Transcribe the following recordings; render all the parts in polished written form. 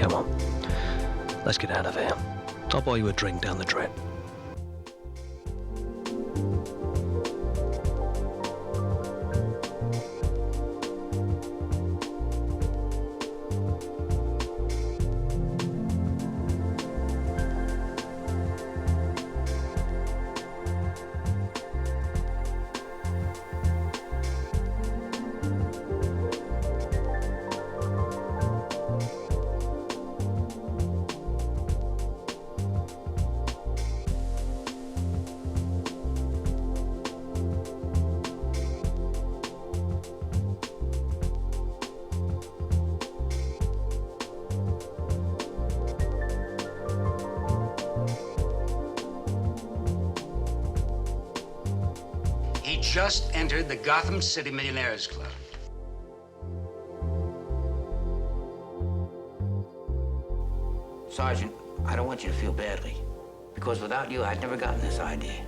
Come on, let's get out of here. I'll buy you a drink down the drain. He just entered the Gotham City Millionaires Club. Sergeant, I don't want you to feel badly, because without you, I'd never gotten this idea.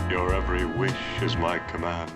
Your every wish is my command.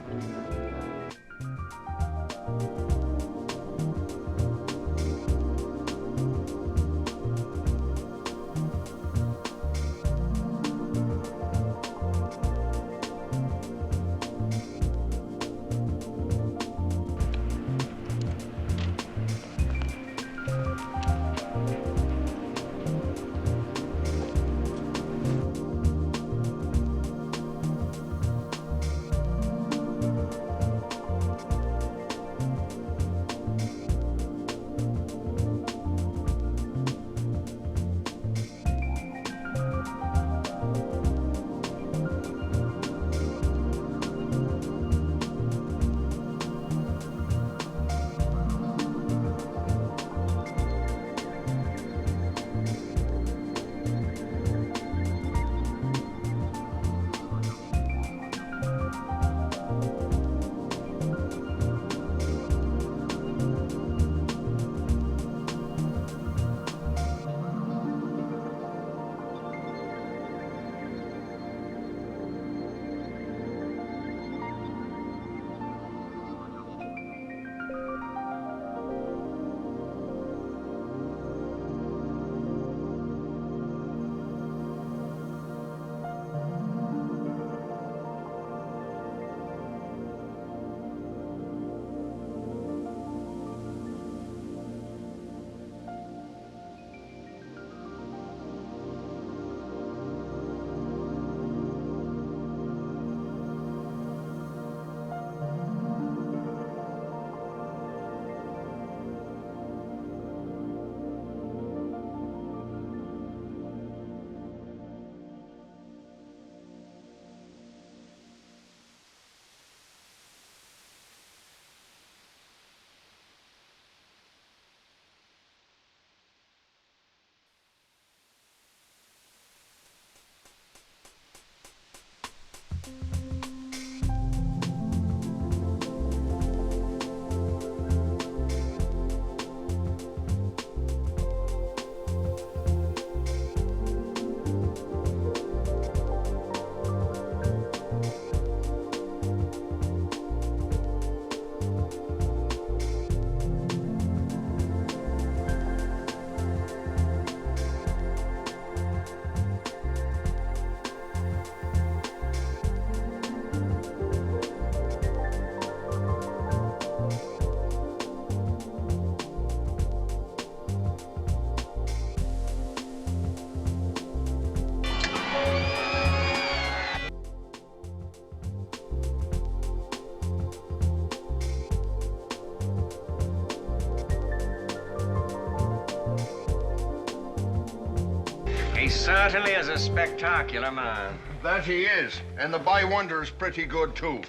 certainly is a spectacular man. That he is, and the bywonder's pretty good too.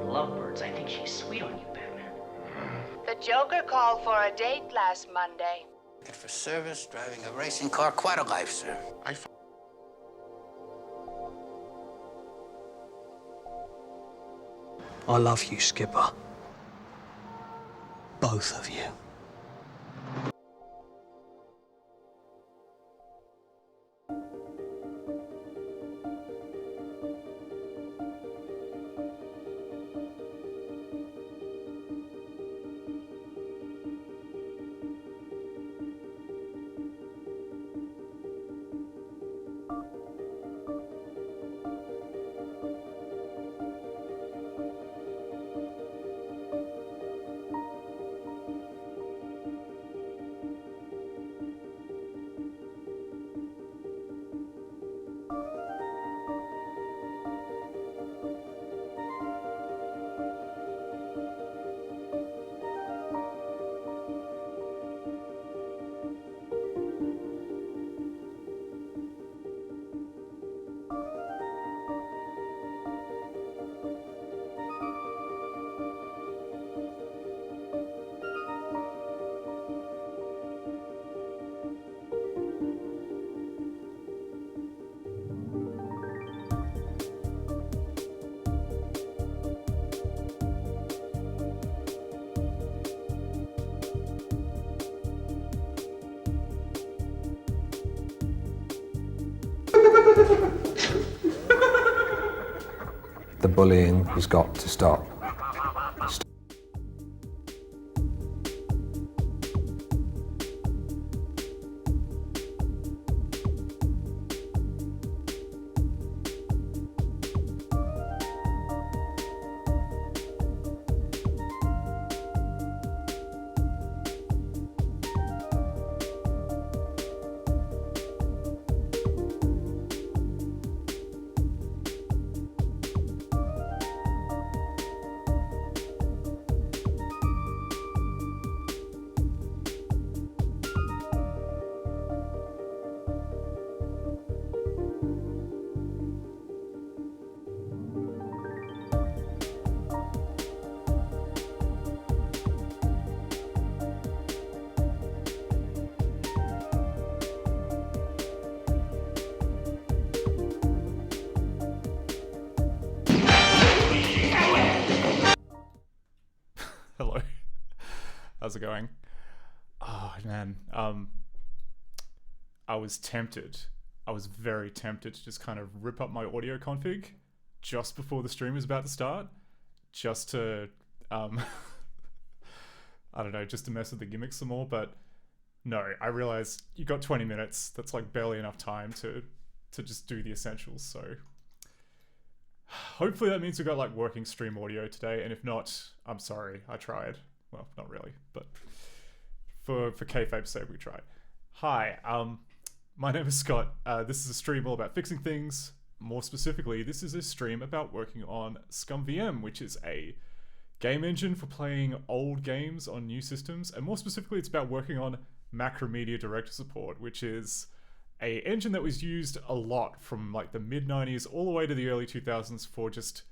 Lovebirds, I think she's sweet on you, Batman. The Joker called for a date last Monday. For service, driving a racing car, quite a life, sir. I love you, Skipper. Both of you. The bullying has got to stop. Hello. How's it going? Oh man. I was tempted. I was very tempted to just kind of rip up my audio config just before the stream was about to start. Just to I don't know, just to mess with the gimmicks some more, but no, I realized you got 20 minutes. That's like barely enough time to just do the essentials, so hopefully that means we got like working stream audio today, and if not, I'm sorry, I tried. Well, not really, but for kayfabe's sake, we tried. Hi, my name is Scott. This is a stream all about fixing things. More specifically, this is a stream about working on ScummVM, which is a game engine for playing old games on new systems, and more specifically, it's about working on Macromedia Director support, which is a engine that was used a lot from like the mid-90s all the way to the early 2000s for just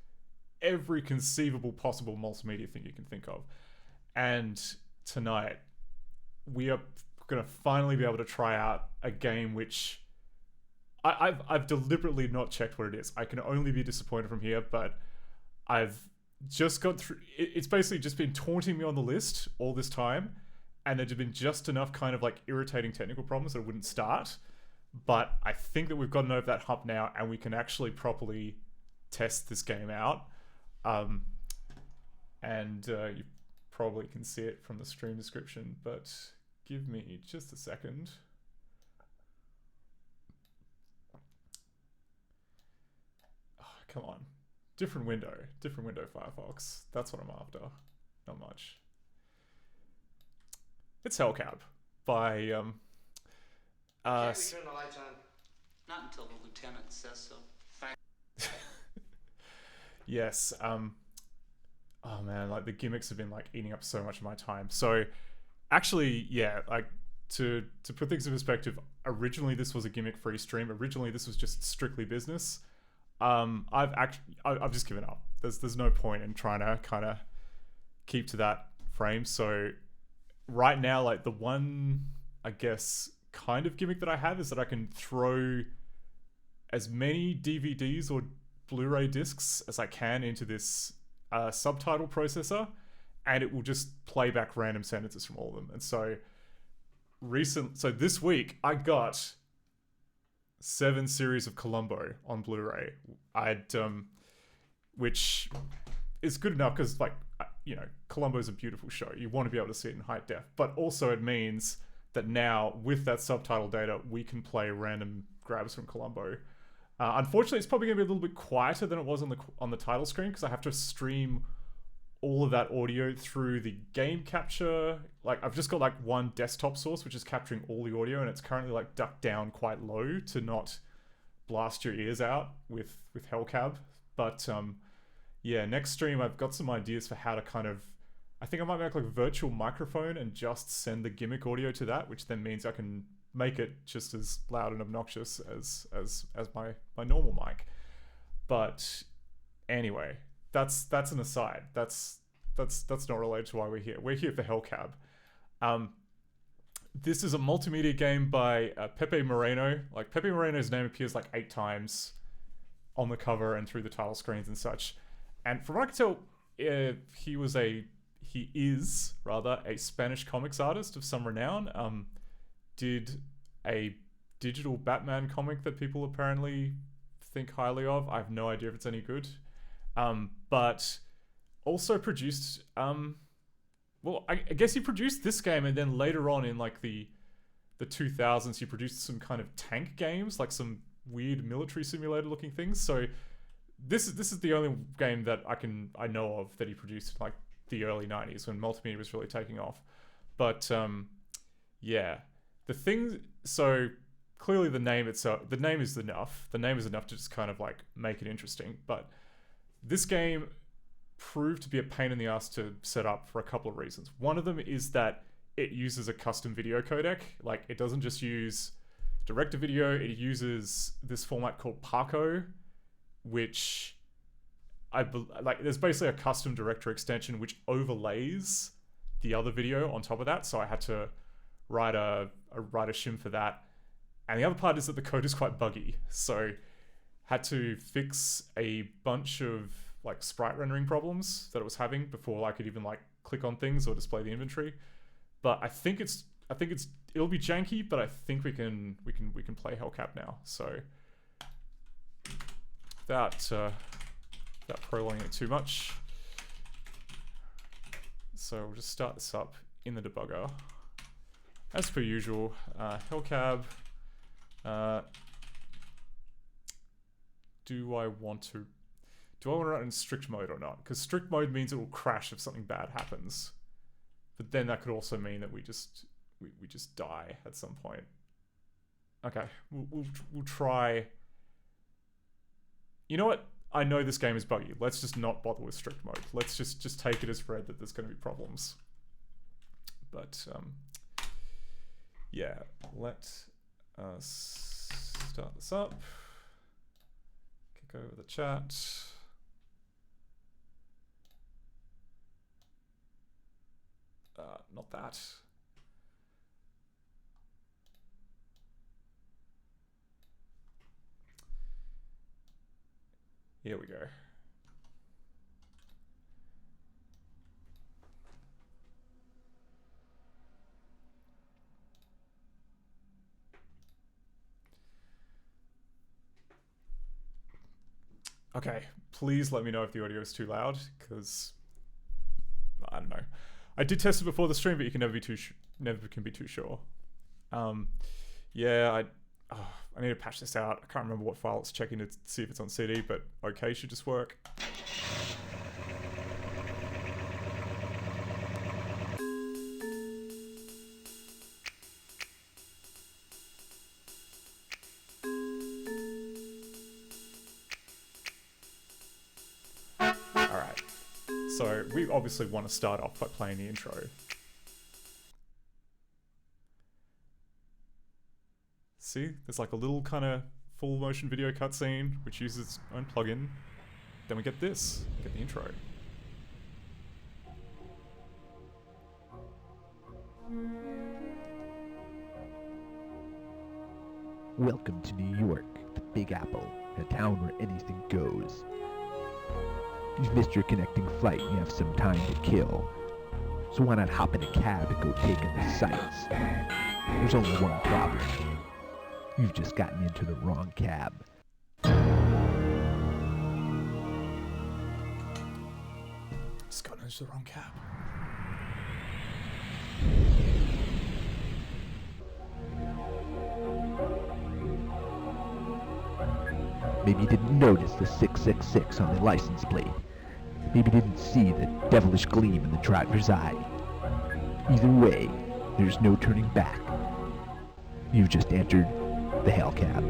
every conceivable possible multimedia thing you can think of. And tonight, we are going to finally be able to try out a game which I've deliberately not checked what it is. I can only be disappointed from here, but I've just got through. It's basically just been taunting me on the list all this time, and there'd been just enough kind of like irritating technical problems that it wouldn't start. But I think that we've gotten over that hump now, and we can actually properly test this game out. You probably can see it from the stream description, but give me just a second. come on. Different window, Firefox. That's what I'm after. Not much. It's Hellcab by Can't we turn the lights on? Not until the lieutenant says so. yes. Oh man, like the gimmicks have been like eating up so much of my time. So actually, yeah, like to put things in perspective, originally this was a gimmick-free stream. Originally this was just strictly business. I've just given up. There's no point in trying to kind of keep to that frame. So right now, like the one, I guess, kind of gimmick that I have is that I can throw as many DVDs or Blu-ray discs as I can into this subtitle processor, and it will just play back random sentences from all of them. And so this week I got 7 series of Columbo on Blu-ray. Which is good enough because, like, you know, Columbo is a beautiful show. You want to be able to see it in high def, but also it means that now with that subtitle data, we can play random grabs from Columbo. Unfortunately, it's probably going to be a little bit quieter than it was on the title screen because I have to stream all of that audio through the game capture. Like, I've just got like one desktop source which is capturing all the audio, and it's currently like ducked down quite low to not blast your ears out with Hellcab. But yeah, next stream I've got some ideas for how to kind of, I think I might make like a virtual microphone and just send the gimmick audio to that, which then means I can make it just as loud and obnoxious as my normal mic. But anyway, that's an aside. That's not related to why we're here. We're here for Hellcab. This is a multimedia game by Pepe Moreno. Like, Pepe Moreno's name appears like 8 times on the cover and through the title screens and such. And from what I can tell, he is a Spanish comics artist of some renown. Did a digital Batman comic that people apparently think highly of. I have no idea if it's any good. But also produced, well, I guess he produced this game, and then later on in like the 2000s, he produced some kind of tank games, like some weird military simulator looking things. So this is the only game that I know of that he produced in like the early 90s when multimedia was really taking off. But yeah, so clearly the name is enough. The name is enough to just kind of like make it interesting. But this game proved to be a pain in the ass to set up for a couple of reasons. One of them is that it uses a custom video codec. Like, it doesn't just use direct-to-video, it uses this format called Paco, which there's basically a custom director extension which overlays the other video on top of that. So I had to write a shim for that. And the other part is that the code is quite buggy. So had to fix a bunch of like sprite rendering problems that it was having before I could even like click on things or display the inventory. But I think it'll be janky, but I think we can play Hellcab now. So without prolonging it too much. So we'll just start this up in the debugger. As per usual, Hellcab. Do I want to run in strict mode or not? Because strict mode means it will crash if something bad happens. But then that could also mean that we just die at some point. Okay, we'll try. You know what? I know this game is buggy. Let's just not bother with strict mode. Let's just take it as read that there's going to be problems. But yeah, let us start this up. Kick over the chat. Not that. Here we go. Okay, please let me know if the audio is too loud, because I don't know. I did test it before the stream, but you can never be too sure. Yeah, Oh, I need to patch this out. I can't remember what file it's checking to see if it's on CD, but OK should just work. Alright, so we obviously want to start off by playing the intro. See, there's like a little kind of full motion video cutscene which uses its own plugin. Then we get this, get the intro. Welcome to New York, the Big Apple, a town where anything goes. You've missed your connecting flight and you have some time to kill. So why not hop in a cab and go take in the sights? There's only one problem. You've just gotten into the wrong cab. Just got into the wrong cab. Maybe you didn't notice the 666 on the license plate. Maybe you didn't see the devilish gleam in the driver's eye. Either way, there's no turning back. You've just entered the Hell Cab.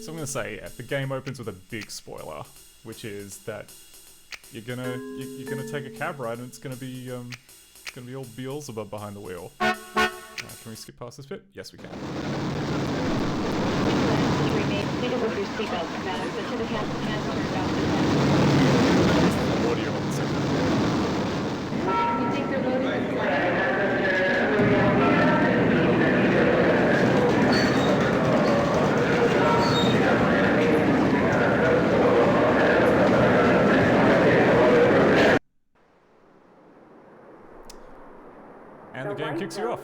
So I'm gonna say the game opens with a big spoiler, which is that you're gonna take a cab ride and it's gonna be all Beelzebub behind the wheel. Can we skip past this bit? Yes, we can. Audio on the second. And the game kicks you off,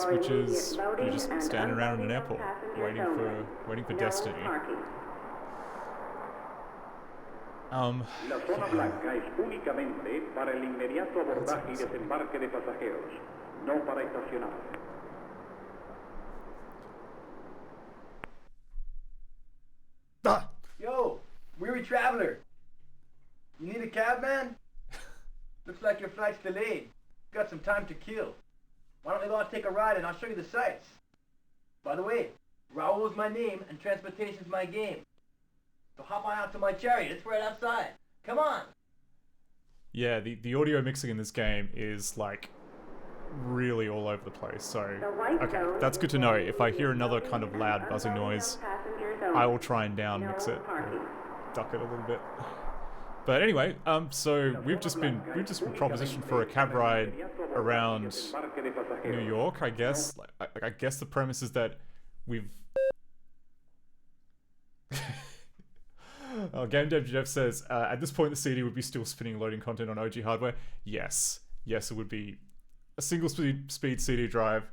which is you're just standing around in an airport, waiting for destiny. La zona blanca es únicamente para el inmediato abordaje y desembarque de pasajeros, no para estacionar. Yo, weary traveler. You need a cab, man? Looks like your flight's delayed. Got some time to kill. Why don't we go out and take a ride and I'll show you the sights? By the way, Raoul's my name and transportation's my game. So hop on out to my chariot, it's right outside. Come on! Yeah, the audio mixing in this game is like really all over the place, so okay, that's good to know. If I hear another kind of loud buzzing noise, I will try and down mix it, or duck it a little bit. But anyway, so we've just been propositioned for a cab ride around New York, I guess. I guess the premise is that we've Game Dev Jeff says, at this point the CD would be still spinning loading content on OG hardware. Yes, it would be. A single speed CD drive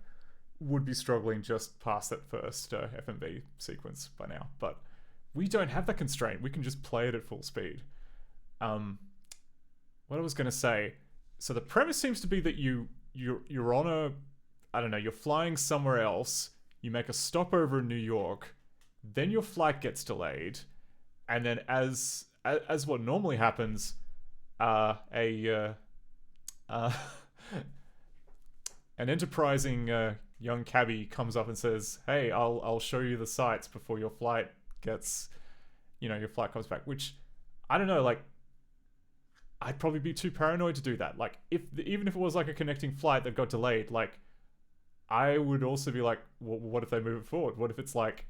would be struggling just past that first FMV sequence by now. But we don't have that constraint. We can just play it at full speed. What I was going to say, so the premise seems to be that you're on a, I don't know, you're flying somewhere else, you make a stopover in New York, then your flight gets delayed, and then as what normally happens, an enterprising young cabbie comes up and says, "Hey, I'll show you the sights before your flight gets, your flight comes back." Which, I don't know, like, I'd probably be too paranoid to do that. Like, even if it was like a connecting flight that got delayed, like, I would also be like, well, what if they move it forward? What if it's like,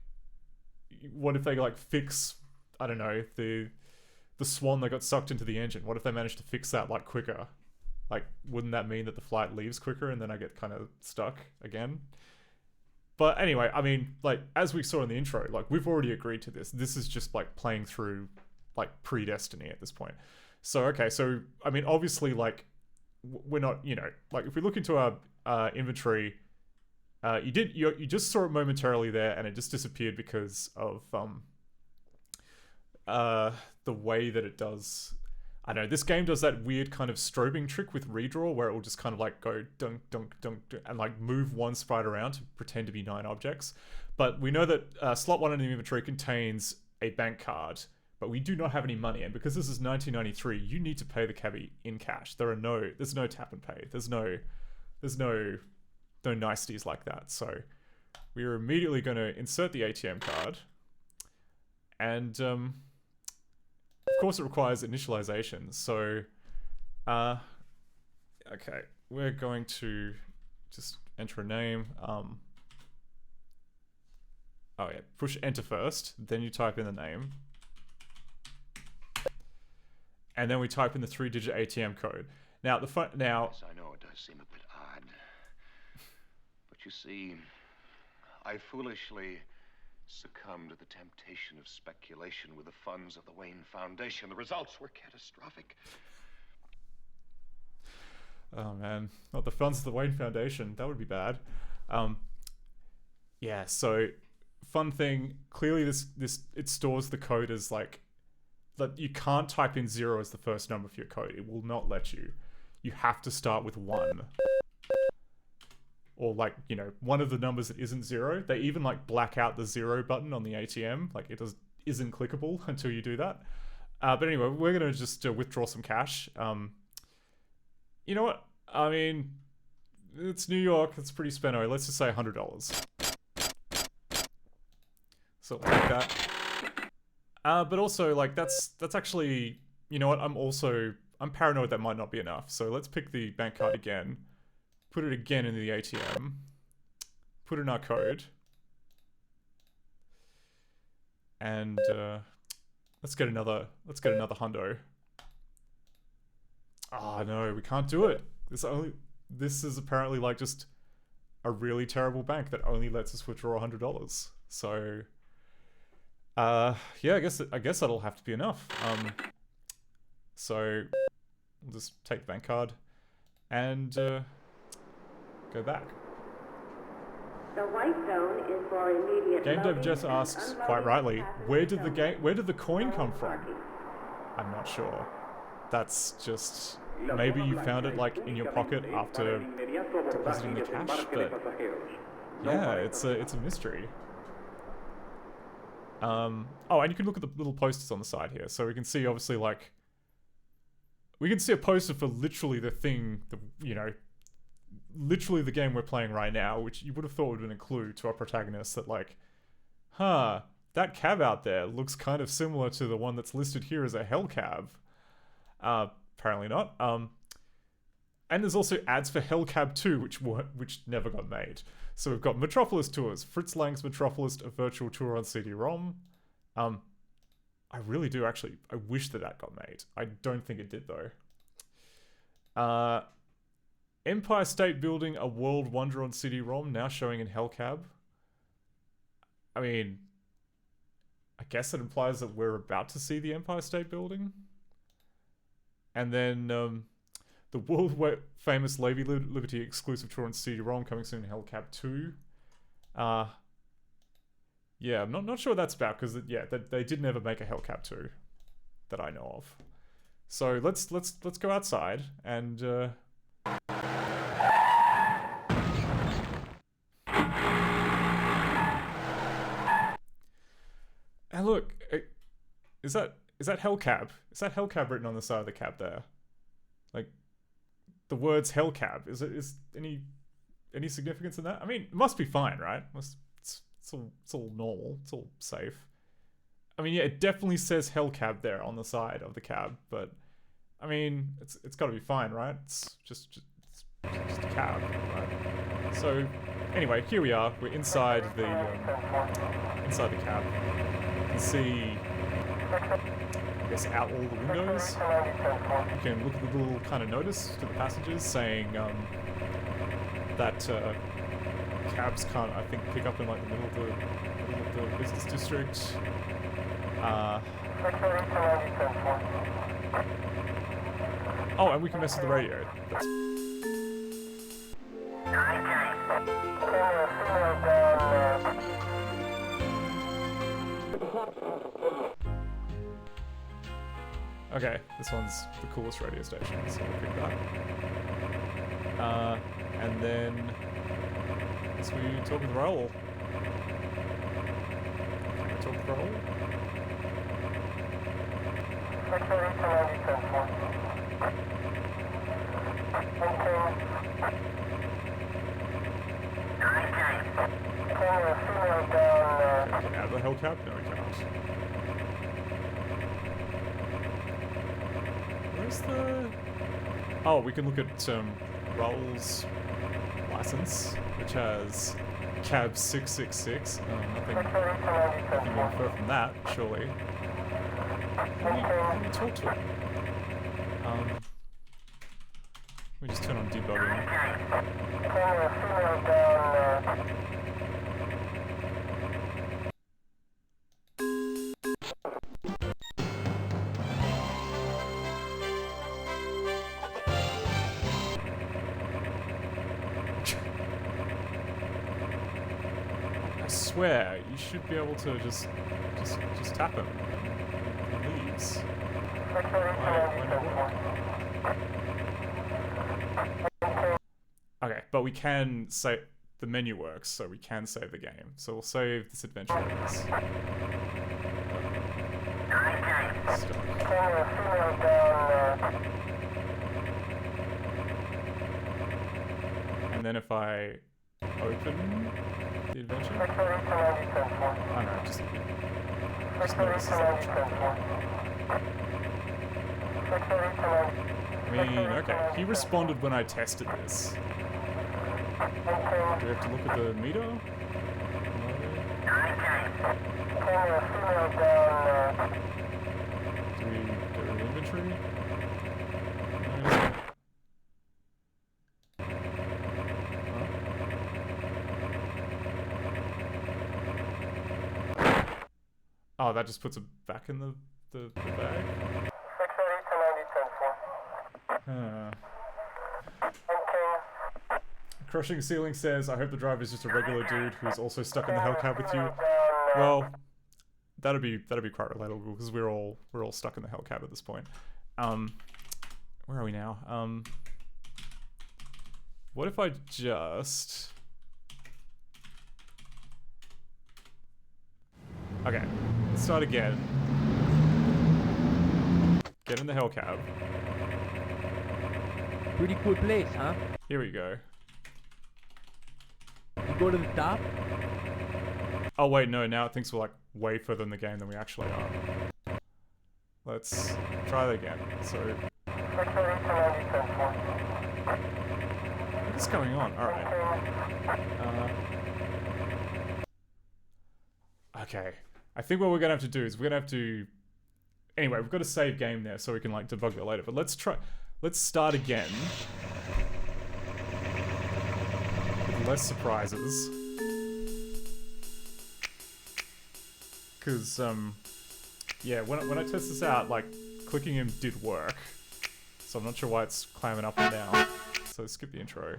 what if they like fix, I don't know, the swan that got sucked into the engine? What if they managed to fix that like quicker? Like, wouldn't that mean that the flight leaves quicker and then I get kind of stuck again? But anyway, I mean, like, as we saw in the intro, like, we've already agreed to this. This is just like playing through like pre-Destiny at this point. So, okay, so, I mean, obviously, like, we're not, like, if we look into our inventory, you just saw it momentarily there and it just disappeared because of the way that it does. I don't know, this game does that weird kind of strobing trick with redraw where it will just kind of like go dunk, dunk, dunk, dunk and like move one sprite around to pretend to be 9 objects. But we know that slot 1 in the inventory contains a bank card, but we do not have any money. And because this is 1993, you need to pay the cabbie in cash. There's no tap and pay. There's no niceties like that. So we are immediately going to insert the ATM card. And of course it requires initialization. So okay, we're going to just enter a name. Oh yeah, push enter first, then you type in the name. And then we type in the 3-digit ATM code. Now Yes, I know it does seem a bit odd. But you see, I foolishly succumbed to the temptation of speculation with the funds of the Wayne Foundation. The results were catastrophic. Oh man, not the funds of the Wayne Foundation. That would be bad. Yeah, so fun thing, clearly this it stores the code as like that you can't type in 0 as the first number for your code. It will not let you. You have to start with 1. Or like, you know, one of the numbers that isn't 0. They even like black out the 0 button on the ATM. Like it isn't clickable until you do that. But anyway, we're going to just withdraw some cash. You know what? I mean, it's New York. It's pretty speno. Let's just say $100. So we'll take that. But also, like, that's actually, you know what? I'm paranoid that might not be enough. So let's pick the bank card again. Put it again into the ATM. Put in our code. And let's get another hundo. Oh no, we can't do it. This is apparently like just a really terrible bank that only lets us withdraw $100. So yeah, I guess that'll have to be enough. So we'll just take the bank card and go back. The white zone is for immediate Game Dev just asks, quite rightly, where did the coin come from? I'm not sure. That's just, maybe you found it like in your pocket after depositing the cash, but yeah, it's a mystery. Oh, and you can look at the little posters on the side here, so we can see obviously like, we can see a poster for literally the thing, you know, literally the game we're playing right now, which you would have thought would have been a clue to our protagonist that like, huh, that cab out there looks kind of similar to the one that's listed here as a hell cab. Apparently not. And there's also ads for Hellcab 2, which never got made. So we've got Metropolis Tours, Fritz Lang's Metropolis, a virtual tour on CD-ROM. I really do actually, I wish that got made. I don't think it did though. Empire State Building, a world wonder on CD-ROM, now showing in Hellcab. I mean, I guess it implies that we're about to see the Empire State Building. And then the world famous Levy Liberty exclusive tour on CD-ROM coming soon in Hellcab 2. Yeah, I'm not sure what that's about because yeah, they did never make a Hellcab 2 that I know of. So let's go outside and and look, is that Hellcab? Is that Hellcab written on the side of the cab there? Like the words Hellcab. Is any significance in that? I mean, it must be fine, right? It's all normal. It's all safe. I mean, yeah, it definitely says Hellcab there on the side of the cab, but I mean, it's got to be fine, right? It's just a cab, right? So anyway, here we are. We're inside the cab. You can see, I guess, out all the windows. You can look at the little kind of notice to the passengers saying that cabs can't, I think, pick up in like the middle of the business district. Oh, and we can mess with the radio. Okay, this one's the coolest radio station, so we'll pick that. And then as we talk with Raoul. Can we talk with Raoul? Get out of the hellcap? No, we can't. Where's the... Oh, we can look at Raoul's license, which has cab 666. Nothing to infer from that, surely. How do we talk to him? We just turn on debugging. I swear, you should be able to just tap him and he leaves. Why not work? Okay, but we can save... The menu works, so we can save the game. So we'll save this adventure as... Stuck. And then if I open the adventure... Oh no, just notices that I'm trapped there. I mean, okay, he responded when I tested this. Do we have to look at the meter? No. Do we get rid of the inventory? No. Huh? Oh, that just puts it back in the bag? Crushing Ceiling says, I hope the driver's just a regular dude who's also stuck in the hellcab with you. Well, that'd be quite relatable because we're all stuck in the hellcab at this point. Where are we now? What if I just... Okay, let's start again. Get in the hellcab. Pretty cool place, huh? Here we go. You go to the top? Oh wait, no, now it thinks we're like way further in the game than we actually are. Let's try that again. So... What is going on? Alright. Okay. I think what we're gonna have to do is we're gonna have to... Anyway, we've got a save game there so we can like debug it later, but let's start again. With less surprises. Cause, yeah, when I test this out, like, clicking him did work. So I'm not sure why it's climbing up and down. So skip the intro.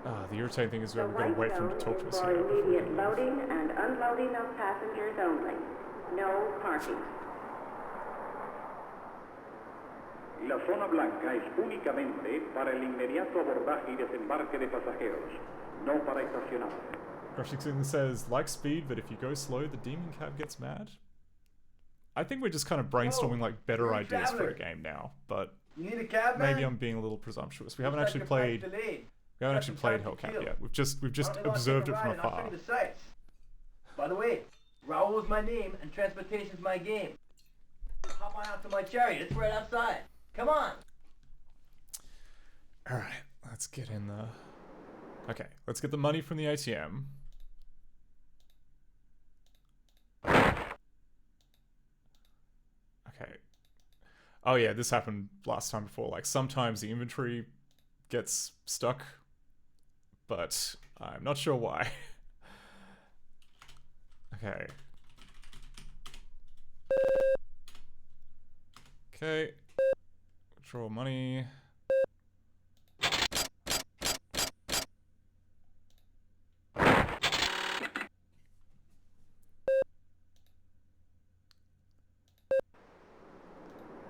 The irritating thing is we've got to wait for him to talk to us here. For immediate loading and unloading of passengers only. No parking. La zona blanca es únicamente para el inmediato abordaje y desembarque de pasajeros, no para estacionar. Crushing Ceiling says, like speed, but if you go slow, the demon cab gets mad. I think we're just kind of brainstorming like better ideas for a game now, but you need a cab, man? maybe I'm being a little presumptuous. We haven't actually played Hellcat yet. We've just observed it from afar. By the way, Raoul's my name and transportation's my game. Hop on out to my chariot. It's right outside. Come on. All right, let's get in the. Okay, let's get the money from the ATM. Okay. Oh yeah, this happened last time before. Like sometimes the inventory gets stuck, but I'm not sure why. Okay. Okay. Withdraw money.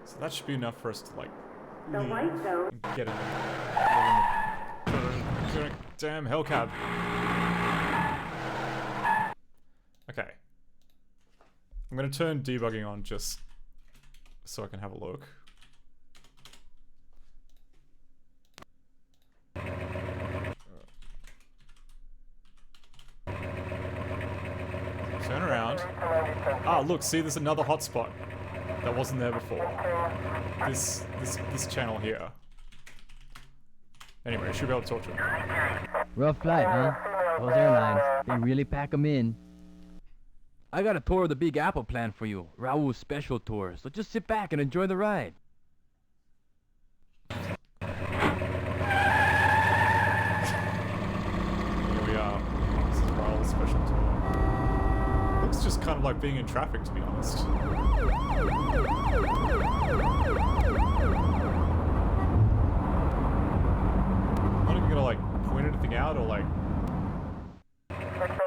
So that should be enough for us to like The leave white zone. and get in the damn hellcab. Okay. I'm gonna turn debugging on just so I can have a look. Turn around. Ah, look, see, there's another hotspot that wasn't there before. This channel here. Anyway, I should be able to talk to him. Rough flight, huh? Those airlines, they really pack them in. I got a tour of the Big Apple planned for you. Raul's special tour. So just sit back and enjoy the ride. Here we are. This is Raul's special tour. Looks just kind of like being in traffic, to be honest. Not even gonna like point anything out or like.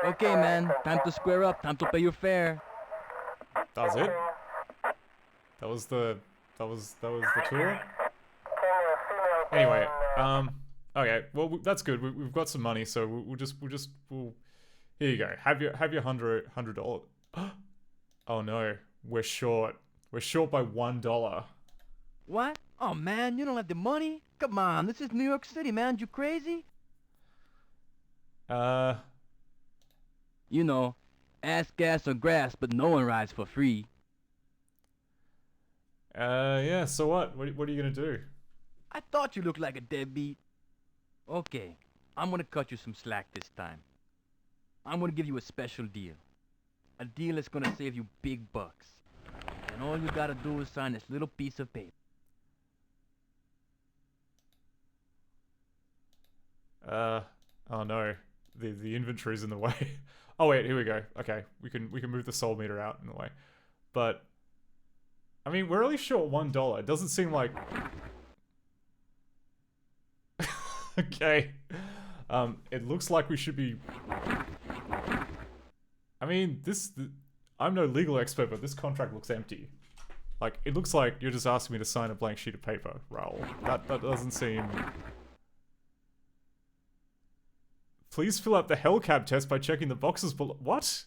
Okay, man. Time to square up. Time to pay your fare. That was it? That was the tour? Anyway, okay, well that's good. We've got some money, so we'll here you go. Have your $100. Oh no, we're short. We're short by $1. What? Oh, man, you don't have the money? Come on, this is New York City, man. You crazy? You know, ass, gas, or grass, but no one rides for free. Yeah, so what? What are you gonna do? I thought you looked like a deadbeat. Okay, I'm gonna cut you some slack this time. I'm gonna give you a special deal. A deal that's gonna save you big bucks. And all you gotta do is sign this little piece of paper. Oh no. The inventory's in the way. Oh wait, here we go. Okay, we can move the soul meter out in the way. But I mean, we're only short $1. It doesn't seem like okay. It looks like we should be I mean, I'm no legal expert, but this contract looks empty. Like, it looks like you're just asking me to sign a blank sheet of paper, Raul. That doesn't seem... Please fill out the hellcab test by checking the boxes below. What?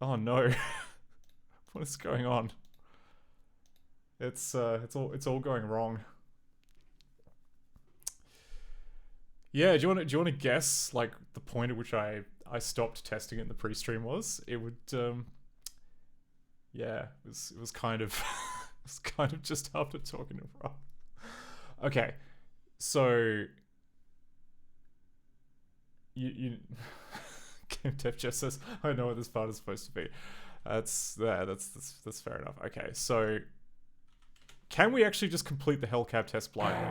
Oh no. What is going on? It's all going wrong. Yeah, do you want to guess like the point at which I stopped testing it in the pre-stream was? It would yeah, it was kind of it was kind of just after talking to Rob. Okay. So you Game Dev just says, I know what this part is supposed to be. That's fair enough. Okay, so can we actually just complete the hellcab test blindly?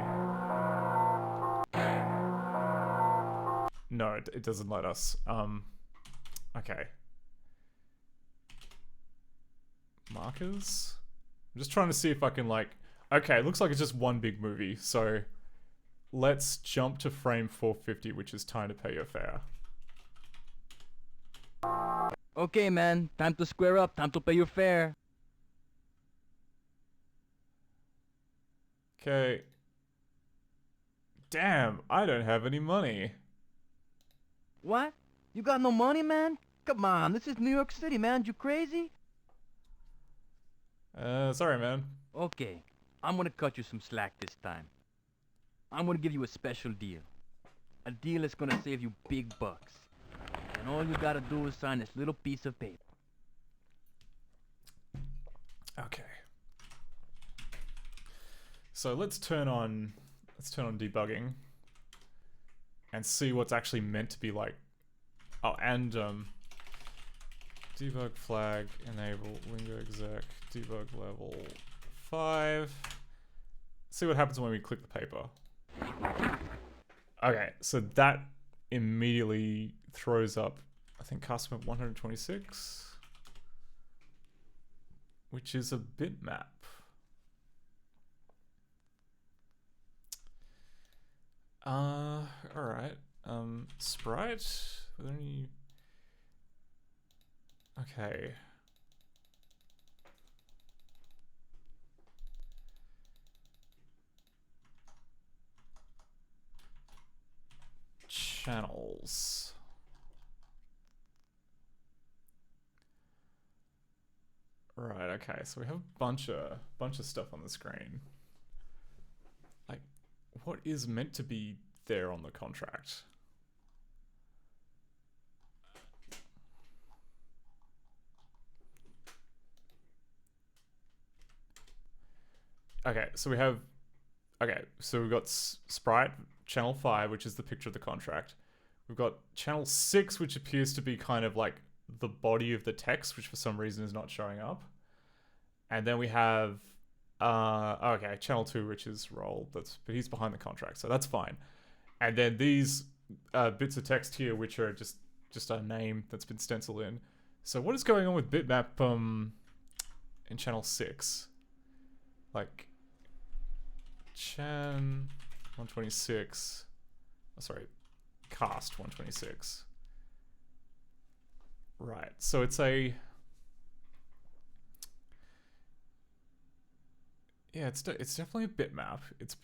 No, it doesn't let us. Okay. Markers? I'm just trying to see if I can like... Okay, it looks like it's just one big movie, so let's jump to frame 450, which is time to pay your fare. Okay, man. Time to square up. Time to pay your fare. Okay. Damn, I don't have any money. What? You got no money, man? Come on, this is New York City, man. You crazy? Sorry, man. Okay, I'm gonna cut you some slack this time. I'm gonna give you a special deal. A deal that's gonna save you big bucks. And all you gotta do is sign this little piece of paper. Okay. So let's turn on debugging and see what's actually meant to be like. Oh, and debug flag enable Wingo exec debug level 5. See what happens when we click the paper. Okay, so that immediately throws up, I think, custom at 126, which is a bitmap. Alright. Sprite? Are there any... Okay. channels. Right, okay, so we have a bunch of stuff on the screen. Like, what is meant to be there on the contract? Okay, so we have, okay, so we've got Sprite, channel 5, which is the picture of the contract. We've got channel 6, which appears to be kind of like the body of the text, which for some reason is not showing up. And then we have, okay, channel 2, which is role, but he's behind the contract, so that's fine. And then these bits of text here, which are just a name that's been stenciled in. So what is going on with bitmap in channel 6? Like, Chan 126, oh, sorry, cast 126. Right, so it's a, yeah, it's definitely a bitmap. It's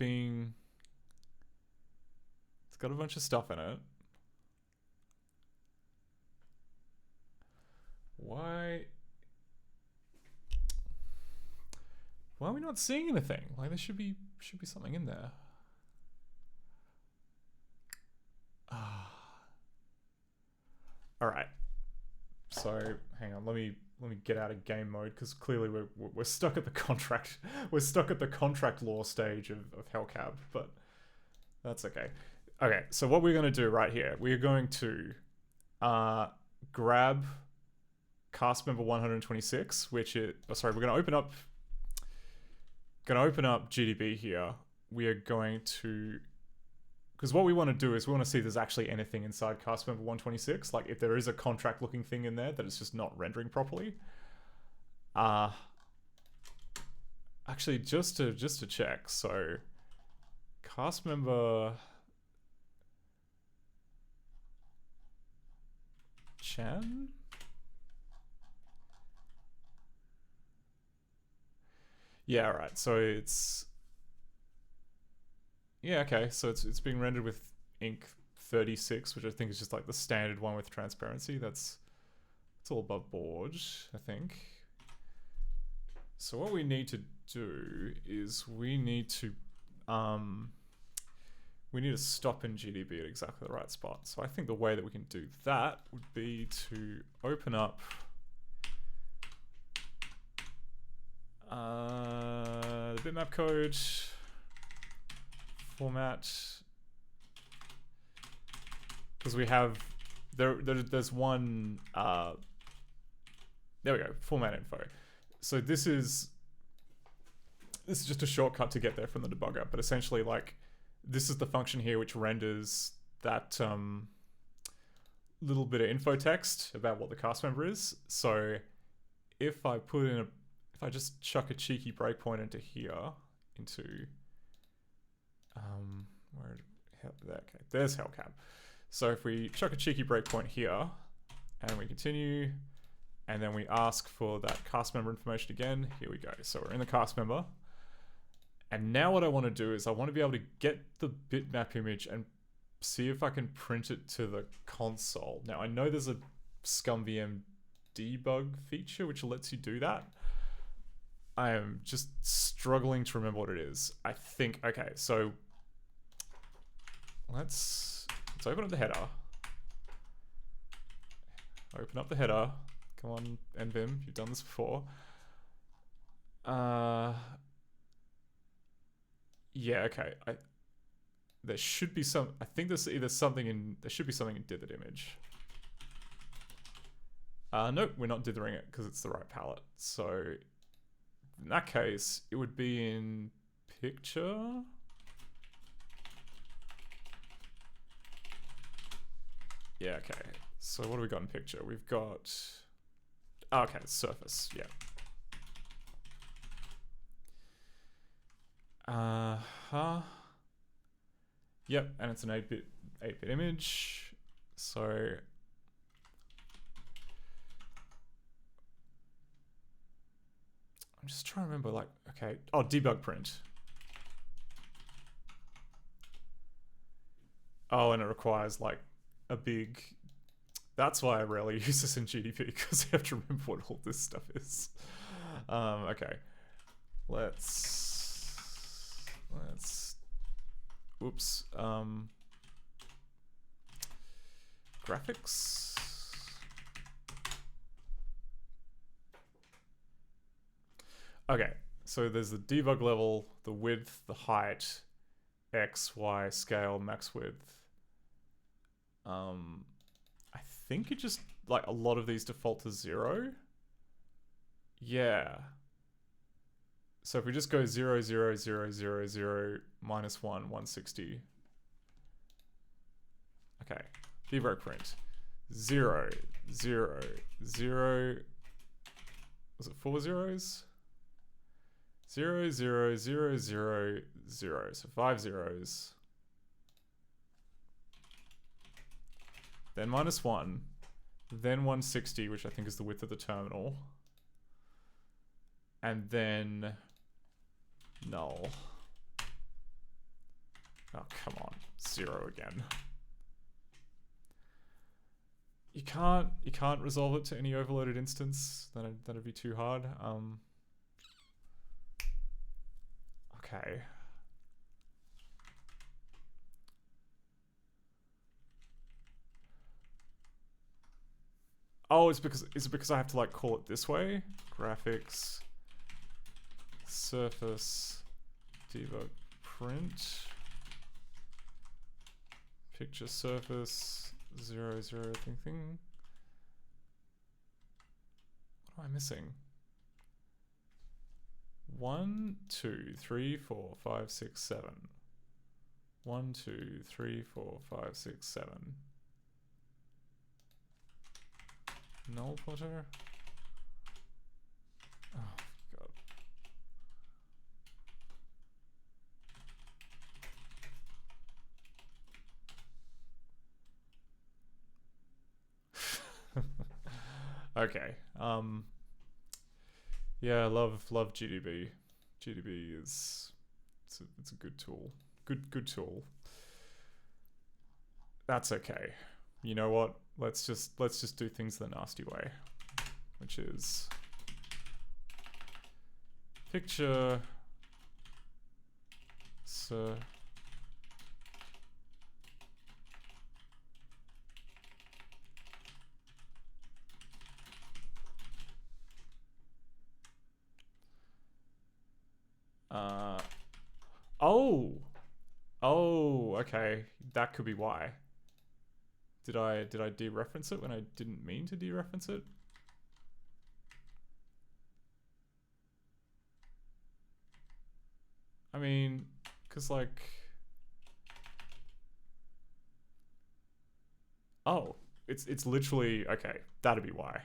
got a bunch of stuff in it. Why are we not seeing anything? Like, there should be something in there. All right. So hang on, let me get out of game mode, because clearly we're stuck at the contract. We're stuck at the contract law stage of Hellcab, but that's okay. Okay, so what we're going to do right here, we're going to grab cast member 126, which is, oh, sorry, we're going to open up GDB here. We are going to, because what we want to do is we want to see if there's actually anything inside cast member 126, like if there is a contract looking thing in there that it's just not rendering properly. Actually, just to check, so cast member Chan? Yeah, right. So it's, yeah, okay. So it's being rendered with ink 36, which I think is just like the standard one with transparency. It's all above board, I think. So what we need to do is we need to stop in GDB at exactly the right spot. So I think the way that we can do that would be to open up the bitmap code, format, because we have there's one there we go, format info. So this is just a shortcut to get there from the debugger, but essentially, like, this is the function here which renders that little bit of info text about what the cast member is. So if I just chuck a cheeky breakpoint into here, okay, there's Hellcab. So if we chuck a cheeky breakpoint here, and we continue, and then we ask for that cast member information again, here we go. So we're in the cast member. And now what I want to do is I want to be able to get the bitmap image and see if I can print it to the console. Now I know there's a ScummVM debug feature which lets you do that. I am just struggling to remember what it is. I think, okay, so let's open up the header. Open up the header. Come on, NVim, you've done this before. Yeah, okay. There should be some, I think there's either something in, there should be something in dither image. Nope, we're not dithering it because it's the right palette. So in that case, it would be in picture. Yeah, okay. So what do we got in picture? We've got, oh, okay, surface, yeah. Yep, and it's an 8-bit image. So I'm just trying to remember, like, okay, oh, debug print. Oh, and it requires like a big... That's why I rarely use this in GDP, because I have to remember what all this stuff is. Okay. Let's... Oops. Graphics. Okay, so there's the debug level, the width, the height, X, Y, scale, max width. I think it just, like, a lot of these default to 0. Yeah. So if we just go 0, 0, 0, 0, 0, minus 1, 160. Okay, debug print. 0, 0, 0. Was it 4 zeros? 0, 0, 0, 0, 0. So 5 zeros. Then minus 1. Then 160, which I think is the width of the terminal. And then null. Oh, come on. 0 again. You can't resolve it to any overloaded instance. That'd be too hard. Okay. Oh, is it because I have to like call it this way? Graphics, surface, debug print, picture surface, 0, 0, thing. What am I missing? 1, 2, 3, 4, 5, 6, 7. 1, 2, 3, 4, 5, 6, 7. Null pointer. Oh god. Okay. Yeah, love GDB. GDB is it's a good tool. Good tool. That's okay. You know what? Let's just do things the nasty way, which is picture Oh, okay. That could be why. Did I dereference it when I didn't mean to dereference it? I mean, cause like, oh, it's literally, okay, that'd be why.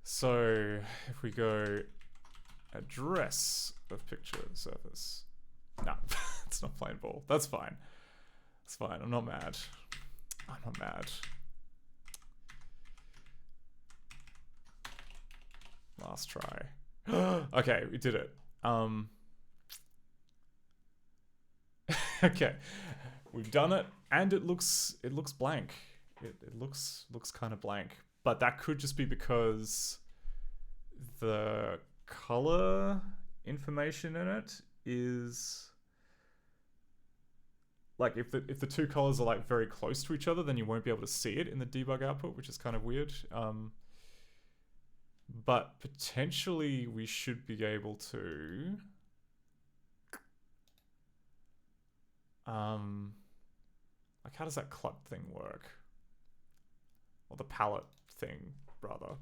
So if we go address of picture surface, no, it's not plain ball. That's fine. It's fine. I'm not mad. I'm not mad. Last try. Okay, we did it. Okay, we've done it, and it looks blank. It looks kind of blank, but that could just be because the color information in it is like if the two colors are like very close to each other, then you won't be able to see it in the debug output, which is kind of weird. But potentially we should be able to like, how does that club thing work? Or the palette thing, rather.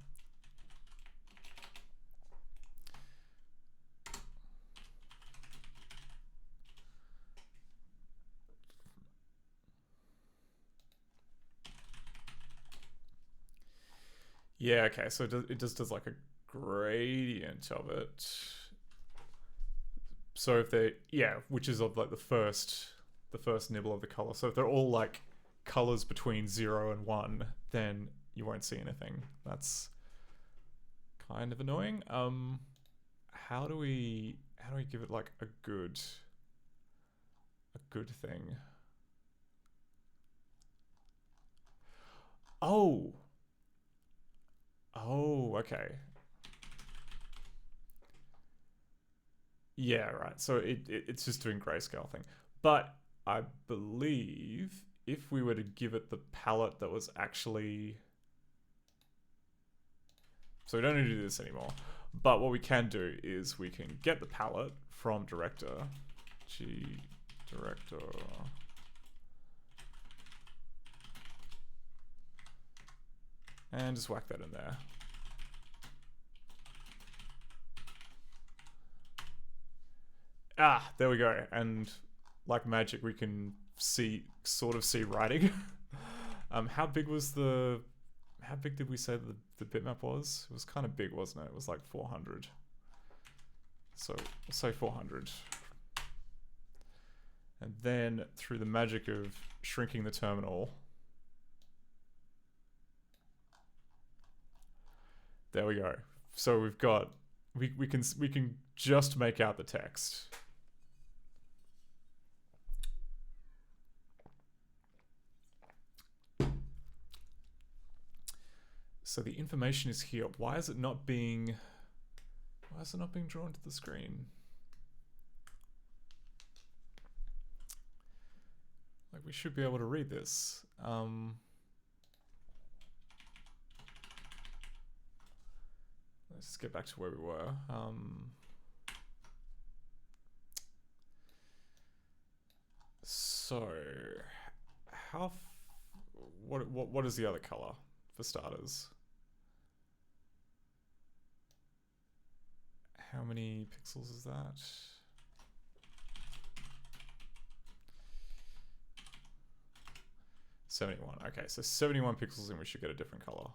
Yeah, okay, so it just does like a gradient of it. So if they, yeah, which is of like the first nibble of the color. So if they're all like colors between 0 and 1, then you won't see anything. That's kind of annoying. How do we give it like a good thing? Oh. Oh, okay. Yeah, right. So it's just doing grayscale thing. But I believe if we were to give it the palette that was actually... So we don't need to do this anymore. But what we can do is we can get the palette from director. G director. And just whack that in there. Ah, there we go. And like magic, we can sort of see writing. How big was the... How big did we say the bitmap was? It was kind of big, wasn't it? It was like 400. So we'll say 400. And then through the magic of shrinking the terminal, there we go. So we've got we can just make out the text. So the information is here. Why is it not being drawn to the screen? Like, we should be able to read this. Let's just get back to where we were. So what is the other color for starters? How many pixels is that? $71. Okay, so 71 pixels and we should get a different color.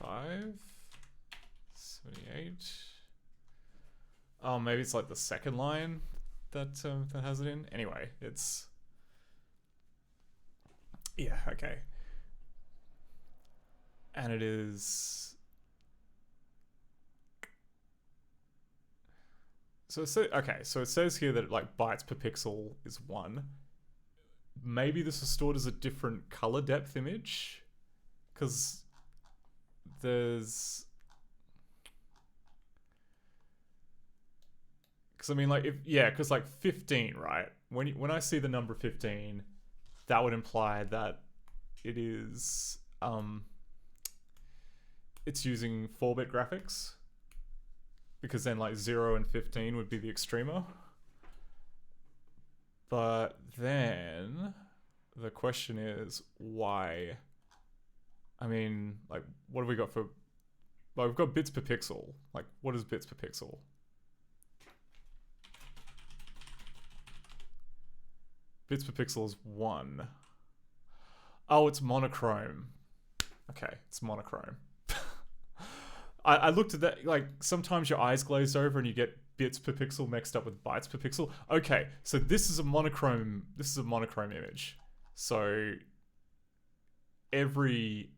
$75, $78. Oh, maybe it's like the second line that that has it in. Anyway, it's yeah, okay. And it is so okay. So it says here that like bytes per pixel is 1. Maybe this is stored as a different color depth image, because there's... Because I mean, like, if... Yeah, because like 15, right? When I see the number 15, that would imply that it is... it's using 4-bit graphics. Because then like 0 and 15 would be the extremer. But then the question is, why... I mean, like, what have we got for... Well, we've got bits per pixel. Like, what is bits per pixel? Bits per pixel is 1. Oh, it's monochrome. Okay, it's monochrome. I looked at that, like, sometimes your eyes glazed over and you get bits per pixel mixed up with bytes per pixel. Okay, so this is a monochrome image. So every...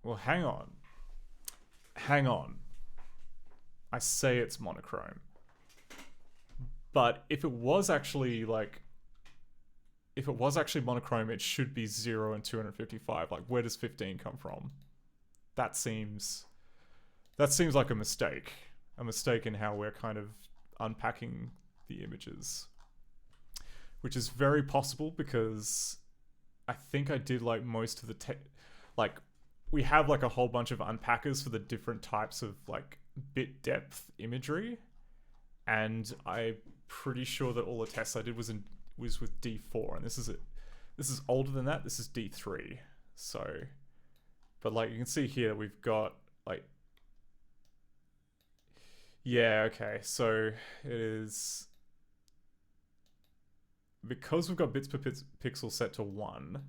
Well, hang on. I say it's monochrome. But if it was actually monochrome, it should be 0 and 255. Like, where does 15 come from? That seems like a mistake. A mistake in how we're kind of unpacking the images. Which is very possible because I think I did like most of the like we have like a whole bunch of unpackers for the different types of like bit depth imagery, and I'm pretty sure that all the tests I did was with D4, and this is older than that. This is D3, So, but like you can see here, we've got like, yeah, okay. So it is, because we've got bits per pixel set to 1,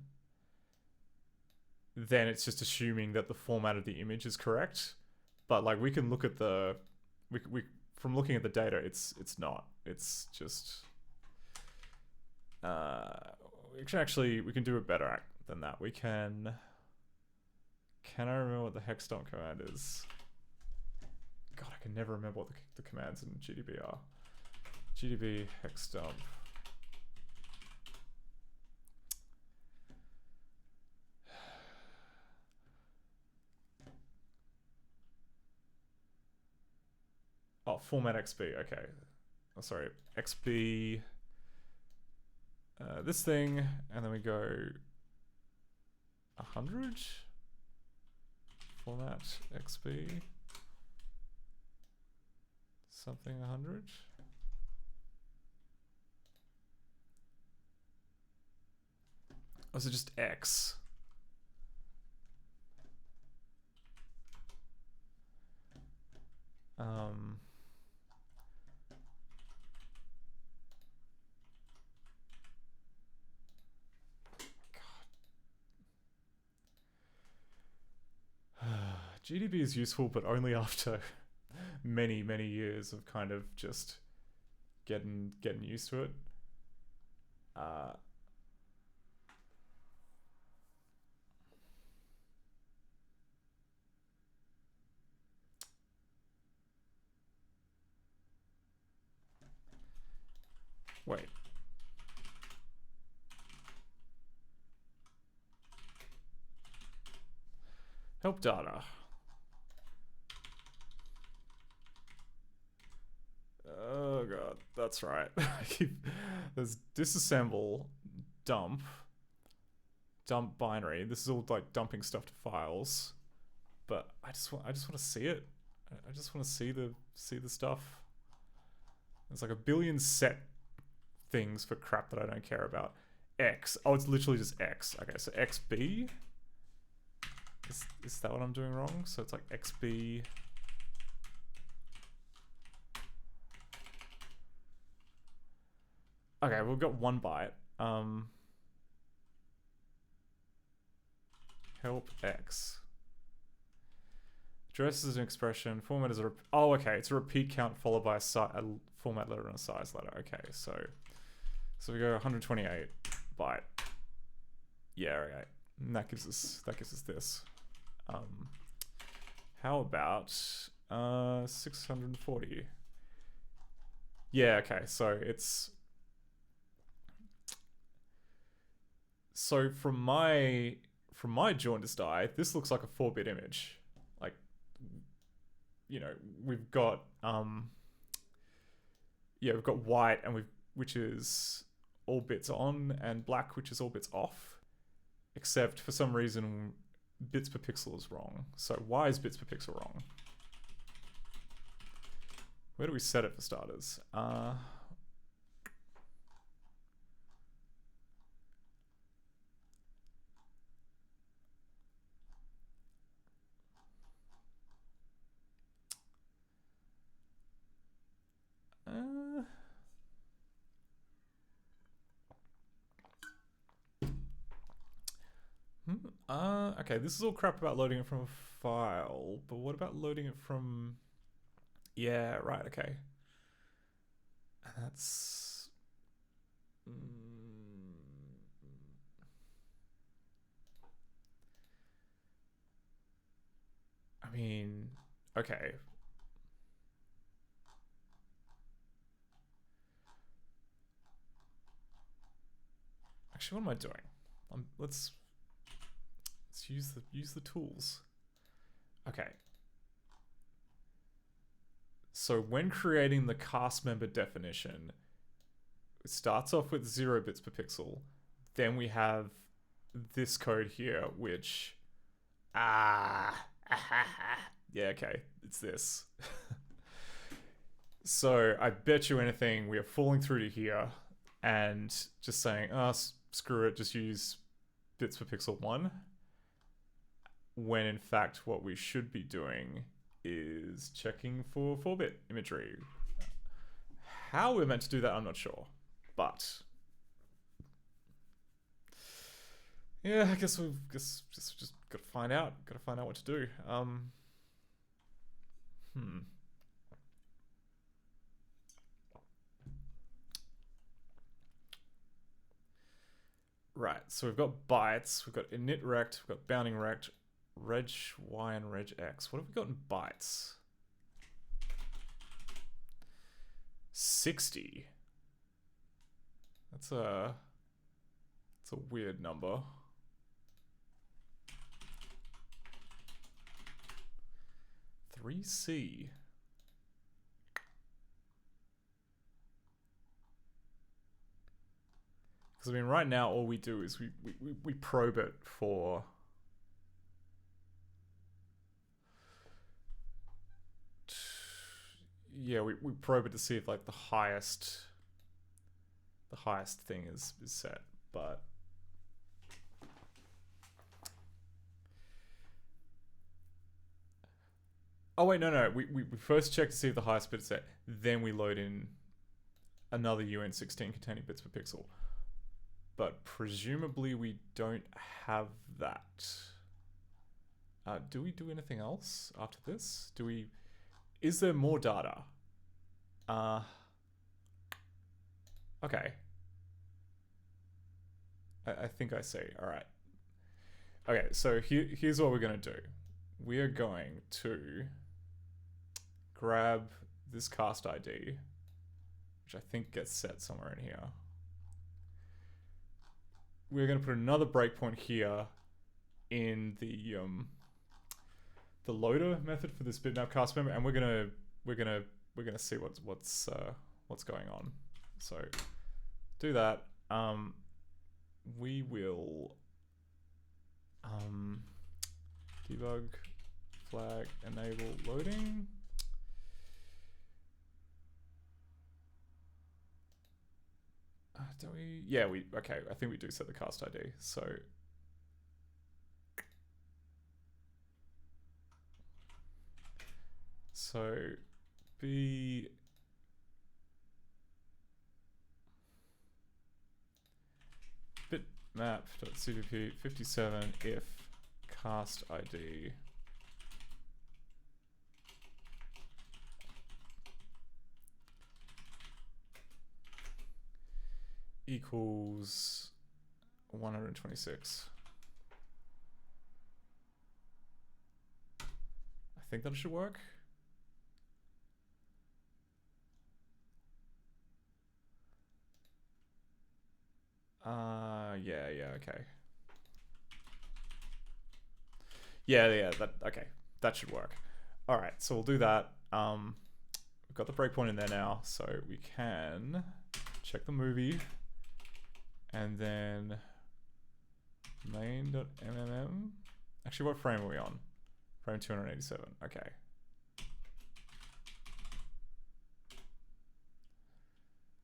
then it's just assuming that the format of the image is correct. But like we can look at the, we from looking at the data, it's not. It's just, we can do it better than that. We can I remember what the hex dump command is? God, I can never remember what the commands in GDB are. GDB hex dump. Oh, format XB, okay. Oh, sorry, XB, this thing, and then we go 100? Format XB, something 100? Or is it just X? GDB is useful, but only after many years of kind of just getting used to it. Wait. Help data. Oh god, that's right. There's disassemble, dump binary. This is all like dumping stuff to files, but I just want to see it. I just want to see the stuff. There's like a billion set things for crap that I don't care about. X. Oh, it's literally just X. Okay, so XB. Is that what I'm doing wrong? So it's like XB. Okay, we've got 1 byte. Help X. Address is an expression. Format is a. Oh, okay. It's a repeat count followed by a format letter and a size letter. Okay, so we go 128 byte. Yeah, okay. And that gives us this. How about 640? Yeah, okay. So it's. So from my jaundiced eye, this looks like a 4-bit image. Like, you know, we've got we've got white which is all bits on, and black, which is all bits off. Except for some reason, bits per pixel is wrong. So why is bits per pixel wrong? Where do we set it for starters? Okay, this is all crap about loading it from a file, but what about loading it from... Yeah, right, okay. And that's... I mean, okay. Actually, what am I doing? Let's use the tools. Okay. So when creating the cast member definition, it starts off with 0 bits per pixel. Then we have this code here, which yeah, okay, it's this. So I bet you anything we are falling through to here and just saying, screw it, just use bits per pixel 1. when in fact what we should be doing is checking for 4-bit imagery. How we're meant to do that, I'm not sure, but yeah, I guess we've just got to find out. Got to find out what to do. Right, so we've got bytes, we've got init rect, we've got bounding rect, reg y and reg x. What have we got in bytes? 60. That's a weird number. C. Because I mean, right now all we do is we probe it for yeah, we probe it to see if like the highest thing is set, but oh wait, no. We first check to see if the highest bit is set, then we load in another UN16 containing bits per pixel. But presumably we don't have that. Do we do anything else after this? Is there more data? Okay. I think I see. All right. Okay, so here's what we're gonna do. We are going to grab this cast ID, which I think gets set somewhere in here. We're going to put another breakpoint here in the loader method for this bitmap cast member, and we're gonna see what's going on. So do that. We will debug flag enable loading. Do we? Yeah, okay. I think we do set the cast ID. So B bitmap.cpp 57 if cast ID equals 126. I think that should work. Yeah, okay. Yeah, that should work. All right, so we'll do that. We've got the breakpoint in there now, so we can check the movie, and then main.mmm. Actually, what frame are we on? Frame 287. Okay.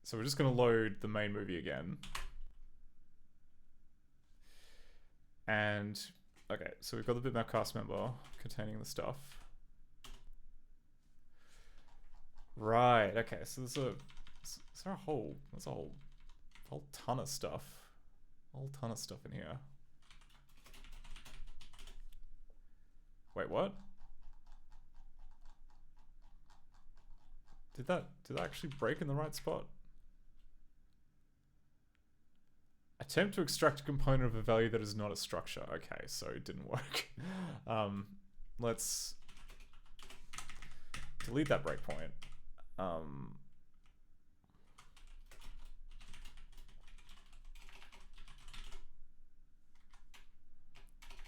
So we're just going to load the main movie again. And, okay, so we've got the bitmap cast member containing the stuff. Right, okay, so there's a whole ton of stuff. A whole ton of stuff in here. Wait, what? Did that actually break in the right spot? Attempt to extract a component of a value that is not a structure. Okay, so it didn't work. Let's delete that breakpoint.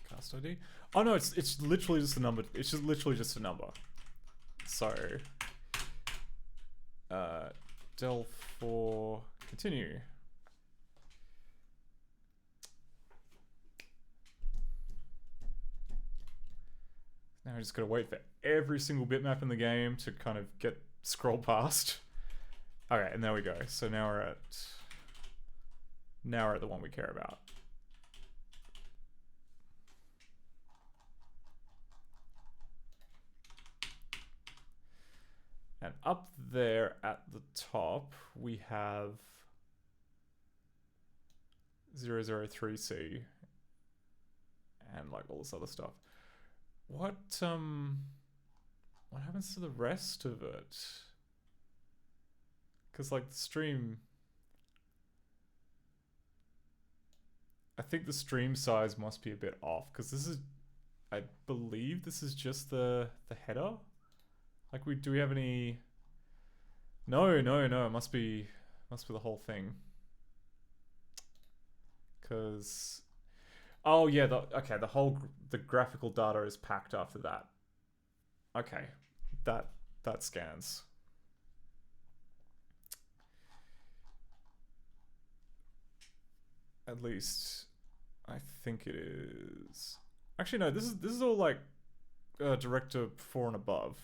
Cast ID. Oh no, it's literally just a number. It's just literally just a number. So del for continue. Now I just gotta wait for every single bitmap in the game to kind of get scrolled past. Okay, and there we go. So now we're at the one we care about. And up there at the top, we have 003C and like all this other stuff. What happens to the rest of it? Because like the stream, I think the stream size must be a bit off because this is, I believe this is just the header. Like do we have any? No, it must be the whole thing. Cause, oh yeah, the graphical data is packed after that. Okay, that scans. At least, I think it is. Actually, no. This is all like director 4 and above,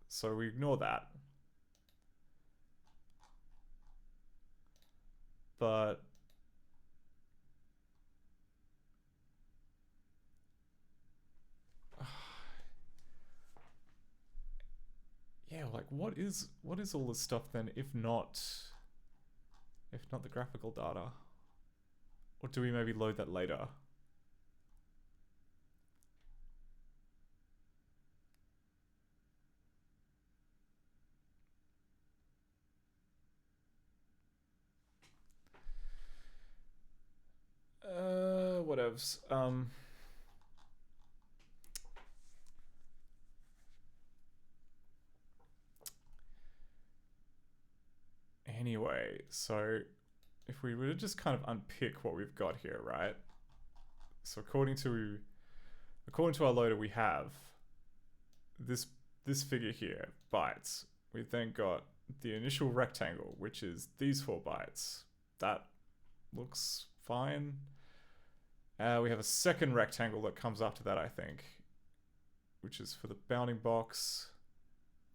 so we ignore that. But yeah, like what is all this stuff then? If not the graphical data, or do we maybe load that later? Whatevs. Anyway, so if we were to just kind of unpick what we've got here, right? So according to our loader, we have this figure here, bytes. We've then got the initial rectangle, which is these 4 bytes. That looks fine. We have a second rectangle that comes after that, I think, which is for the bounding box.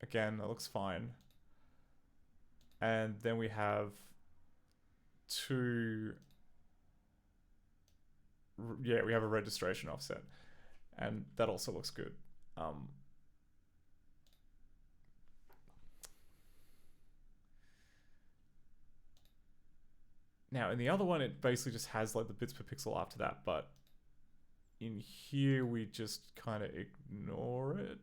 Again, that looks fine. And then we have 2... Yeah, we have a registration offset. And that also looks good. Now, in the other one, it basically just has like the bits per pixel after that, but in here, we just kind of ignore it.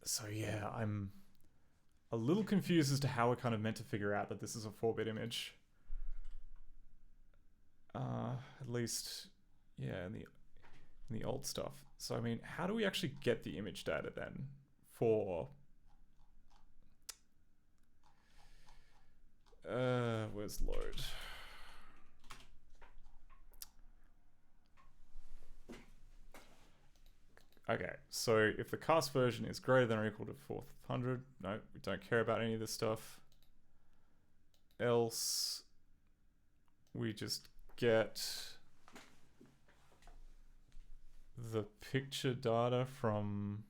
So yeah, I'm a little confused as to how we're kind of meant to figure out that this is a 4-bit image. At least, yeah, in the old stuff. So I mean, how do we actually get the image data then for? Where's load? Okay, so if the cast version is greater than or equal to 400, no, we don't care about any of this stuff. Else, we just get the picture data from,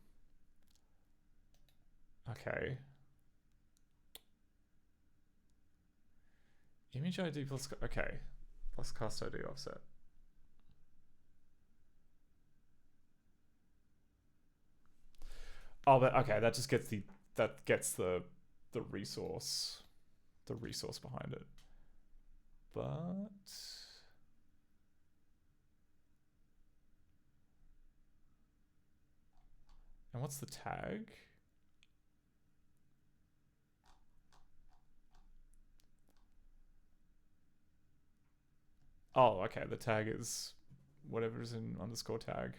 okay. Image ID plus, okay, plus cast ID offset. Oh, but okay, that just gets the resource behind it. But and what's the tag? Oh, okay, the tag is whatever's in underscore tag.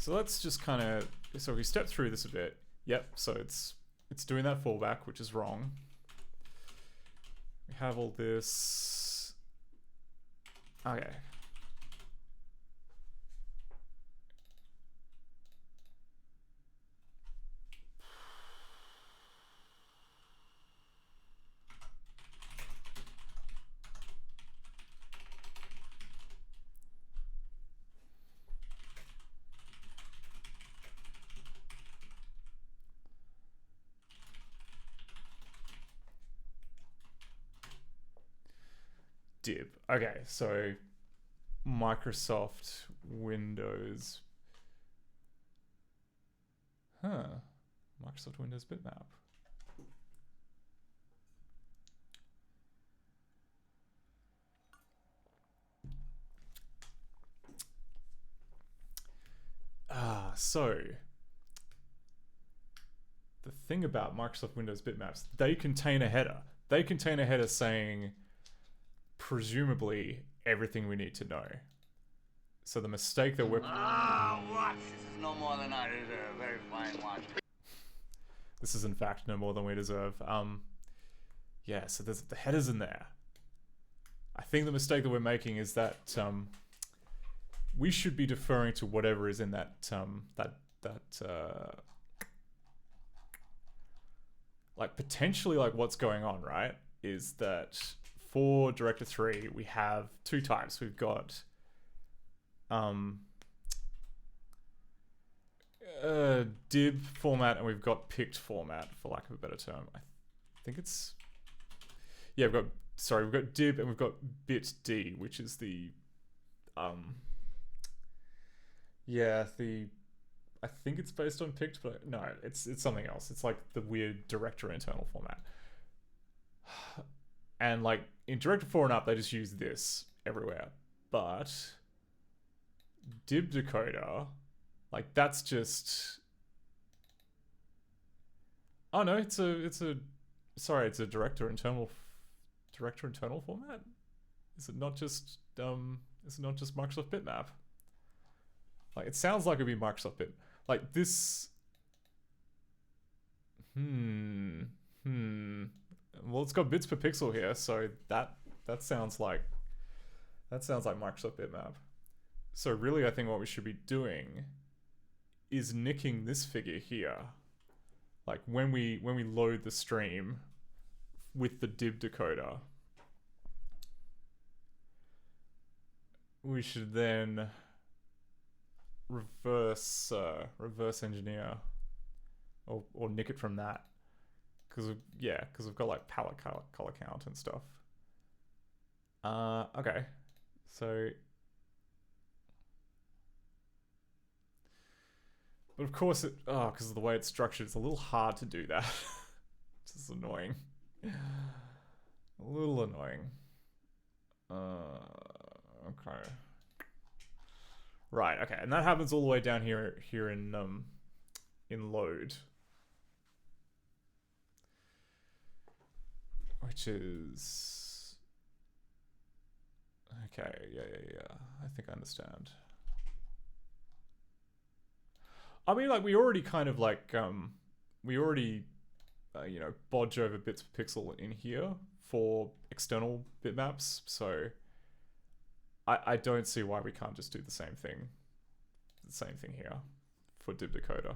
So let's just kind of, so we step through this a bit. Yep, so it's doing that fallback, which is wrong. We have all this. Okay. div. Okay, so Microsoft Windows. Microsoft Windows bitmap. So the thing about Microsoft Windows bitmaps, they contain a header. They contain a header saying, presumably, everything we need to know. So the mistake that we're... Ah, watch. This is no more than I deserve. Very fine watch. This is in fact no more than we deserve. Yeah, so there's the headers in there. I think the mistake that we're making is that we should be deferring to whatever is in that like potentially like what's going on, right? Is that for Director 3 we have two types. We've got dib format and we've got picked format, for lack of a better term. I think it's, yeah, we've got dib and we've got bit D, which is the I think it's based on picked, but no, it's something else. It's like the weird director internal format. And like in Director 4 and up, they just use this everywhere. But dib decoder, like that's just, oh no, it's a director internal format. Is it not just Microsoft bitmap? Like it sounds like it'd be Microsoft bit. Like this. Well, it's got bits per pixel here, so that sounds like Microsoft bitmap. So really, I think what we should be doing is nicking this figure here. Like when we load the stream with the dib decoder, we should then reverse engineer or nick it from that, because we've got like palette color count and stuff. Okay, so but of course because of the way it's structured, it's a little hard to do that. It's just annoying. A little annoying. Okay. Right, okay, and that happens all the way down here in load, which is okay. Yeah. I think I understand. I mean, like we already kind of like bodge over bits per pixel in here for external bitmaps, so I don't see why we can't just do the same thing here for dib decoder.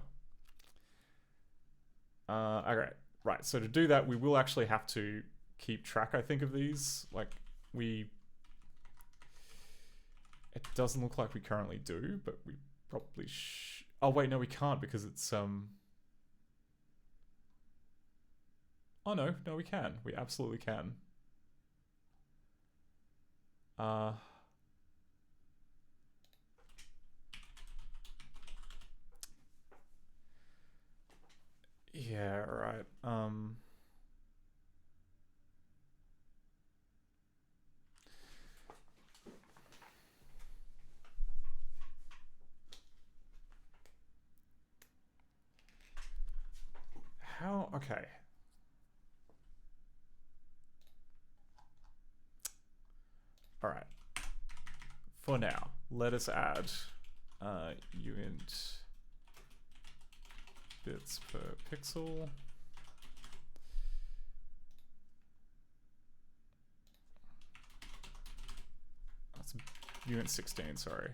Okay, right, so to do that we will actually have to keep track, I think, of these. Like it doesn't look like we currently do, but we probably oh wait, no, we can't, because it's oh no, we can. We absolutely can. Yeah, right. How? Okay. All right. For now, let us add uint bits per pixel. That's uint 16, sorry.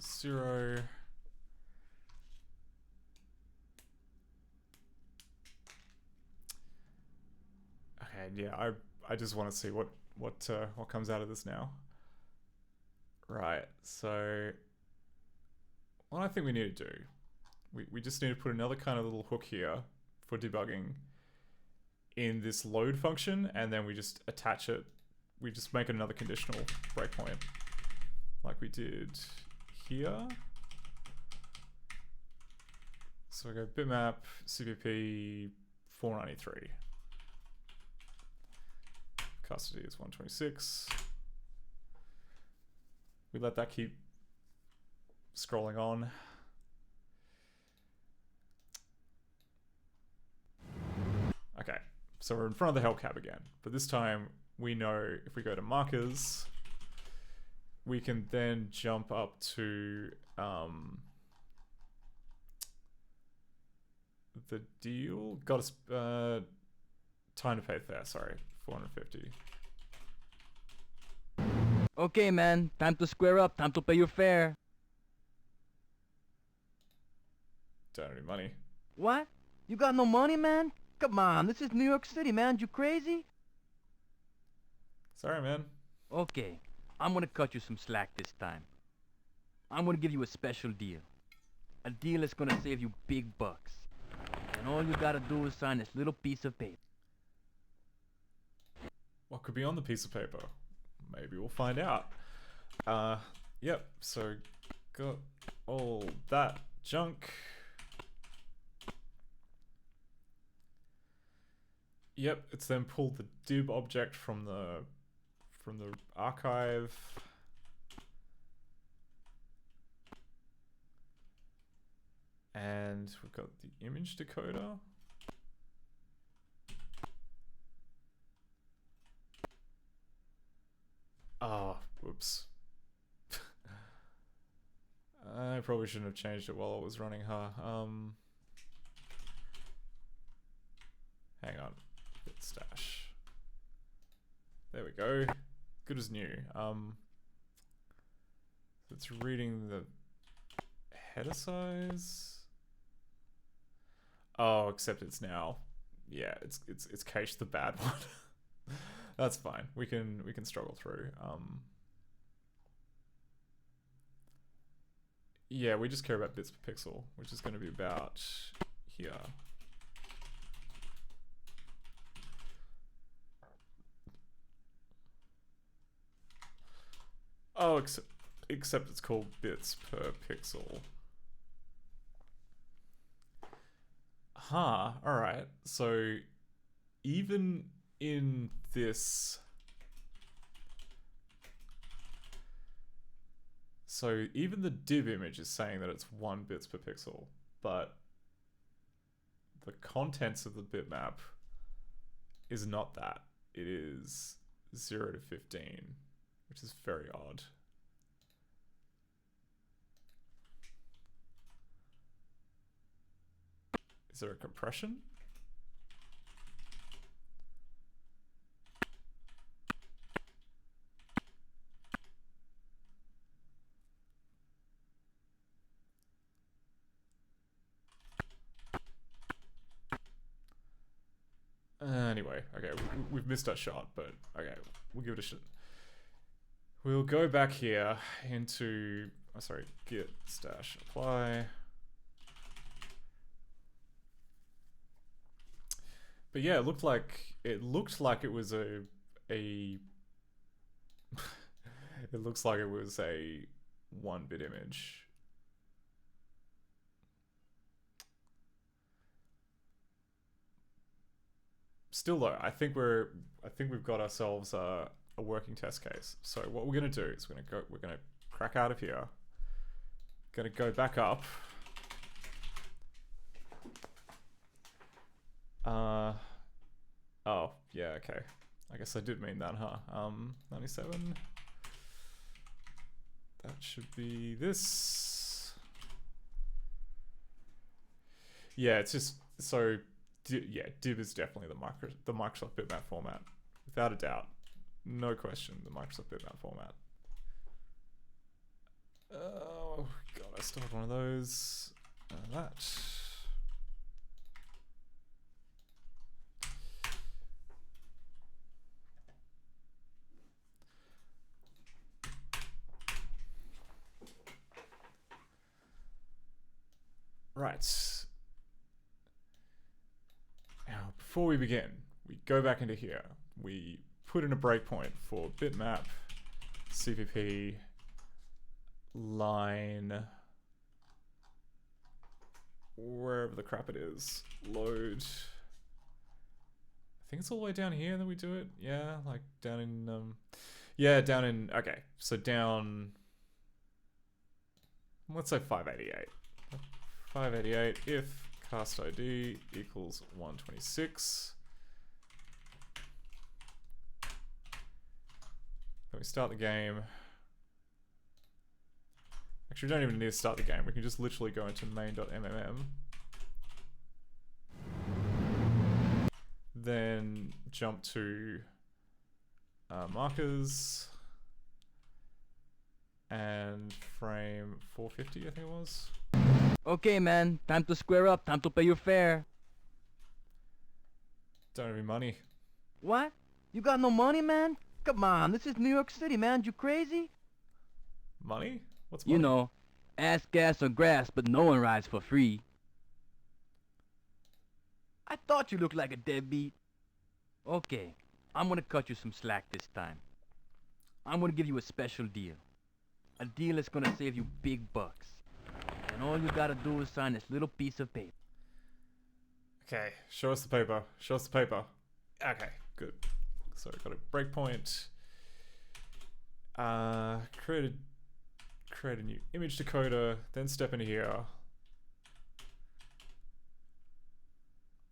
0. Okay, yeah, I just want to see what comes out of this now. Right, so what I think we need to do, we just need to put another kind of little hook here for debugging in this load function, and then we just attach it. We just make it another conditional breakpoint, like we did here. So we go bitmap CPP 493. Custody is 126. We let that keep scrolling on. Okay, so we're in front of the help cab again, but this time we know if we go to markers, we can then jump up to the deal. Got us time to pay fare, sorry, 450. Okay, man. Time to square up. Time to pay your fare. Don't have any money. What? You got no money, man? Come on, this is New York City, man. You crazy? Sorry, man. Okay, I'm gonna cut you some slack this time. I'm gonna give you a special deal. A deal that's gonna save you big bucks. And all you gotta do is sign this little piece of paper. What could be on the piece of paper? Maybe we'll find out. Yep, so got all that junk. Yep, it's then pulled the dib object from the archive. And we've got the image decoder. Oh, whoops. I probably shouldn't have changed it while it was running, huh? Hang on. Bit stash. There we go. Good as new. It's reading the header size. Oh, except it's now, yeah, it's cached the bad one. That's fine. We can struggle through. Yeah, we just care about bits per pixel, which is going to be about here. Oh, except it's called bits per pixel. Huh, alright. So even in this, so even the div image is saying that it's 1 bits per pixel, but the contents of the bitmap is not that. It is 0 to 15, which is very odd. Is there a compression? Anyway, okay, we've missed our shot, but okay, we'll give it a shot. We'll go back here into, oh, sorry, git stash apply. But yeah, it looked like it was a it looks like it was a 1-bit image. Still though, I think we've got ourselves a working test case. So what we're gonna do is we're gonna crack out of here. Gonna go back up. Oh, yeah, okay. I guess I did mean that, huh? 97. That should be this. Yeah, it's just, so, yeah, div is definitely the Microsoft bitmap format. Without a doubt. No question, the Microsoft bitmap format. Oh god, I still have one of those. That. Right. Now, before we begin, we go back into here. We put in a breakpoint for bitmap, CVP, line, wherever the crap it is, load. I think it's all the way down here that we do it. Yeah, like down in, yeah, down in, okay, so down, let's say 588. 588 if cast ID equals 126. Then we start the game. Actually, we don't even need to start the game. We can just literally go into main.mmm. Then jump to markers and frame 450, I think it was. Okay, man. Time to square up. Time to pay your fare. Don't have any money. What? You got no money, man? Come on, this is New York City, man. You crazy? Money? What's money? You know, ass, gas, or grass, but no one rides for free. I thought you looked like a deadbeat. Okay, I'm gonna cut you some slack this time. I'm gonna give you a special deal. A deal that's gonna save you big bucks. And all you gotta do is sign this little piece of paper. Okay, show us the paper. Show us the paper. Okay, good. So we've got a breakpoint. Create a new image decoder, then step into here.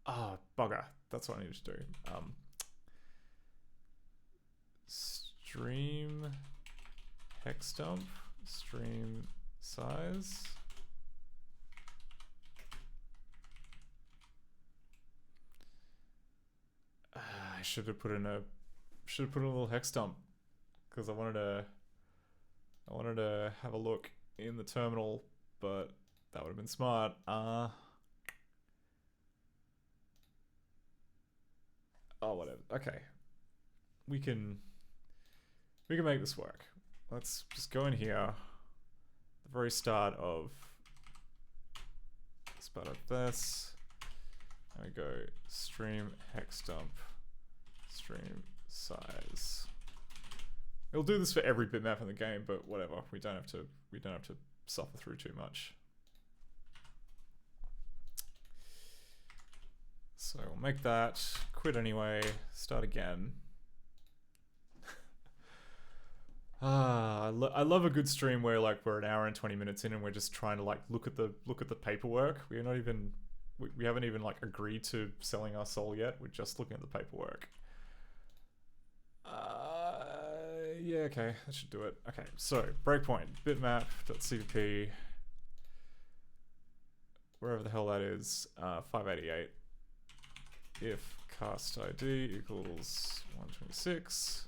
Ah, bugger. That's what I need to do. Stream hex dump, stream size. I should have put in a little hex dump because I wanted to have a look in the terminal, but that would have been smart. Oh, whatever. Okay, we can make this work. Let's just go in here. The very start of this. And we go stream hex dump, stream size. We'll do this for every bitmap in the game, but whatever. We don't have to suffer through too much. So we'll make that, quit anyway, start again. I love a good stream where like we're an hour and 20 minutes in and we're just trying to like look at the paperwork. We're not even we haven't even like agreed to selling our soul yet. We're just looking at the paperwork. Yeah, okay, that should do it. Okay, so breakpoint bitmap.cvp, wherever the hell that is, 588. If cast ID equals 126.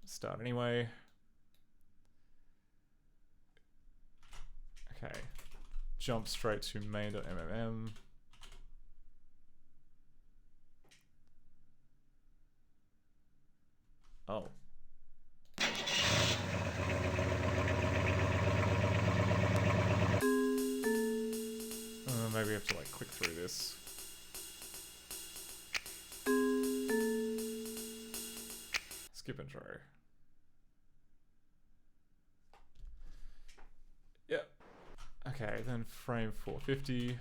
Start anyway. Okay, jump straight to main.mmm. Oh. Maybe we have to like click through this. Skip intro. Yep. Okay, then frame 450.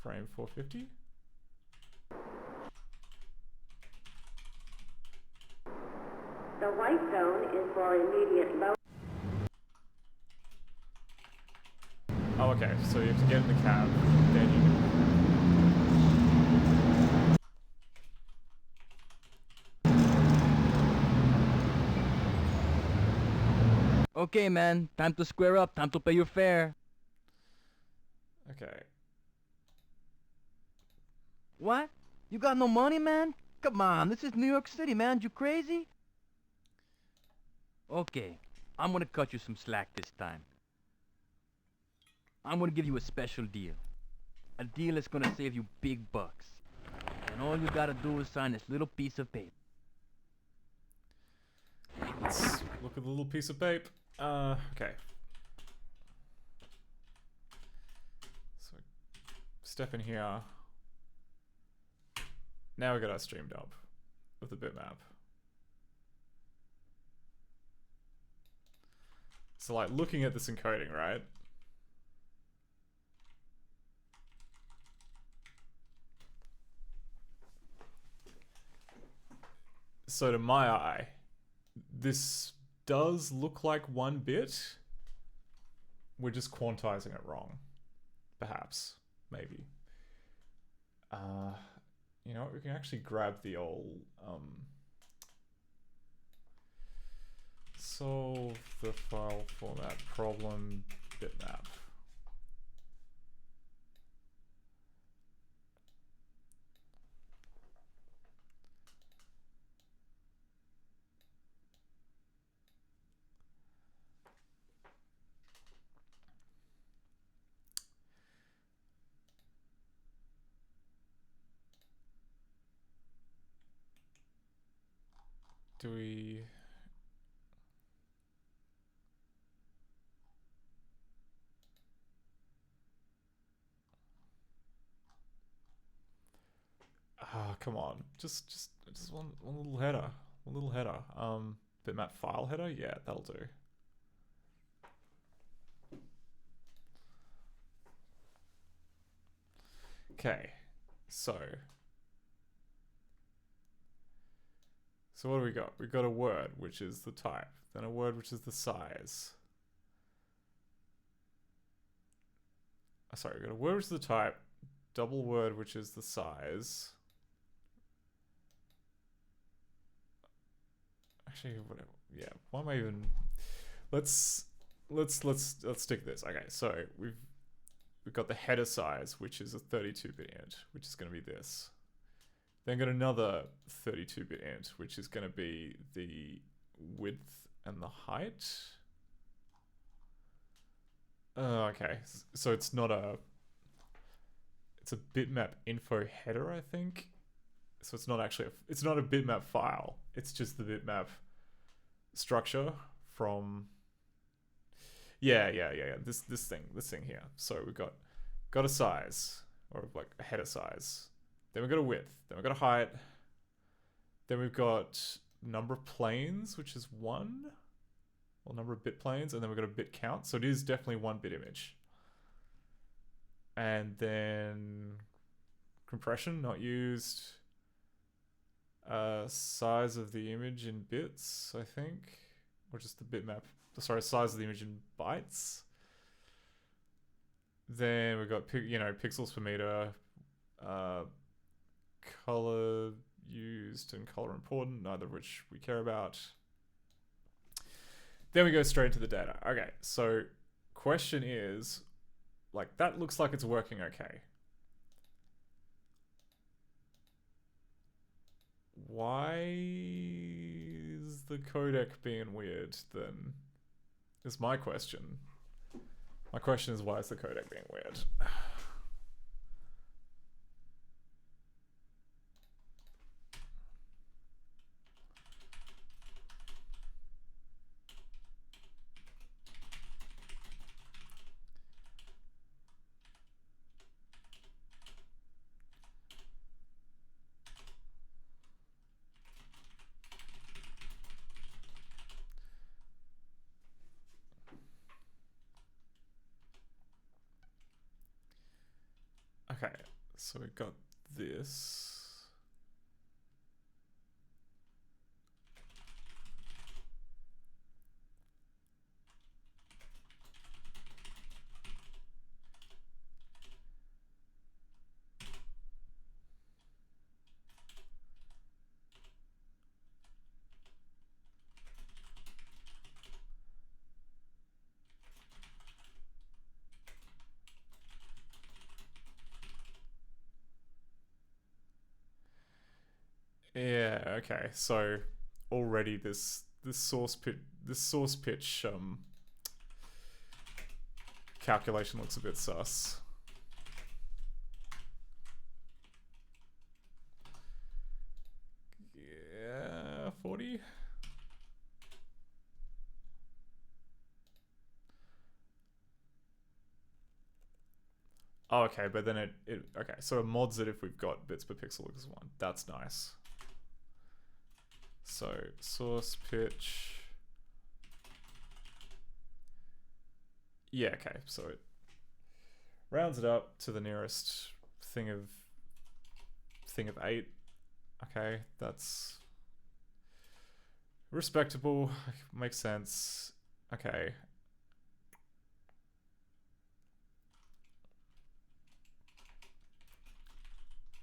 Frame 450. The white zone is for immediate load. Oh, okay, so you have to get in the cab, then you Okay, man. Time to square up. Time to pay your fare. Okay. What? You got no money, man? Come on, this is New York City, man. You crazy? Okay, I'm gonna cut you some slack this time. I'm gonna give you a special deal. A deal that's gonna save you big bucks. And all you gotta do is sign this little piece of paper. Let's look at the little piece of paper. Okay. So, step in here. Now we got our stream dump of the bitmap. So like looking at this encoding, right? So to my eye, this does look like 1 bit. We're just quantizing it wrong. Perhaps. Maybe. You know what, we can actually grab the old solve the file format problem bitmap. Do we... Ah, come on. Just one little header. One little header. Bitmap file header? Yeah, that'll do. Okay. So what do we got? We got a word, which is the type. Then a word, which is the size. Sorry, we got a word, which is the type. Double word, which is the size. Actually, whatever. Yeah. Why am I even? Let's stick this. Okay. So we've got the header size, which is a 32-bit int, which is going to be this. Then got another 32-bit int, which is going to be the width and the height. Okay, so it's not a... It's a bitmap info header, I think. So it's not actually it's not a bitmap file. It's just the bitmap structure from... Yeah. This thing here. So we've got a size, or like a header size. Then we've got a width. Then we've got a height. Then we've got number of planes, which is 1. Or number of bit planes. And then we've got a bit count. So it is definitely 1-bit image. And then compression, not used. Size of the image in bits, I think. Or just the bitmap. Sorry, size of the image in bytes. Then we've got, pixels per meter. Color used and color important, neither of which we care about. Then we go straight into the data. Okay, so question is, like, that looks like it's working okay. Why is the codec being weird then? Is my question. My question is, why is the codec being weird? Okay, so we got this. Yeah, okay. So already this source pitch calculation looks a bit sus. Yeah, 40. Oh, okay, but then it okay, so it mods it if we've got bits per pixel equals 1. That's nice. So source pitch. Yeah, okay, so it rounds it up to the nearest thing of 8. Okay, that's respectable. Makes sense. Okay.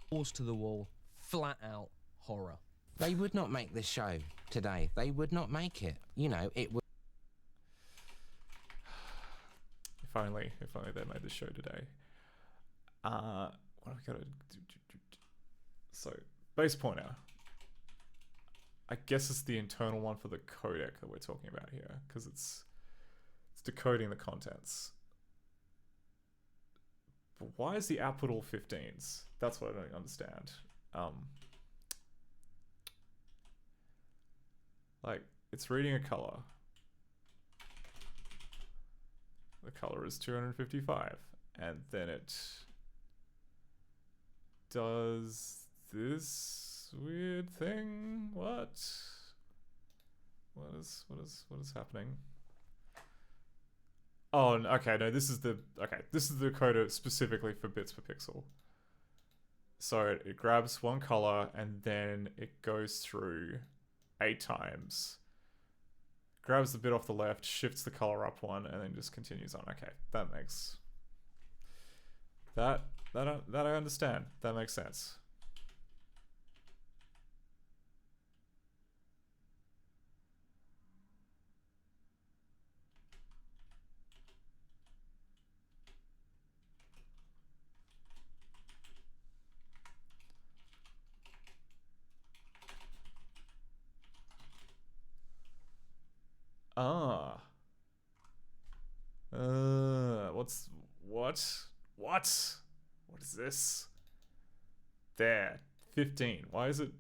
Balls to the wall, flat out horror. They would not make this show today. They would not make it. You know, it would. If only they made the show today. What have we got to do? So, base pointer. I guess it's the internal one for the codec that we're talking about here, because it's decoding the contents. But why is the output all 15s? That's what I don't understand. Like, it's reading a color. The color is 255, and then it does this weird thing. What is happening? Oh, okay, no, this is the coder specifically for bits per pixel. So it grabs one color and then it goes through 8 times, grabs the bit off the left, shifts the color up one, and then just continues on. Okay, that makes that I understand. That makes sense. What is this? There, 15. Why is it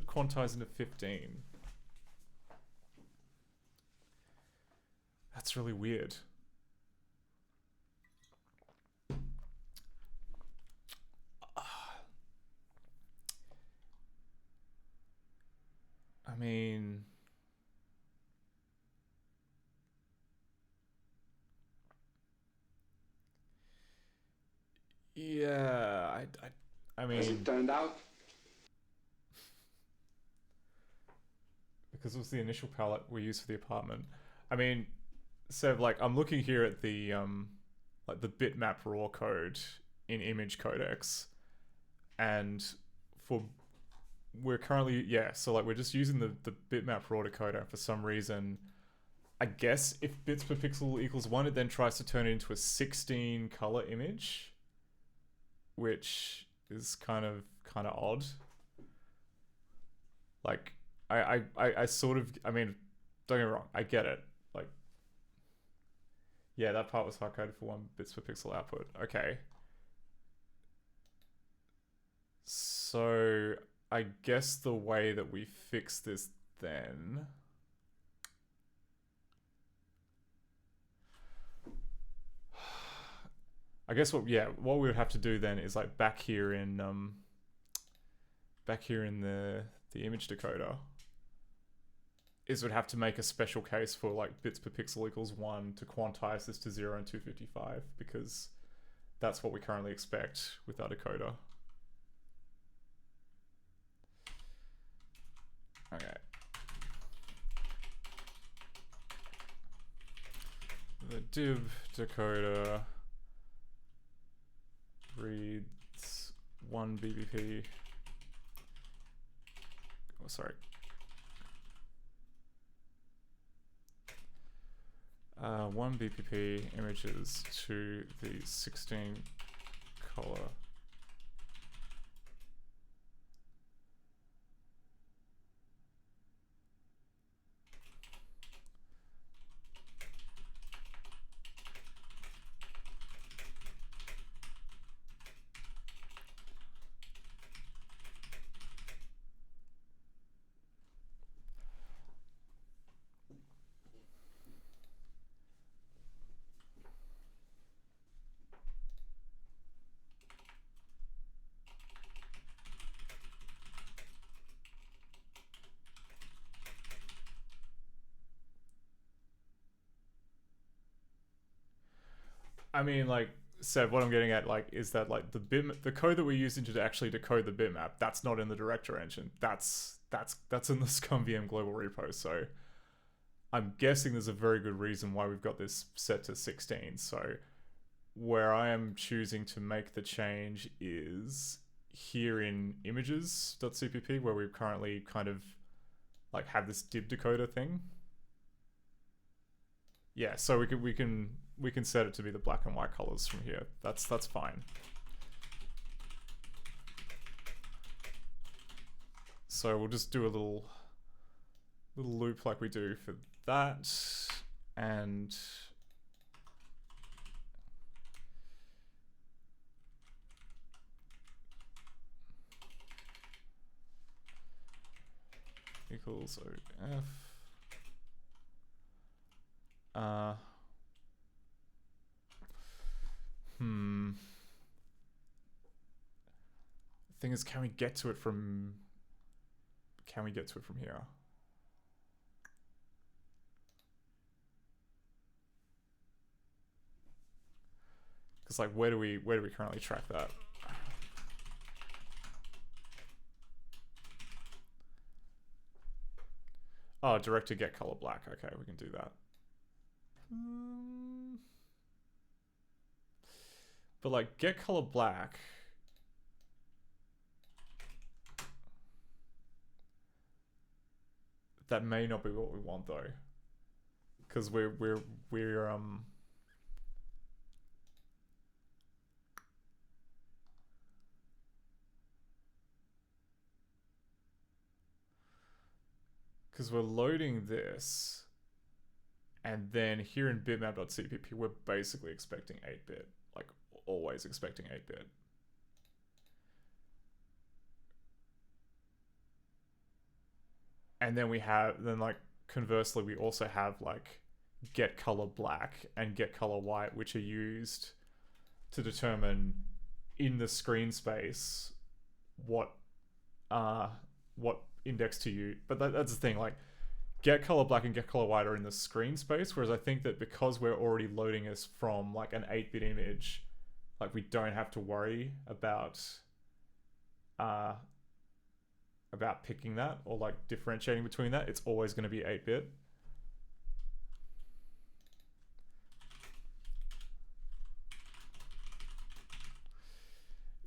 quantized into 15? That's really weird. I mean, yeah, I mean, as it turned out, because it was the initial palette we used for the apartment. I mean, so like I'm looking here at the like the bitmap raw code in image codecs, and we're currently, so like we're just using the bitmap raw decoder. For some reason, I guess if bits per pixel equals 1, it then tries to turn it into a 16 color image, which is kind of odd. Like I sort of, I mean, don't get me wrong, I get it. Like, yeah, that part was hard coded for 1 bits per pixel output. Okay. So I guess the way that we fix this then, I guess what we would have to do then is like back here in the image decoder is we'd have to make a special case for like bits per pixel equals 1 to quantize this to 0 and 255, because that's what we currently expect with our decoder. Okay. The div decoder reads 1 BBP. Oh, sorry. 1 BPP images to the 16 color I mean, like, Seb, what I'm getting at, like, is that, like, the code that we're using to actually decode the bitmap, that's not in the director engine. That's in the ScummVM global repo, so I'm guessing there's a very good reason why we've got this set to 16. So where I am choosing to make the change is here in images.cpp, where we currently kind of like have this dib decoder thing. Yeah, so we can set it to be the black and white colors from here. That's fine. So we'll just do a little loop like we do for that, and equals OF. Thing is, can we get to it from here? Because like, where do we currently track that? Oh, direct to get color black. Okay, we can do that. But like, get color black. That may not be what we want though, because we're because we're loading this, and then here in bitmap.cpp we're basically expecting 8-bit, like always expecting 8-bit. And then like conversely we also have like get color black and get color white, which are used to determine in the screen space what index to use. But that's the thing, like get color black and get color white are in the screen space, whereas I think that because we're already loading this from like an 8-bit image, like we don't have to worry about picking that or like differentiating between that. It's always going to be 8-bit.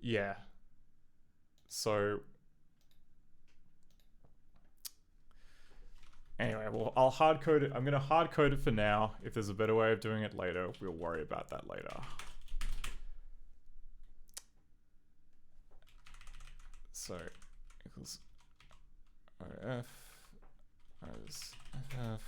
Yeah. So anyway, well, I'll hard code it. I'm going to hard code it for now. If there's a better way of doing it later, we'll worry about that later. So equals OF as FF.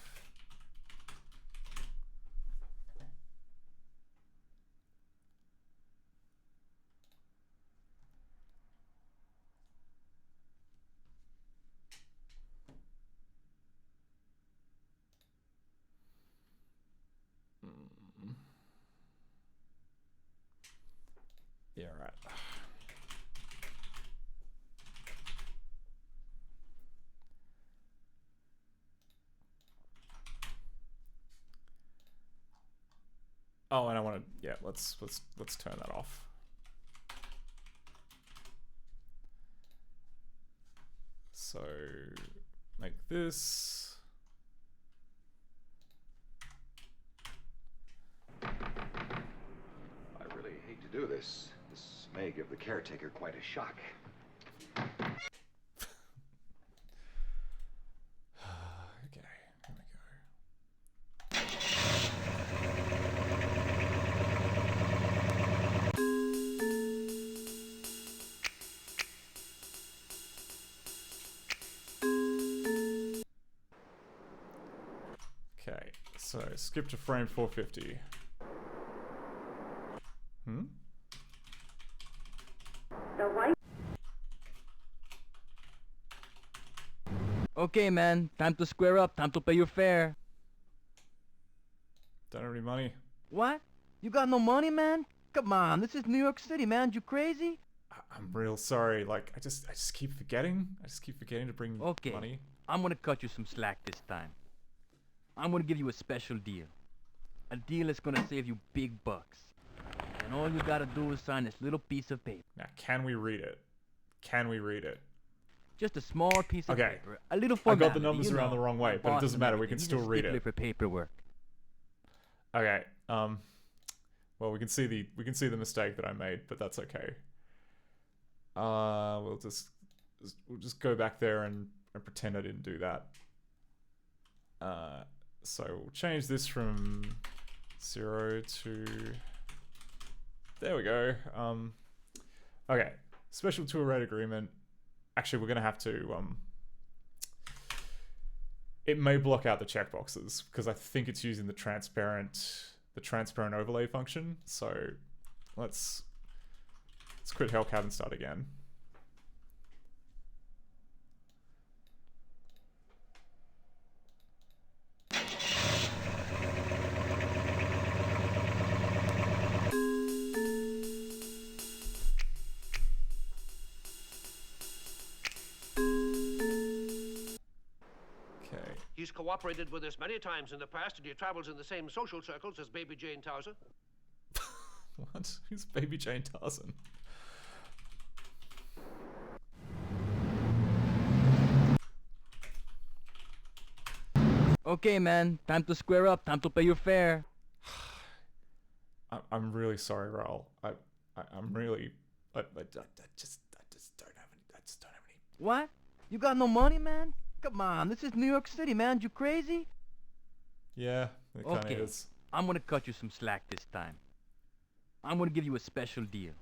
Yeah, right. Oh, and I want to, yeah, let's turn that off. So make this. I really hate to do this. This may give the caretaker quite a shock. Okay, here we go. Okay, so skip to frame 450. The white. Okay, man. Time to square up. Time to pay your fare. Don't have any money. What? You got no money, man? Come on, this is New York City, man. You crazy? I'm real sorry. Like, I just keep forgetting. I just keep forgetting to bring money. I'm gonna cut you some slack this time. I'm gonna give you a special deal. A deal that's gonna save you big bucks. And all you gotta do is sign this little piece of paper. Now, can we read it? Can we read it? Just a small piece of Okay. paper. A little I formality. got the numbers you around know, the wrong way, my but it boss doesn't and matter. We everything. can He's still a read stickler it. for paperwork. Okay. Well, we can see the mistake that I made, but that's okay. We'll just go back there and pretend I didn't do that. So we'll change this from 0 to. There we go. Okay. Special tour rate agreement. Actually, we're gonna have to. It may block out the checkboxes because I think it's using the transparent overlay function. So let's quit Hellcat and start again. He's cooperated with us many times in the past, and he travels in the same social circles as Baby Jane Tarzan. What? Who's Baby Jane Tarzan? Okay, man. Time to square up. Time to pay your fare. I'm really sorry, Raul. I'm really. I just don't have any. I just don't have any. What? You got no money, man? Come on, this is New York City, man. You crazy? Yeah, it kind of Okay, is. I'm gonna cut you some slack this time. I'm gonna give you a special deal.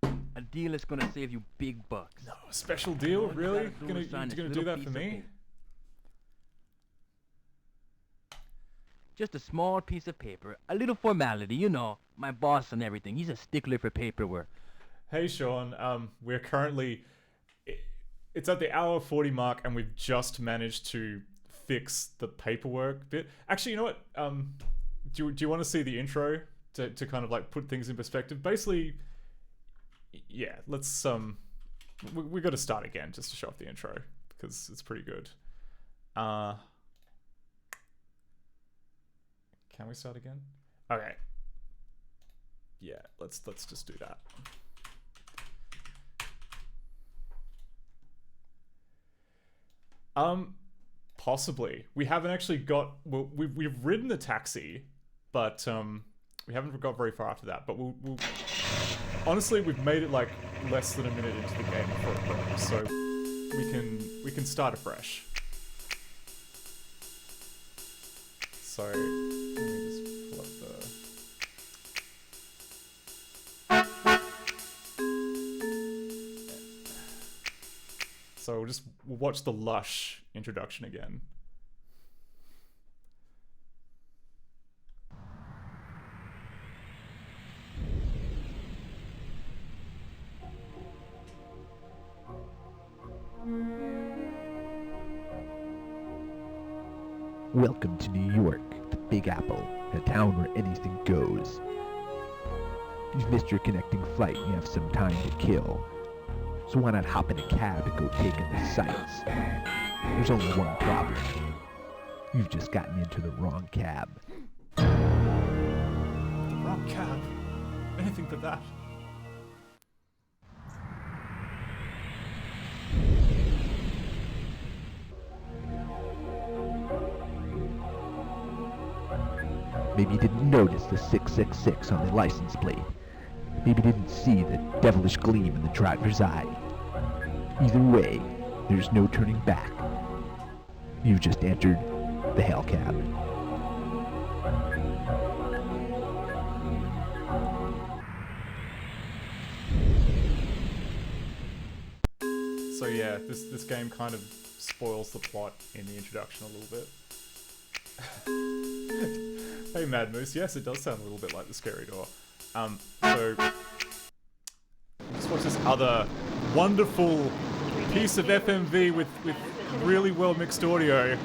A deal that's gonna save you big bucks. No, a special deal? All you Really? gotta do is sign You this gonna do little that piece for of me? paper. Just a small piece of paper, a little formality, you know. My boss and everything. He's a stickler for paperwork. Hey, Sean. We're currently. It's at the hour 40 mark, and we've just managed to fix the paperwork bit. Actually, you know what? Do you want to see the intro to kind of like put things in perspective? Basically, yeah. Let's we got to start again just to show off the intro because it's pretty good. Can we start again? Okay. Yeah. Let's just do that. Possibly. We haven't actually got. Well, we've ridden the taxi, but we haven't got very far after that. But we'll honestly, we've made it like less than a minute into the game before it broke, so we can start afresh. So let me just pull up the. So we'll watch the lush introduction again. Welcome to New York, the Big Apple, a town where anything goes. You've missed your connecting flight and you have some time to kill. So why not hop in a cab and go take in the sights? There's only one problem. You've just gotten into the wrong cab. Wrong cab. Anything but that. Maybe you didn't notice the 666 on the license plate. Maybe you didn't see the devilish gleam in the driver's eye. Either way, there's no turning back. You've just entered the Hell Cab. So yeah, this game kind of spoils the plot in the introduction a little bit. Hey Mad Moose, yes it does sound a little bit like the Scary Door. So just watch this other wonderful piece of FMV with really well mixed audio.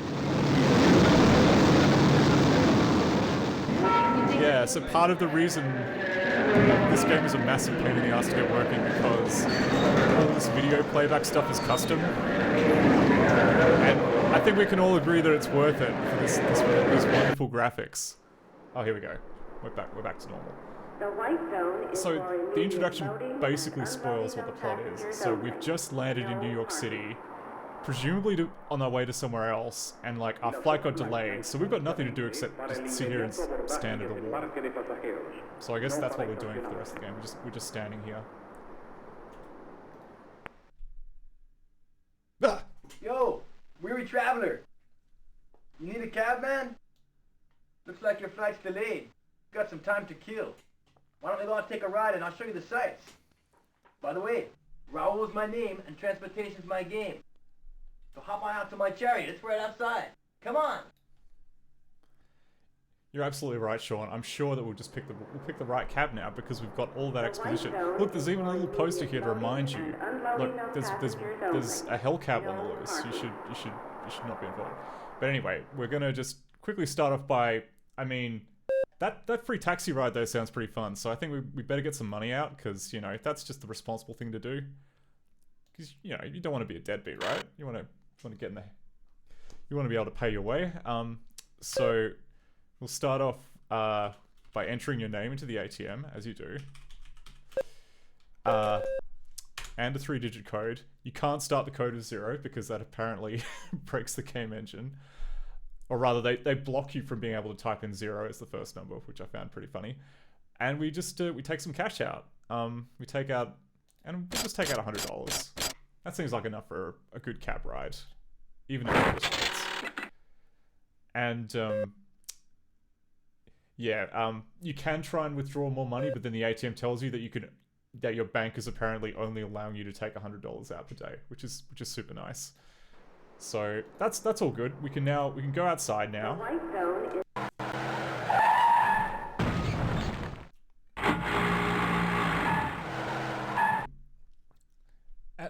Yeah, so part of the reason this game is a massive pain in the ass to get working because all this video playback stuff is custom. And I think we can all agree that it's worth it for these wonderful graphics. Oh, here we go. We're back to normal. The white zone is So for the immediate introduction loading basically and spoils what the plot unloading of is. passengers So only. we've just landed in No New York parking. City, presumably on our way to somewhere else, and like our flight got delayed, so we've got nothing to do except just sit here and stand at a wall. So I guess that's what we're doing for the rest of the game. We're just standing here. Ah! Yo, weary traveler. You need a cab, man? Looks like your flight's delayed. Got some time to kill. Why don't we go out and take a ride and I'll show you the sights? By the way, Raoul's my name and transportation's my game. So hop on out to my chariot. It's right outside. Come on. You're absolutely right, Sean. I'm sure that we'll just pick the right cab now because we've got all that exposition. Look, there's even a little poster here to remind you. Look, there's a hell cab on the loose. You should not be involved. But anyway, we're gonna just quickly start off by, I mean, that free taxi ride though sounds pretty fun. So I think we better get some money out because you know that's just the responsible thing to do. Because you know you don't want to be a deadbeat, right? You want to get in there. You want to be able to pay your way. So we'll start off by entering your name into the ATM, as you do. And a 3-digit code. You can't start the code with 0 because that apparently breaks the game engine. Or rather, they block you from being able to type in 0 as the first number, which I found pretty funny. And we just we take some cash out. We just take out $100. That seems like enough for a good cab ride, even at those rates. And yeah, you can try and withdraw more money, but then the ATM tells you that your bank is apparently only allowing you to take $100 out per day, which is super nice. So that's all good. We can go outside now. The white zone is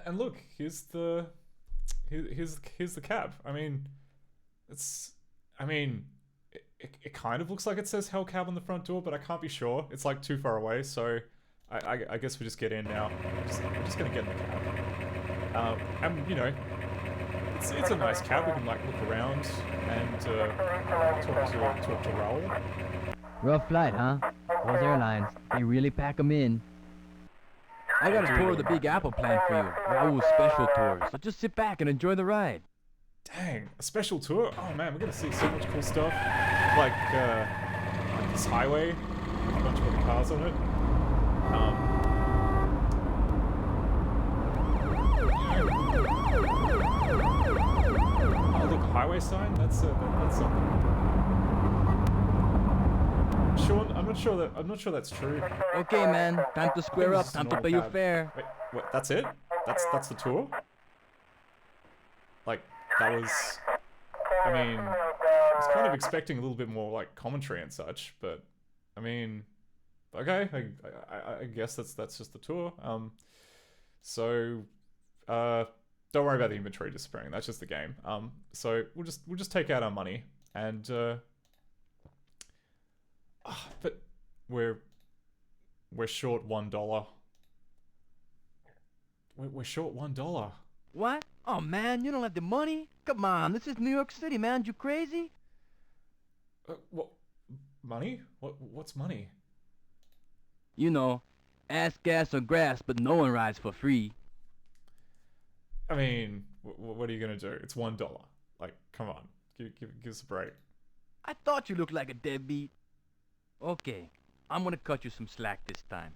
and look, here's the cab. I mean, it kind of looks like it says Hell Cab on the front door, but I can't be sure. It's like too far away, so I guess we just get in now. We're just gonna get in the cab. And you know, it's a nice cab. We can like look around and talk to Raoul. Rough flight, huh? Those airlines, they really pack 'em in. I got a tour of the Big Apple planned for you. Raoul's special tour. So just sit back and enjoy the ride. Dang, a special tour? Oh man, we're gonna see so much cool stuff. Like this highway with a bunch of other cars on it. Oh look, highway sign? That's something. Sean, I'm not sure that's true. Okay, man. Time to square up. Time to pay your fare. Wait, what? That's it? That's the tour? Like, that was... I mean, I was kind of expecting a little bit more, like, commentary and such, but, I mean, okay, I guess that's just the tour. So, don't worry about the inventory disappearing, that's just the game. So, we'll just take out our money, and, but we're short $1. We're short $1. What? Oh man, you don't have the money? Come on, this is New York City, man. You crazy? What? Money? What's money? You know, ass, gas, or grass, but no one rides for free. I mean, what are you gonna do? It's $1. Like, come on, give us a break. I thought you looked like a deadbeat. Okay, I'm gonna cut you some slack this time.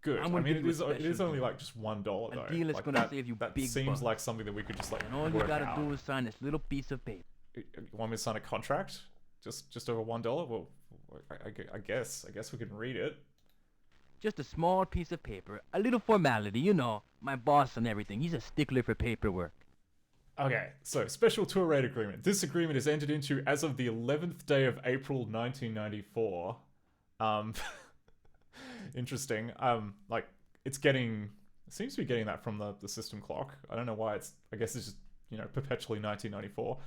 Good. I mean, it is only like just $1 though. A deal is like gonna save you that big seems bucks. like something that we could just like And all you work gotta out. do is sign this little piece of paper. You want me to sign a contract? Just over $1? Well, I guess we can read it. Just a small piece of paper, a little formality, you know. My boss and everything, he's a stickler for paperwork. Okay, so special tour rate agreement. This agreement is entered into as of the 11th day of April 1994. Interesting. Like it seems to be getting that from the system clock. I don't know why I guess it's just, you know, perpetually 1994.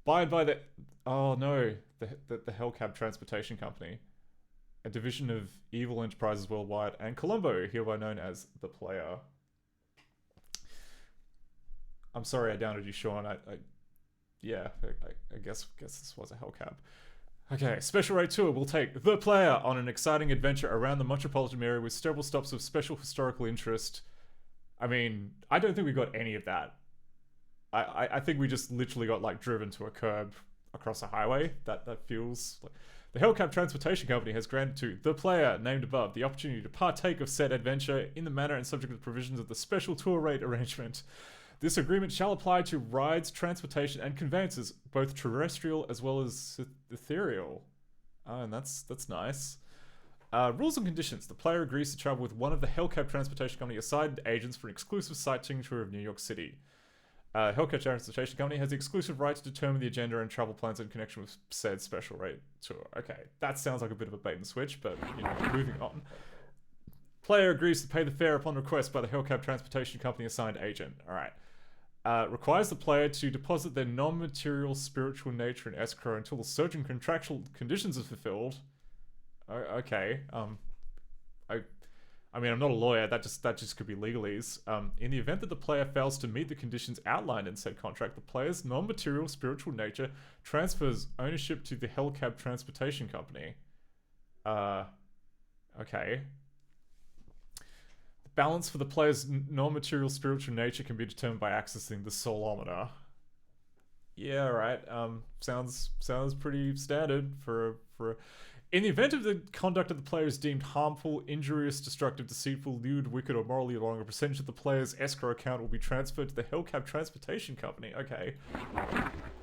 By the Hellcab Transportation Company, a division of Evil Enterprises Worldwide, and Colombo, hereby known as the Player. I'm sorry I doubted you, Sean. I guess this was a Hellcab. Okay, special rate tour will take the player on an exciting adventure around the metropolitan area with several stops of special historical interest. I mean, I don't think we got any of that. I think we just literally got like driven to a curb across a highway. That feels like... The Hellcap Transportation Company has granted to the player named above the opportunity to partake of said adventure in the manner and subject to the provisions of the special tour rate arrangement. This agreement shall apply to rides, transportation, and conveyances, both terrestrial as well as ethereal. Oh, and that's nice. Rules and conditions. The player agrees to travel with one of the Hellcap Transportation Company assigned agents for an exclusive sightseeing tour of New York City. Hellcat Transportation Company has the exclusive right to determine the agenda and travel plans in connection with said special rate tour. Okay, that sounds like a bit of a bait and switch, but, you know, moving on. Player agrees to pay the fare upon request by the Hellcat Transportation Company assigned agent. Alright. Requires the player to deposit their non-material spiritual nature in escrow until certain contractual conditions are fulfilled. Okay, I mean, I'm not a lawyer, that just could be legalese. In the event that the player fails to meet the conditions outlined in said contract, the player's non-material spiritual nature transfers ownership to the Hellcab Transportation Company. Okay. The balance for the player's non-material spiritual nature can be determined by accessing the soulometer. Yeah, right. Sounds pretty standard for In the event of the conduct of the player is deemed harmful, injurious, destructive, deceitful, lewd, wicked, or morally wrong, a percentage of the player's escrow account will be transferred to the Hellcab Transportation Company. Okay.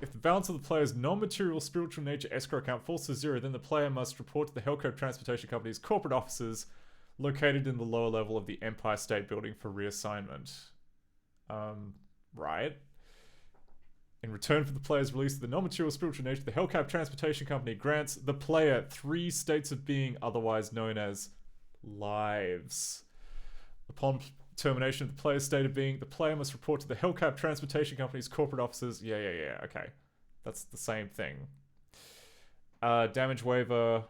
If the balance of the player's non-material spiritual nature escrow account falls to 0, then the player must report to the Hellcab Transportation Company's corporate offices located in the lower level of the Empire State Building for reassignment. Right. In return for the player's release of the non-material spiritual nature, the Hellcap Transportation Company grants the player 3 states of being, otherwise known as lives. Upon termination of the player's state of being, the player must report to the Hellcap Transportation Company's corporate offices. Yeah, okay. That's the same thing. Damage waiver.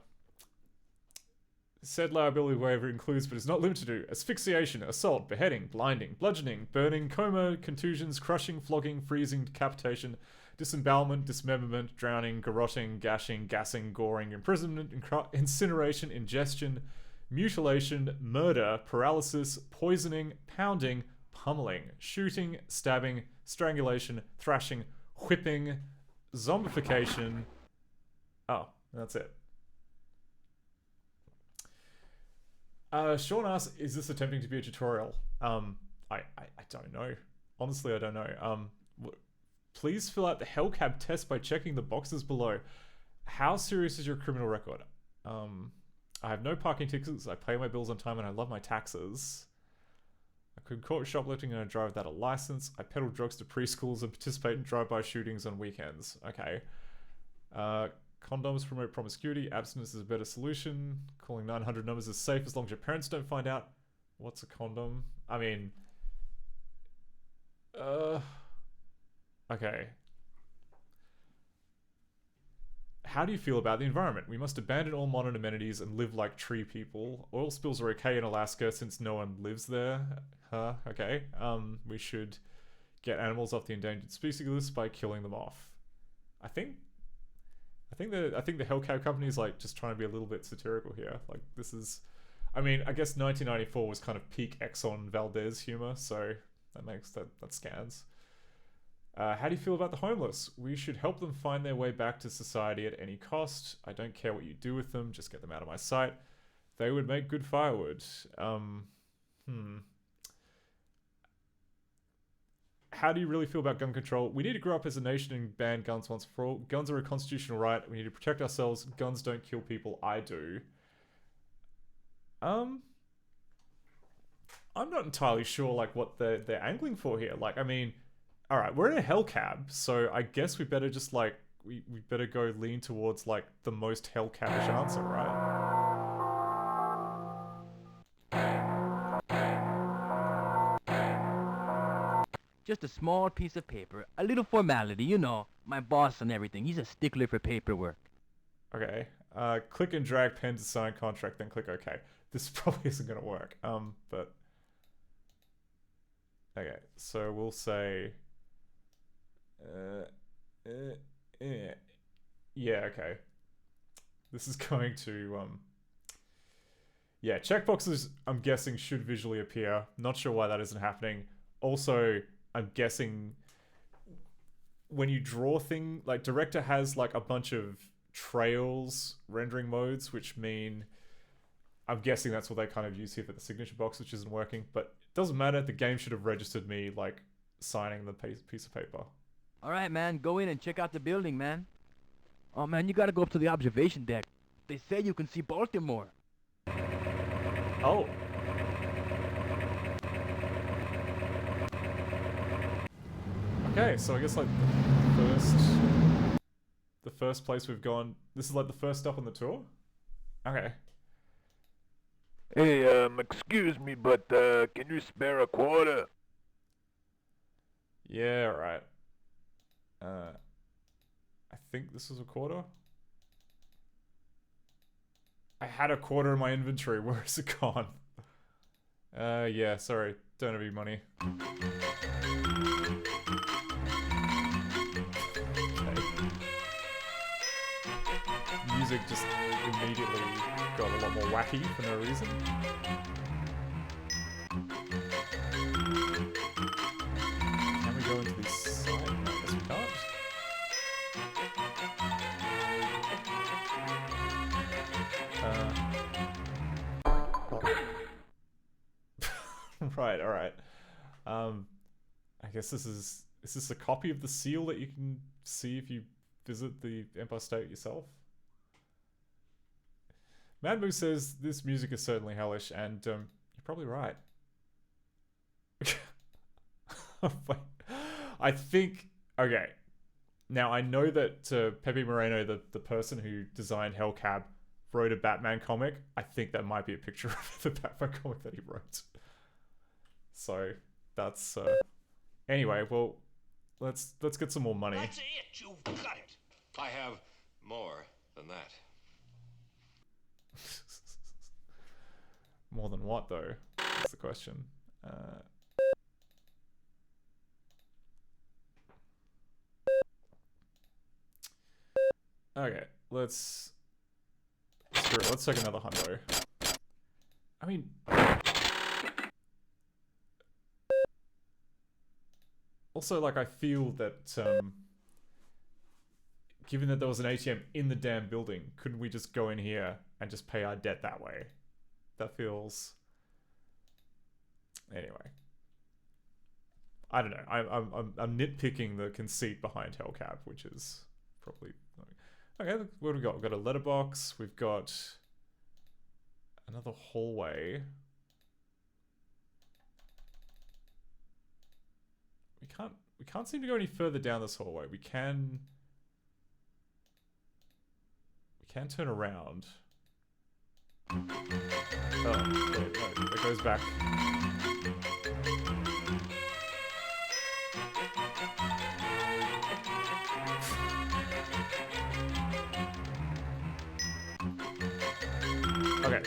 Said liability waiver includes, but is not limited to, asphyxiation, assault, beheading, blinding, bludgeoning, burning, coma, contusions, crushing, flogging, freezing, decapitation, disembowelment, dismemberment, drowning, garroting, gashing, gassing, goring, imprisonment, incineration, ingestion, mutilation, murder, paralysis, poisoning, pounding, pummeling, shooting, stabbing, strangulation, thrashing, whipping, zombification. Oh, that's it. Sean asks, is this attempting to be a tutorial? I don't know. Honestly, I don't know. Please fill out the Hellcab test by checking the boxes below. How serious is your criminal record? I have no parking tickets, I pay my bills on time, and I love my taxes. I could caught shoplifting and I drive without a license. I peddle drugs to preschools and participate in drive-by shootings on weekends. Okay. Condoms promote promiscuity. Abstinence is a better solution. Calling 900 numbers is safe as long as your parents don't find out. What's a condom? I mean... Okay. How do you feel about the environment? We must abandon all modern amenities and live like tree people. Oil spills are okay in Alaska since no one lives there. Huh? Okay. We should get animals off the endangered species list by killing them off. I think the Hellcat company is like just trying to be a little bit satirical here. Like this is, I mean, I guess 1994 was kind of peak Exxon Valdez humor, so that makes that scans. How do you feel about the homeless? We should help them find their way back to society at any cost. I don't care what you do with them, just get them out of my sight. They would make good firewood. How do you really feel about gun control? We need to grow up as a nation and ban guns once for all. Guns are a constitutional right. We need to protect ourselves. Guns don't kill people. I do. I'm not entirely sure like what they're angling for here. Like, I mean, all right, we're in a Hellcab, so I guess we better just like we better go lean towards like the most Hellcabish answer, right? Just a small piece of paper, a little formality, you know. My boss and everything, he's a stickler for paperwork. Okay. Click and drag pen to sign contract, then click OK. This probably isn't going to work. But... Okay, so we'll say... Yeah, okay. This is going to yeah, checkboxes I'm guessing should visually appear. Not sure why that isn't happening. Also, I'm guessing when you draw like Director has like a bunch of trails rendering modes, which mean I'm guessing that's what they kind of use here for the signature box, which isn't working, but it doesn't matter. The game should have registered me like signing the piece of paper. All right, man, go in and check out the building, man. Oh man, you gotta go up to the observation deck. They say you can see Baltimore. Oh. Okay, so I guess like the first place we've gone. This is like the first stop on the tour. Okay. Hey, excuse me, but can you spare a quarter? Yeah, right. I think this is a quarter. I had a quarter in my inventory. Where is it gone? Yeah, sorry. Don't have any money. Okay. Music just immediately got a lot more wacky for no reason. Can we go into this side? No, I guess we can't. Right, alright. I guess this is this a copy of the seal that you can see if you visit the Empire State yourself? Madmoo says this music is certainly hellish, and you're probably right. I think, okay. Now I know that Pepe Moreno, the person who designed Hellcab, wrote a Batman comic. I think that might be a picture of the Batman comic that he wrote. So that's anyway. Well, let's get some more money. That's it. You've got it. I have more than that. More than what, though? That's the question. Okay, let's take another hundo. I mean, also, like, I feel that given that there was an ATM in the damn building, couldn't we just go in here and just pay our debt that way? That feels... Anyway. I don't know. I'm nitpicking the conceit behind Hellcap, which is probably... Okay, what have we got? We've got a letterbox. We've got another hallway. We can't seem to go any further down this hallway. We can turn around. Oh, wait, no, it goes back. Okay,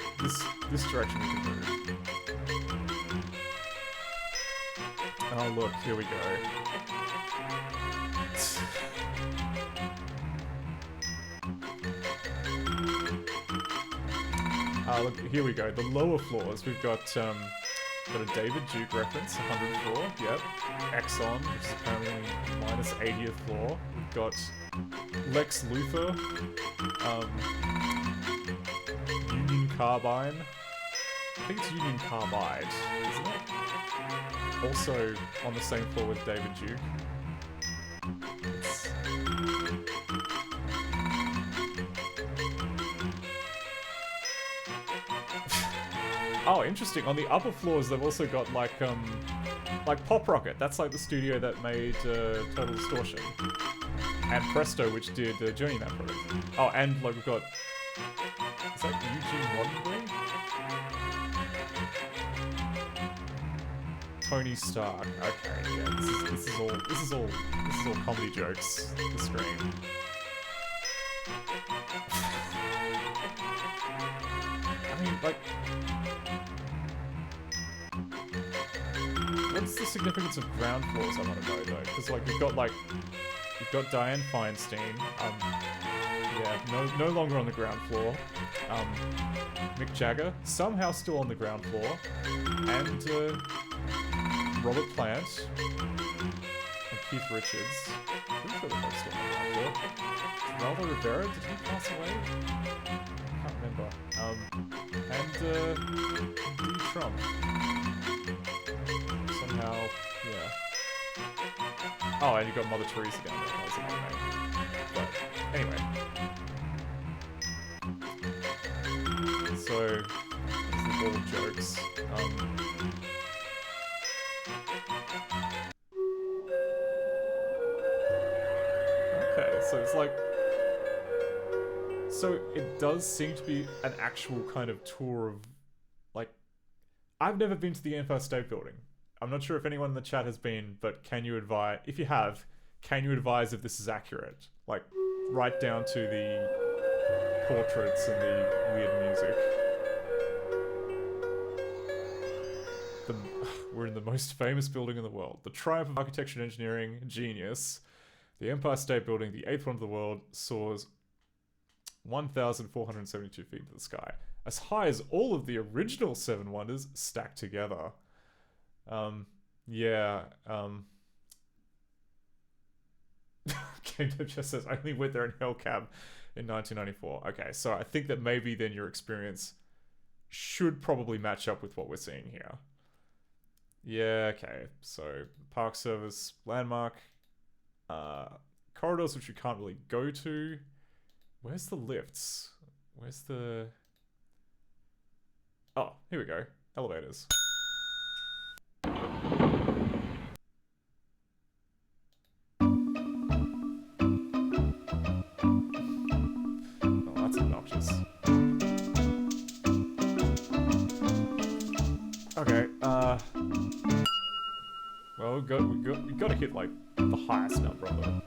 this direction we can move. Oh look, here we go. Look, here we go. The lower floors, we've got a David Duke reference, 100th floor, yep. Exxon, which is apparently minus 80th floor. We've got Lex Luthor, Union Carbine. I think it's Union Carbide, isn't it? Also on the same floor with David Duke. Oh, interesting. On the upper floors, they've also got like Pop Rocket. That's like the studio that made Total Distortion, and Presto, which did Journeyman Project. Oh, and like we've got is that Eugene Roddenberry? Tony Stark. Okay, yeah. This is all comedy jokes. The screen. I mean, like. What's the significance of ground floors, I want to know, though? Because, like, you've got Diane Feinstein, Yeah, no longer on the ground floor. Mick Jagger, somehow still on the ground floor. And, Robert Plant. And Keith Richards. Pretty sure they're both still on the ground floor. Geraldo Rivera, did he pass away? I can't remember. And, D. Trump. Somehow, yeah. Oh, and you got Mother Teresa down there. That was another name. But, anyway. So, that's the wall of jokes. Okay, so it's like... So, it does seem to be an actual kind of tour of... Like... I've never been to the Empire State Building. I'm not sure if anyone in the chat has been, but can you advise... If you have, can you advise if this is accurate? Like, right down to the portraits and the weird music. We're in the most famous building in the world. The triumph of architecture and engineering, genius. The Empire State Building, the 8th wonder of the world, soars 1,472 feet into the sky. As high as all of the original 7 wonders stacked together. Yeah, Kingdom just says, I only went there in Hellcab in 1994. Okay, so I think that maybe then your experience should probably match up with what we're seeing here. Yeah, okay, so Park Service, landmark, corridors which you can't really go to. Where's the lifts? Where's the... Oh, here we go. Elevators. Oh, that's obnoxious. Okay, well, we got to hit, like, the highest number on the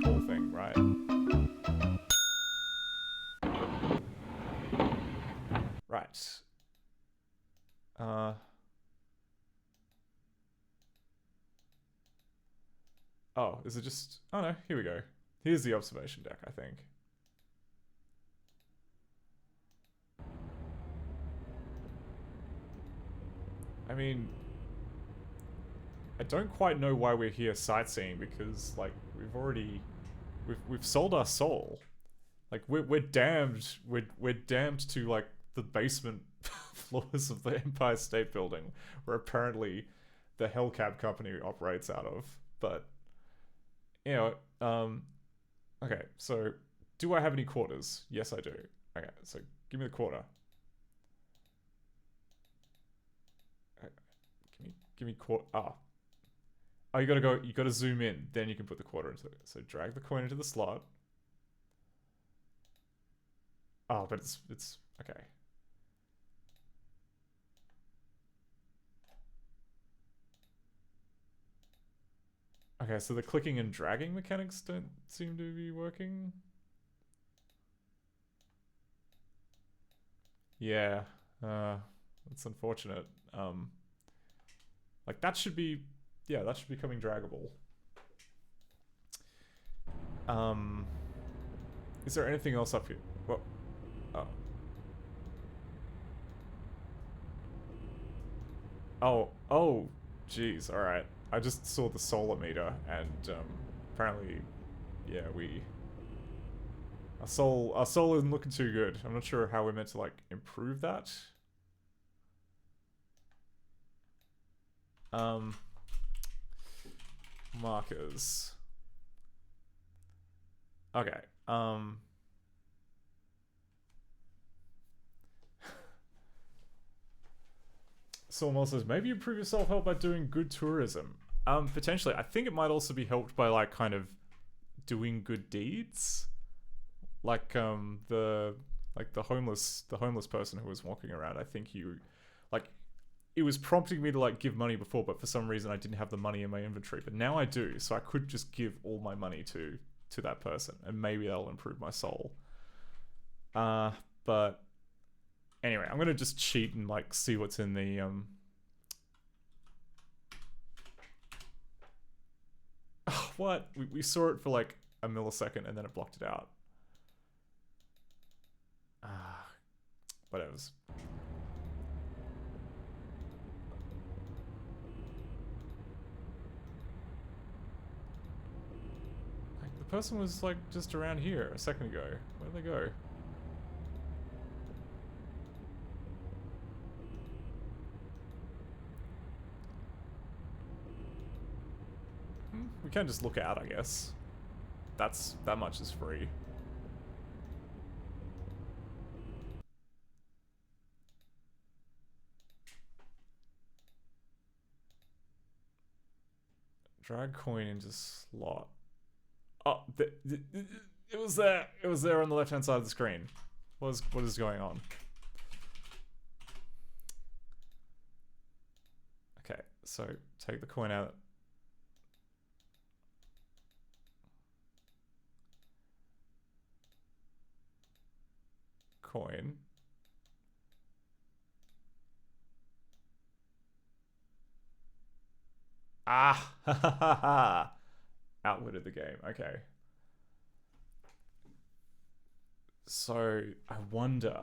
call thing, right? Right. Oh, is it just... Oh no, here we go. Here's the observation deck, I think. I mean... I don't quite know why we're here sightseeing, because, like, we've already... We've sold our soul. Like, we're damned... We're damned to, like, the basement floors of the Empire State Building, where apparently the Hellcab company operates out of. But, you know, okay, so, do I have any quarters? Yes, I do. Okay, so, give me the quarter. Give me quarter. Ah. Oh, you gotta zoom in, then you can put the quarter into it. So, drag the coin into the slot. Oh, but it's, okay. Okay, so the clicking and dragging mechanics don't seem to be working. Yeah, that's unfortunate. Like that should be, yeah, that should be becoming draggable. Is there anything else up here? Well, oh, geez, alright. I just saw the solar meter, and apparently, yeah, our soul isn't looking too good. I'm not sure how we're meant to like improve that. Markers. Okay. Someone else says, maybe improve your self-help by doing good tourism. Potentially. I think it might also be helped by, like, kind of doing good deeds. Like, the homeless person who was walking around, I think it was prompting me to, like, give money before, but for some reason I didn't have the money in my inventory. But now I do, so I could just give all my money to that person, and maybe that'll improve my soul. But anyway, I'm gonna just cheat and, like, see what's in the, what? We saw it for, like, a millisecond, and then it blocked it out. Whatevers. Like, the person was like just around here a second ago. Where'd they go? We can just look out, I guess. That much is free. Drag coin into slot. Oh, it was there. It was there on the left-hand side of the screen. What is going on? Okay, so take the coin out. Coin. Ah, ha ha ha ha. Outwitted the game. Okay. So I wonder,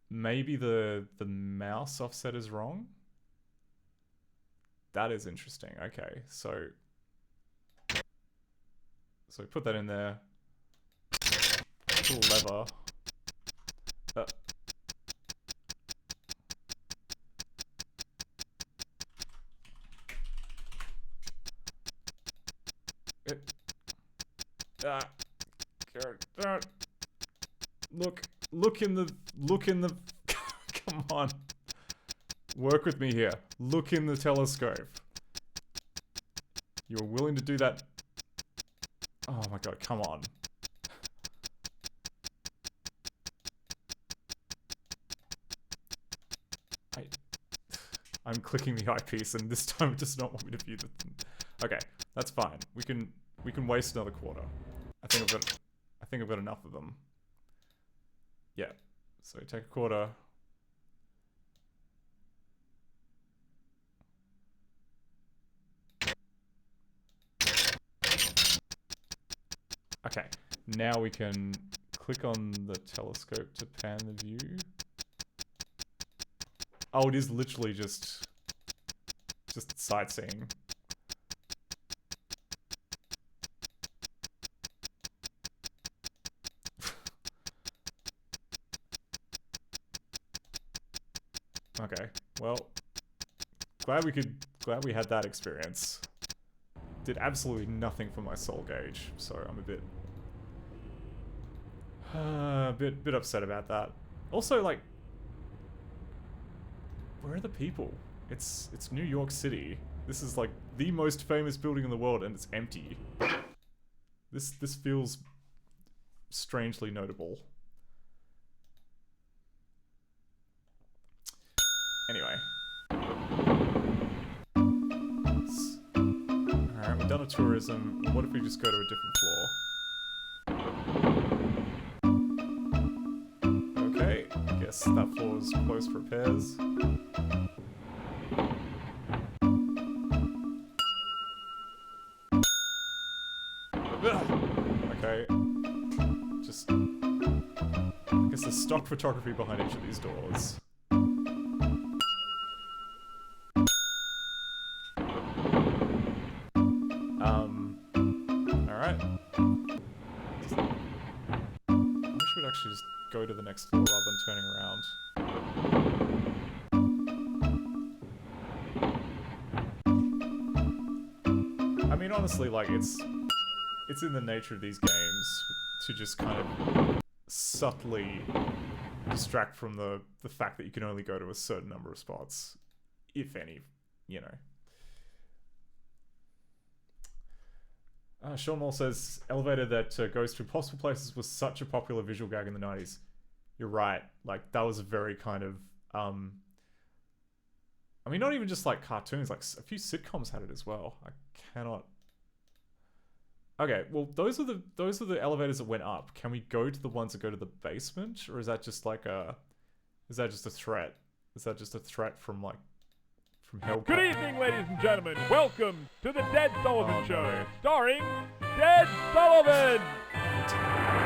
maybe the mouse offset is wrong. That is interesting. Okay, so put that in there. Little lever. Look in the come on. Work with me here. Look in the telescope. You're willing to do that. Oh my god, come on. I'm clicking the eyepiece and this time it does not want me to view the Okay, that's fine. We can waste another quarter. I think I've got enough of them. Yeah. So take a quarter. Okay. Now we can click on the telescope to pan the view. Oh, it is literally just sightseeing. Okay, well, glad we had that experience. Did absolutely nothing for my soul gauge, so I'm a bit upset about that. Also, like, where are the people? It's New York City. This is like the most famous building in the world, and it's empty. This feels strangely notable. Anyway. Alright, we've done a tourism. What if we just go to a different floor? Okay, I guess that floor is closed for repairs. Okay. Just... I guess there's stock photography behind each of these doors. Alright. I wish we'd actually just go to the next floor rather than turning around. I mean, honestly, like, it's in the nature of these games to just kind of subtly distract from the fact that you can only go to a certain number of spots, if any, you know. Sean Moore says, elevator that goes to impossible places was such a popular visual gag in the 90s. You're right. Like, that was a very kind of, I mean, not even just like cartoons, like a few sitcoms had it as well. I cannot... Okay, well, those are the elevators that went up. Can we go to the ones that go to the basement? Or is that just like is that just a threat? Is that just a threat from like, from hell? Good evening, ladies and gentlemen. Welcome to the Dead Sullivan Show, starring Dead Sullivan.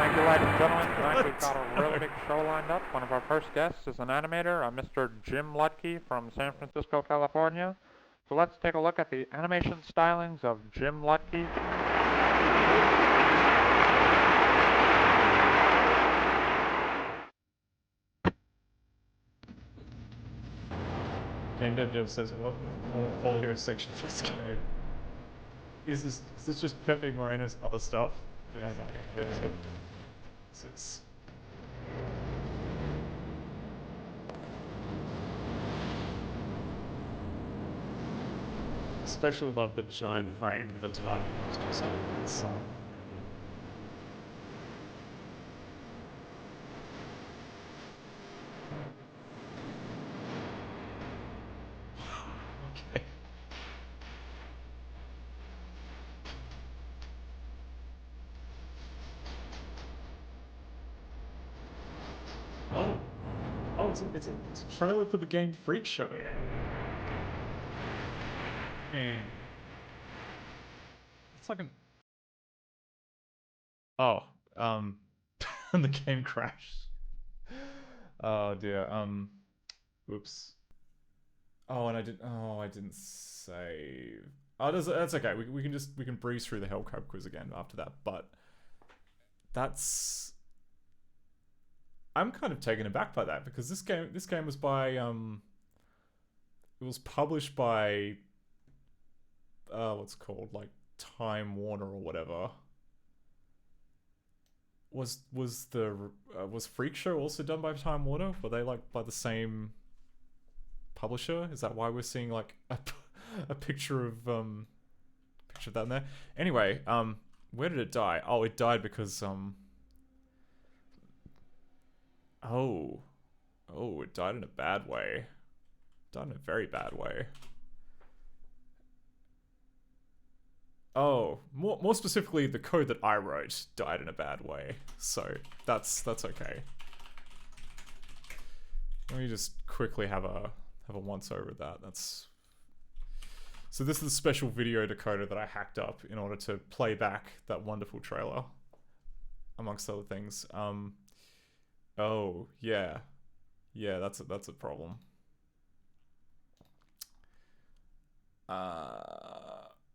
Thank you, ladies and gentlemen. Tonight we've got a really big show lined up. One of our first guests is an animator, Mr. Jim Lutke from San Francisco, California. So let's take a look at the animation stylings of Jim Lutke. Game Dev Joe says, well, all here section for this game. Is this just Pepe Moreno's other stuff? This is... Especially love the giant frame that's not just this Okay. Oh, it's a trailer for the game Freak Show. It's like an... Oh, the game crashed. Oh dear, oops. Oh, and I didn't save. Oh, that's okay. We can breeze through the Hellcode quiz again after that, but that's... I'm kind of taken aback by that because this game was by it was published by what's it called, like Time Warner or whatever. Was Freak Show also done by Time Warner? Were they like by the same publisher? Is that why we're seeing like a picture of that in there? Anyway, where did it die? Oh, it died because oh, it died in a bad way. Died in a very bad way. Oh, more specifically, the code that I wrote died in a bad way. So that's okay. Let me just quickly have a once over of that. So this is the special video decoder that I hacked up in order to play back that wonderful trailer, amongst other things. Oh yeah, that's a problem.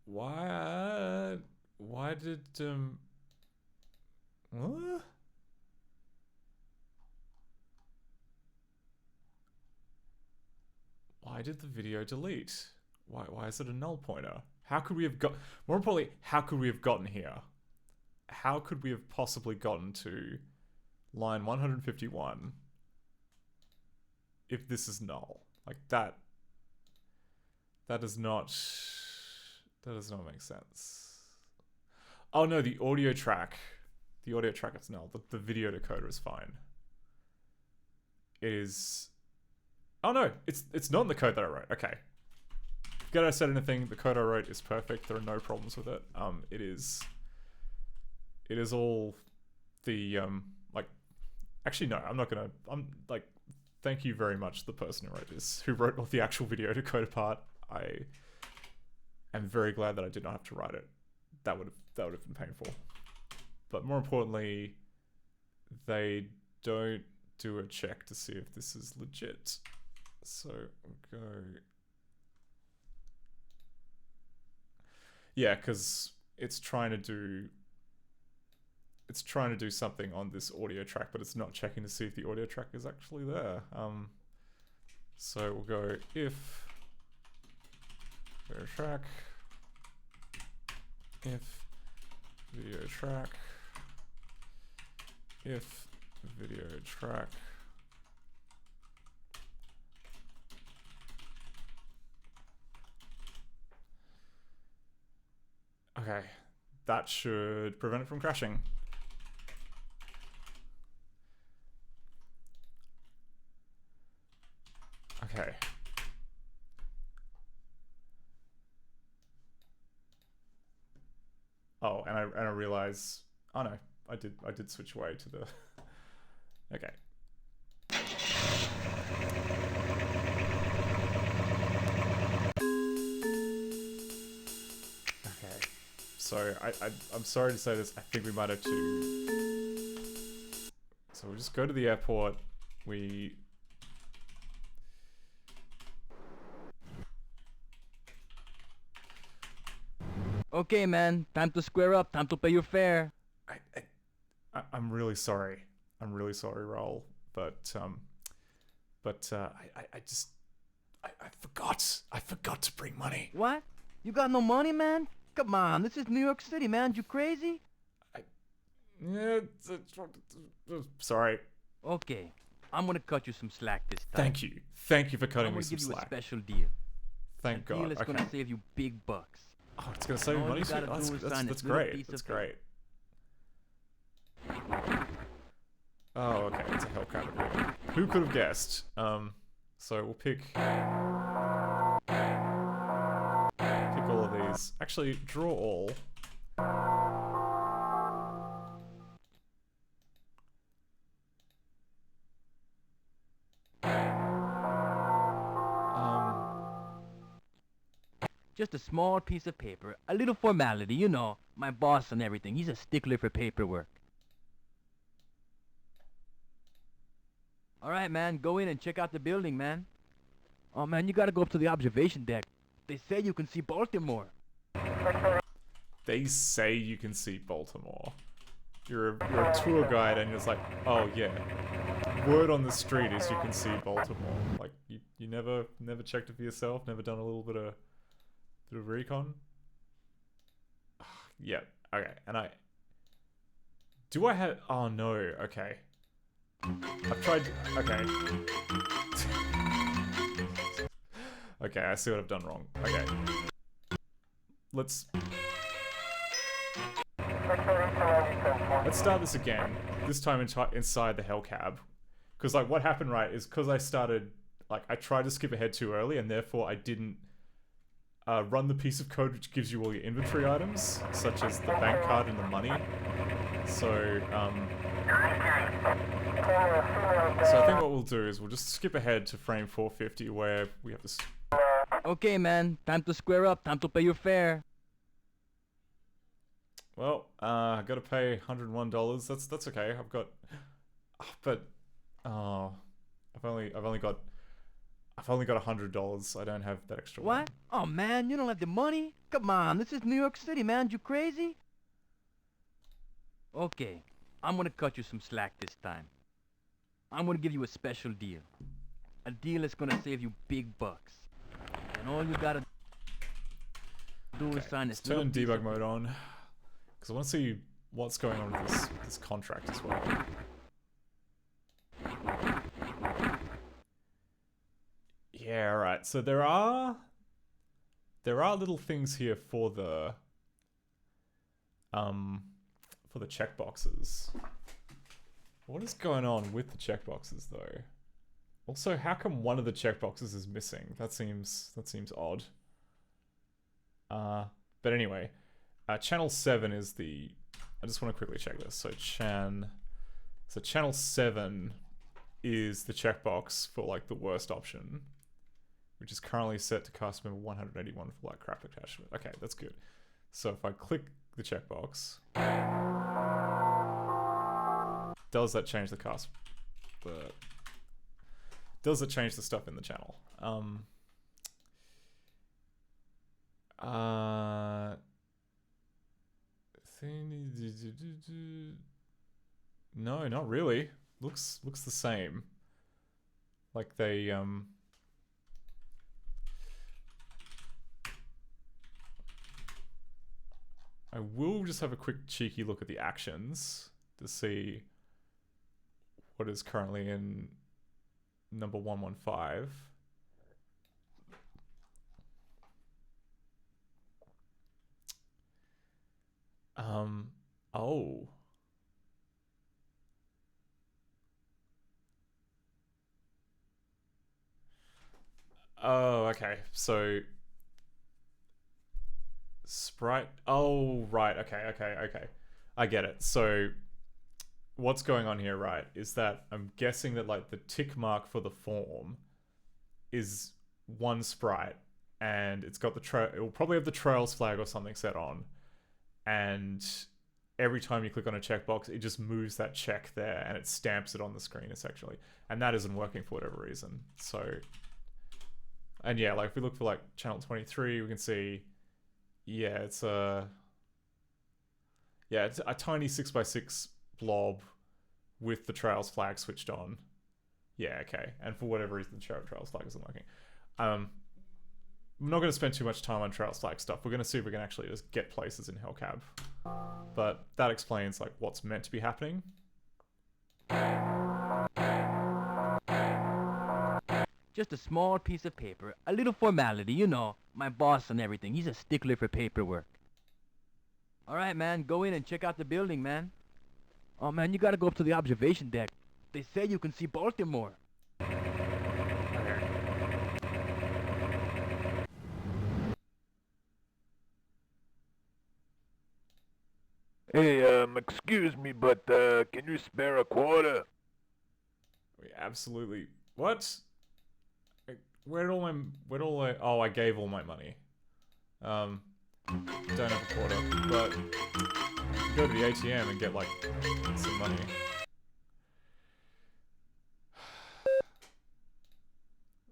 Why did what? Why did the video delete? Why is it a null pointer? How could we have got... More importantly, how could we have gotten here? How could we have possibly gotten to line 151 if this is null? Like that does not make sense. Oh no, the audio track is null. The video decoder is fine. It is... Oh no, it's not in the code that I wrote. Okay. Forget I said anything. The code I wrote is perfect. There are no problems with it. It is all the like... Actually no, I'm like, thank you very much, the person who wrote this, who wrote all the actual video decoder part. I am very glad that I did not have to write it. That would have been painful. But more importantly, they don't do a check to see if this is legit. So we'll go... Yeah, because it's trying to do something on this audio track, but it's not checking to see if the audio track is actually there. So we'll go if video track, if video track, if video track. Okay, that should prevent it from crashing. Okay. Oh, and I realize, oh no, I did switch away to the... Okay. Okay. So I'm sorry to say this, I think we might have to we just go to the airport. We... Okay, man. Time to square up. Time to pay your fare. I'm really sorry. I'm really sorry, Raul. But I just... I forgot. I forgot to bring money. What? You got no money, man? Come on, this is New York City, man. You crazy? Yeah, sorry. Okay, I'm gonna cut you some slack this time. Thank you. Thank you for cutting me I'm some gonna give you a slack. special deal. Thank God. Deal is Okay. gonna save you big bucks. Oh, it's gonna save me All money. you gotta That's, do is that's, sign that's this little great. piece That's of great. Oh, okay. It's a Hellcat agreement. Who could have guessed? So we'll pick all of these. Actually, draw all. Just a small piece of paper, a little formality, you know. My boss and everything, he's a stickler for paperwork. Alright, man, go in and check out the building, man. Oh, man, you gotta go up to the observation deck. They say you can see Baltimore. They say you can see Baltimore. You're a tour guide and you're just like, oh yeah. Word on the street is you can see Baltimore. Like, you never checked it for yourself? Never done a little bit of recon? Yeah, okay, and do I have... Oh no, okay. I've tried... Okay. Okay, I see what I've done wrong. Okay. Let's start this again. This time inside the Hellcab. Because, like, what happened, right, is because I started... Like, I tried to skip ahead too early, and therefore I didn't run the piece of code which gives you all your inventory items, such as the bank card and the money. So I think what we'll do is we'll just skip ahead to frame 450 where we have this... Okay, man, time to square up, time to pay your fare. Well, I gotta pay $101. That's okay. I've got... But... Oh... I've only got $100. I don't have that extra one. What? Oh, man, you don't have the money? Come on, this is New York City, man. You crazy? Okay, I'm gonna cut you some slack this time. I'm gonna give you a special deal. A deal that's gonna save you big bucks. And all you gotta do is sign this turn little debug mode on. Because I want to see what's going on with this contract as well. Yeah, right. So there are little things here for the checkboxes. What is going on with the checkboxes though? Also, how come one of the checkboxes is missing? That seems odd. But anyway, channel 7 is the... I just want to quickly check this. So channel 7 is the checkbox for like the worst option, which is currently set to cast member 181 for like crap attachment. Okay, that's good. So if I click the checkbox, does that change the cast? Does it change the stuff in the channel? No, not really. Looks the same. Like they I will just have a quick cheeky look at the actions to see what is currently in number 115. Oh. Oh, okay. So Sprite. Oh, right. Okay. I get it. So what's going on here, right, is that I'm guessing that like the tick mark for the form is one sprite, and it's got the trail. It will probably have the Trails flag or something set on, and every time you click on a checkbox, it just moves that check there and it stamps it on the screen essentially. And that isn't working for whatever reason. So, and yeah, like if we look for like channel 23, we can see, yeah, it's a tiny 6x6 blob with the Trails flag switched on. Yeah, okay. And for whatever reason, the Trails flag isn't working. I'm not going to spend too much time on Trails flag stuff. We're going to see if we can actually just get places in Hellcab. But that explains like what's meant to be happening. Just a small piece of paper, a little formality, you know. My boss and everything, he's a stickler for paperwork. Alright, man, go in and check out the building, man. Oh, man, you gotta go up to the observation deck. They say you can see Baltimore. Hey, excuse me, but, can you spare a quarter? We absolutely... What? Oh, I gave all my money. Don't have a quarter, but go to the ATM and get, like, some money.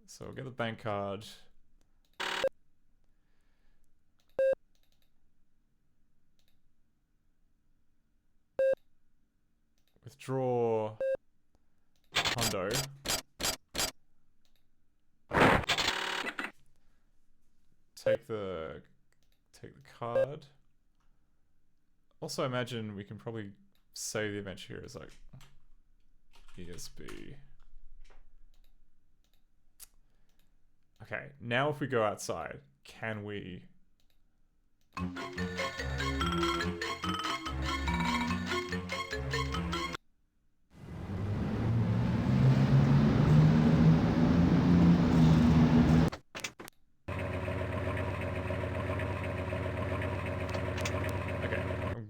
So we'll get the bank card. Withdraw Hondo. Take the card. Also imagine we can probably save the adventure here as like ESB. Okay, now if we go outside, can we...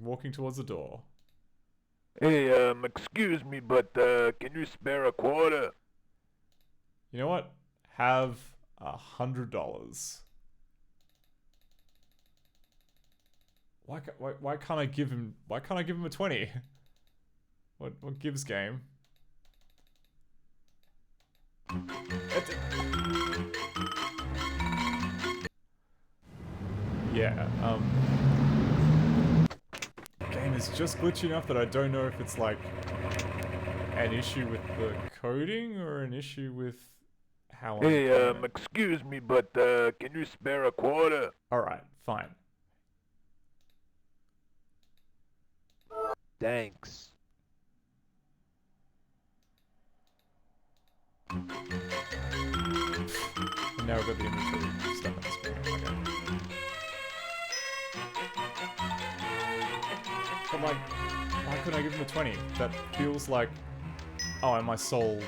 Walking towards the door. Hey, excuse me, but, can you spare a quarter? You know what? Have $100. Why can't I give him? Why can't I give him a 20? What gives game? Yeah. Game is just glitchy enough that I don't know if it's like an issue with the coding or an issue with how. Hey, excuse me, but can you spare a quarter? All right, fine. Thanks. And now we've got the inventory stuff on the screen. Okay. But like, why couldn't I give him a 20? That feels like... Oh, and my soul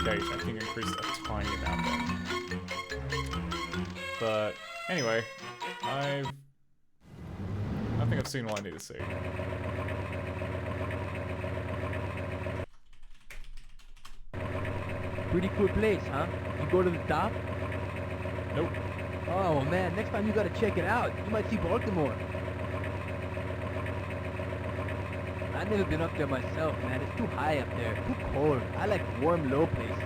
gauge, I think, increased a tiny amount then. But anyway, I think I've seen all I need to see. Pretty cool place, huh? You go to the top? Nope. Oh man, next time you gotta check it out. You might see Baltimore. I've never been up there myself, man. It's too high up there. Too cold. I like warm, low places.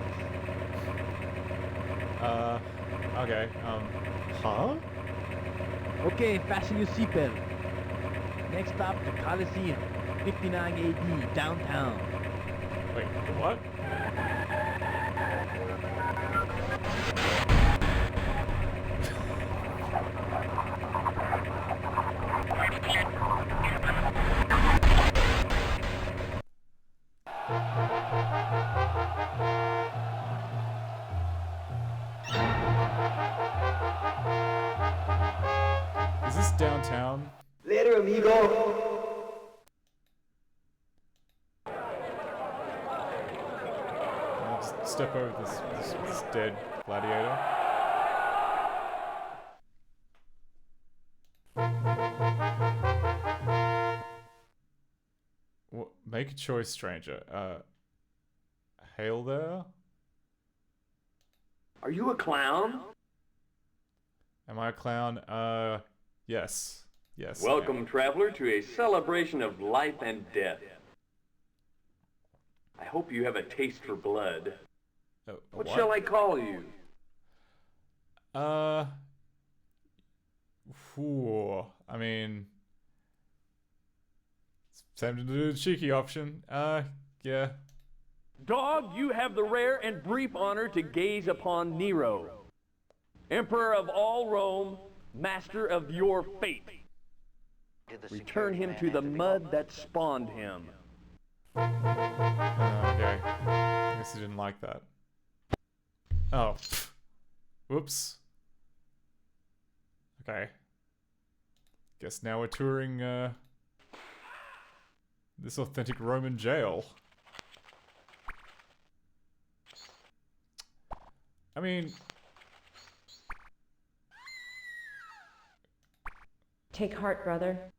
Okay, huh? Okay, fasten your seatbelt. Next stop, the Coliseum. 59 AD, downtown. Wait, what? Is this downtown? Later, amigo. I'll just step over this dead gladiator. Make a choice, stranger. Hail there? Are you a clown? Am I a clown? Yes. Yes. Welcome, traveler, to a celebration of life and death. I hope you have a taste for blood. What shall I call you? I mean, it's tempting to do the cheeky option. Yeah. Dog, you have the rare and brief honor to gaze upon Nero, Emperor of all Rome, master of your fate. Return him to the mud that spawned him. Okay. I guess he didn't like that. Oh. Whoops. Okay. Guess now we're touring, this authentic Roman jail. I mean... Take heart, brother.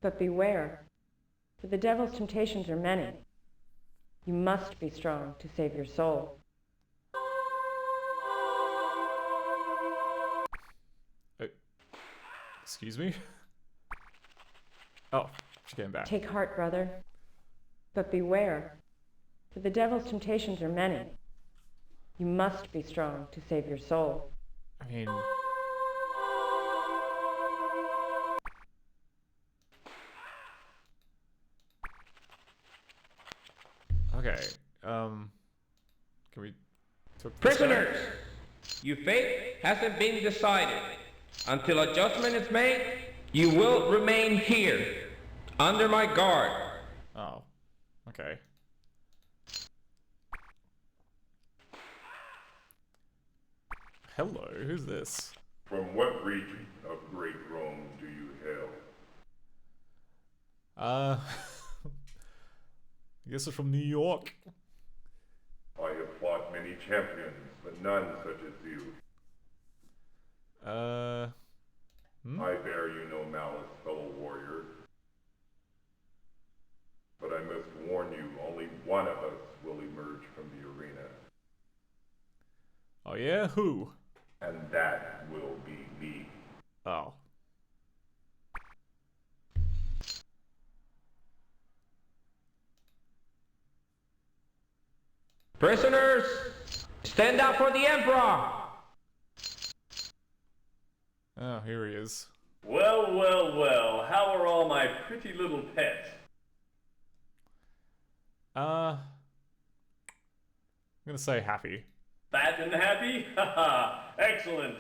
But beware, for the devil's temptations are many. You must be strong to save your soul. Excuse me? Oh, she came back. Take heart, brother. But beware, for the devil's temptations are many. You must be strong to save your soul. I mean... Okay, can we talk to Prisoners! Your fate hasn't been decided. Until adjustment is made, you will remain here, under my guard. Oh, okay. Hello, who's this? From what region of Great Rome do you hail? I guess it's from New York. I have fought many champions, but none such as you. I bear you no malice, fellow warrior. But I must warn you, only one of us will emerge from the arena. Oh yeah? Who? And that will be me. Oh. Prisoners, stand up for the Emperor! Oh, here he is. Well, well, well, how are all my pretty little pets? I'm gonna say happy. Fat and happy? Haha, excellent.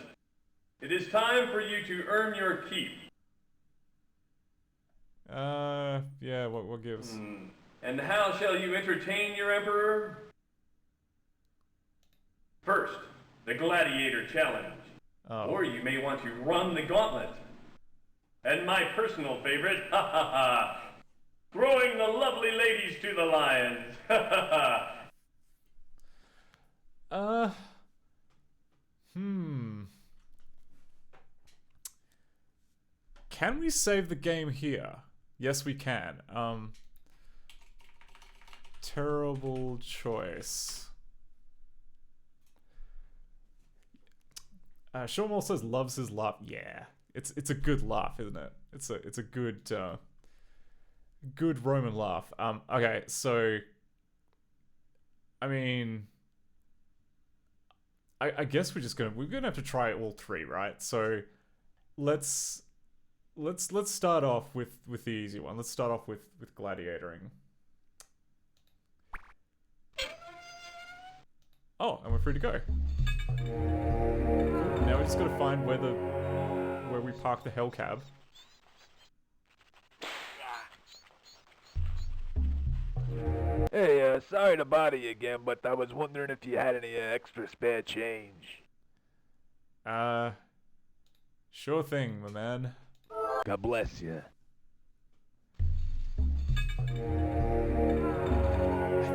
It is time for you to earn your keep. Yeah, what gives? And how shall you entertain your emperor? First, the gladiator challenge. Oh. Or you may want to run the gauntlet. And my personal favorite, ha ha ha, throwing the lovely ladies to the lions, ha ha ha. Can we save the game here? Yes, we can. Terrible choice. Sean Moore says loves his laugh. Yeah, it's a good laugh, isn't it? It's a good good Roman laugh. Okay, so I mean, I guess we're gonna have to try all three, right? So let's start off with the easy one. Let's start off with gladiatoring. Oh, and we're free to go. Now we just gotta find where we park the Hellcab. Hey, sorry to bother you again, but I was wondering if you had any extra spare change. Sure thing, my man. God bless you. I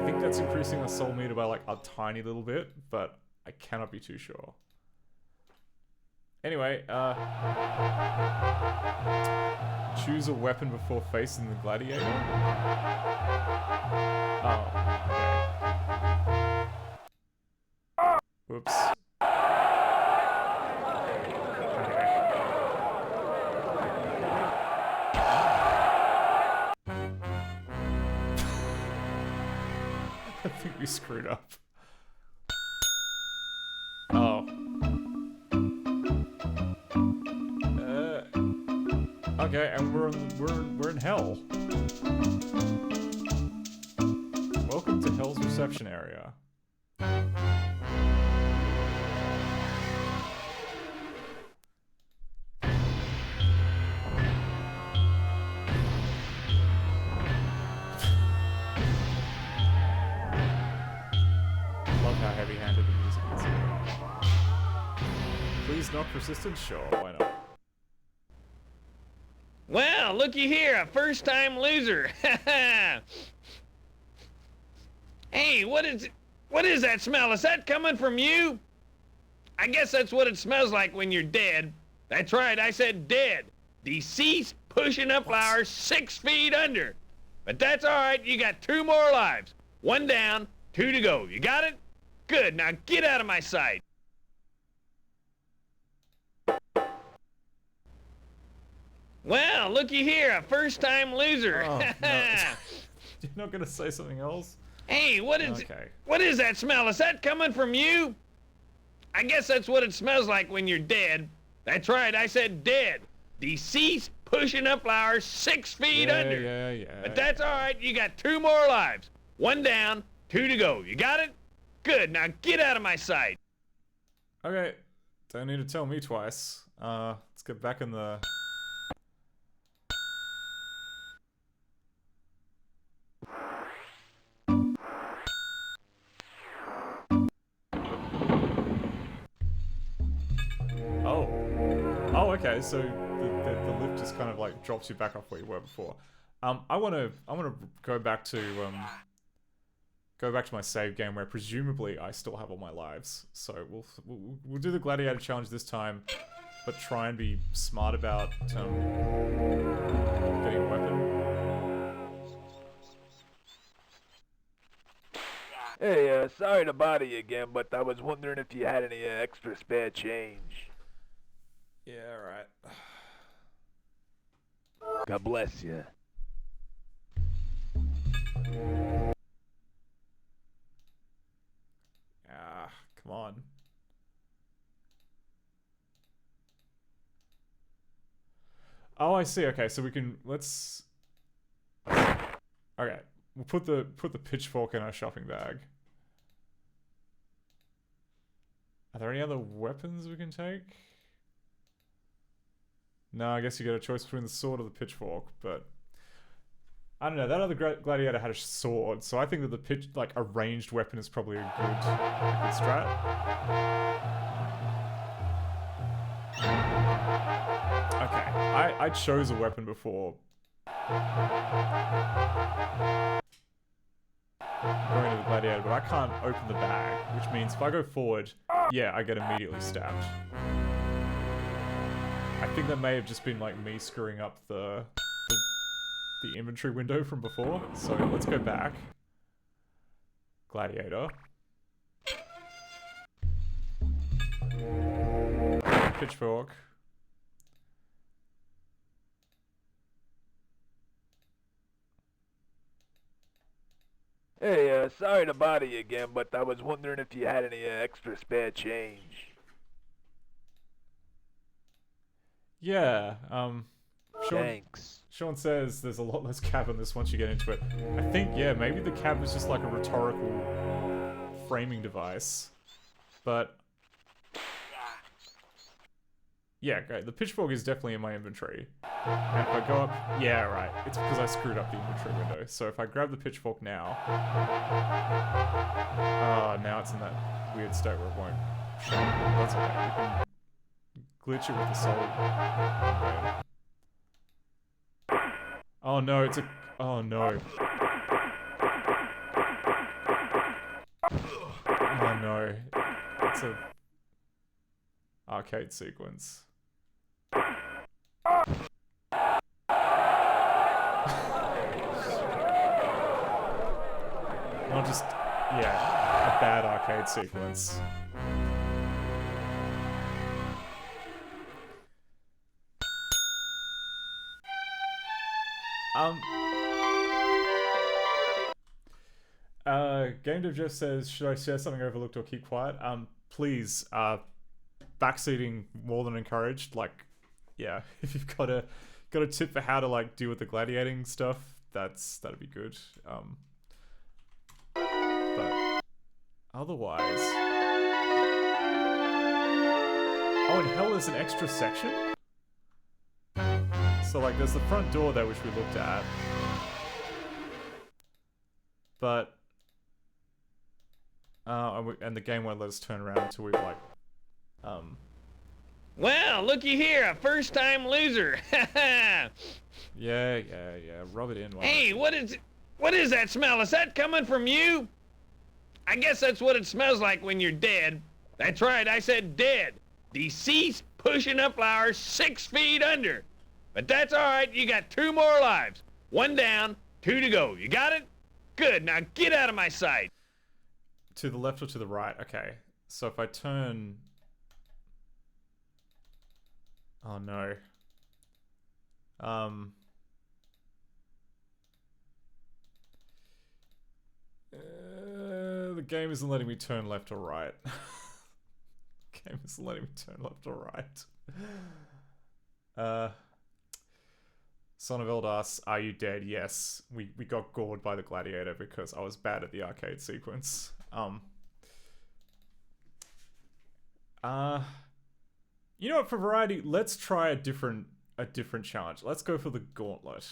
think that's increasing the soul meter by like a tiny little bit, but I cannot be too sure. Anyway, choose a weapon before facing the gladiator. Oh, okay. Whoops. think we screwed up. Oh. Okay, and we're in hell. Welcome to Hell's reception area. Love how heavy-handed the music is here. Please not persistent? Sure, why not? Well, looky here, a first-time loser. Hey, what is that smell? Is that coming from you? I guess that's what it smells like when you're dead. That's right, I said dead. Deceased, pushing up flowers 6 feet under. But that's all right, you got 2 more lives. 1 down, 2 to go. You got it? Good, now get out of my sight. Well, looky here, a first-time loser. Oh, no. You're not gonna say something else? Hey, what is that smell? Is that coming from you? I guess that's what it smells like when you're dead. That's right, I said dead. Deceased, pushing up flowers 6 feet under. Yeah. But that's all right, you got 2 more lives. 1 down, 2 to go. You got it? Good, now get out of my sight. Okay, don't need to tell me twice. Let's get back in the... Oh, okay, so the lift just kind of like drops you back off where you were before. I wanna go back to my save game where presumably I still have all my lives. So we'll do the gladiator challenge this time, but try and be smart about getting a weapon. Hey, sorry to bother you again, but I was wondering if you had any extra spare change. Yeah, right. God bless you. Come on. Oh, I see. Okay, so we can let's. Okay, we'll put the pitchfork in our shopping bag. Are there any other weapons we can take? No, I guess you get a choice between the sword or the pitchfork, but I don't know. That other gladiator had a sword, so I think that a ranged weapon is probably a good strat. Okay, I chose a weapon before going to the gladiator, but I can't open the bag, which means if I go forward, yeah, I get immediately stabbed. I think that may have just been like me screwing up the inventory window from before. So let's go back. Gladiator. Pitchfork. Hey, sorry to bother you again, but I was wondering if you had any extra spare change. Yeah, Thanks. Sean says there's a lot less cab on this once you get into it. I think, yeah, maybe the cab is just like a rhetorical framing device. But... yeah, great. The pitchfork is definitely in my inventory. And if I go up... yeah, right. It's because I screwed up the inventory window. So if I grab the pitchfork now... now it's in that weird state where it won't show. That's okay. We can glitch it with the soul. Oh no, it's a... oh no. Oh no. It's a... arcade sequence. Not just... yeah, a bad arcade sequence. Game Dev Jeff says, should I share something overlooked or keep quiet? Please, backseating more than encouraged. Like, yeah, if you've got a tip for how to like deal with the gladiating stuff, that'd be good. But otherwise, oh, and hell, there's an extra section. So like, there's the front door there which we looked at, but and the game won't let us turn around until we like, Well, looky here, a first-time loser. yeah, rub it in. Hey, what is that smell? Is that coming from you? I guess that's what it smells like when you're dead. That's right, I said dead. Deceased, pushing up flowers 6 feet under. But that's all right, you got 2 more lives. 1 down, 2 to go. You got it? Good, now get out of my sight. To the left or to the right? Okay. So if I turn... Oh no. The game isn't letting me turn left or right. Game isn't letting me turn left or right. Son of Eldas, are you dead? Yes. We got gored by the gladiator because I was bad at the arcade sequence. You know what, for variety, let's try a different challenge. Let's go for the gauntlet.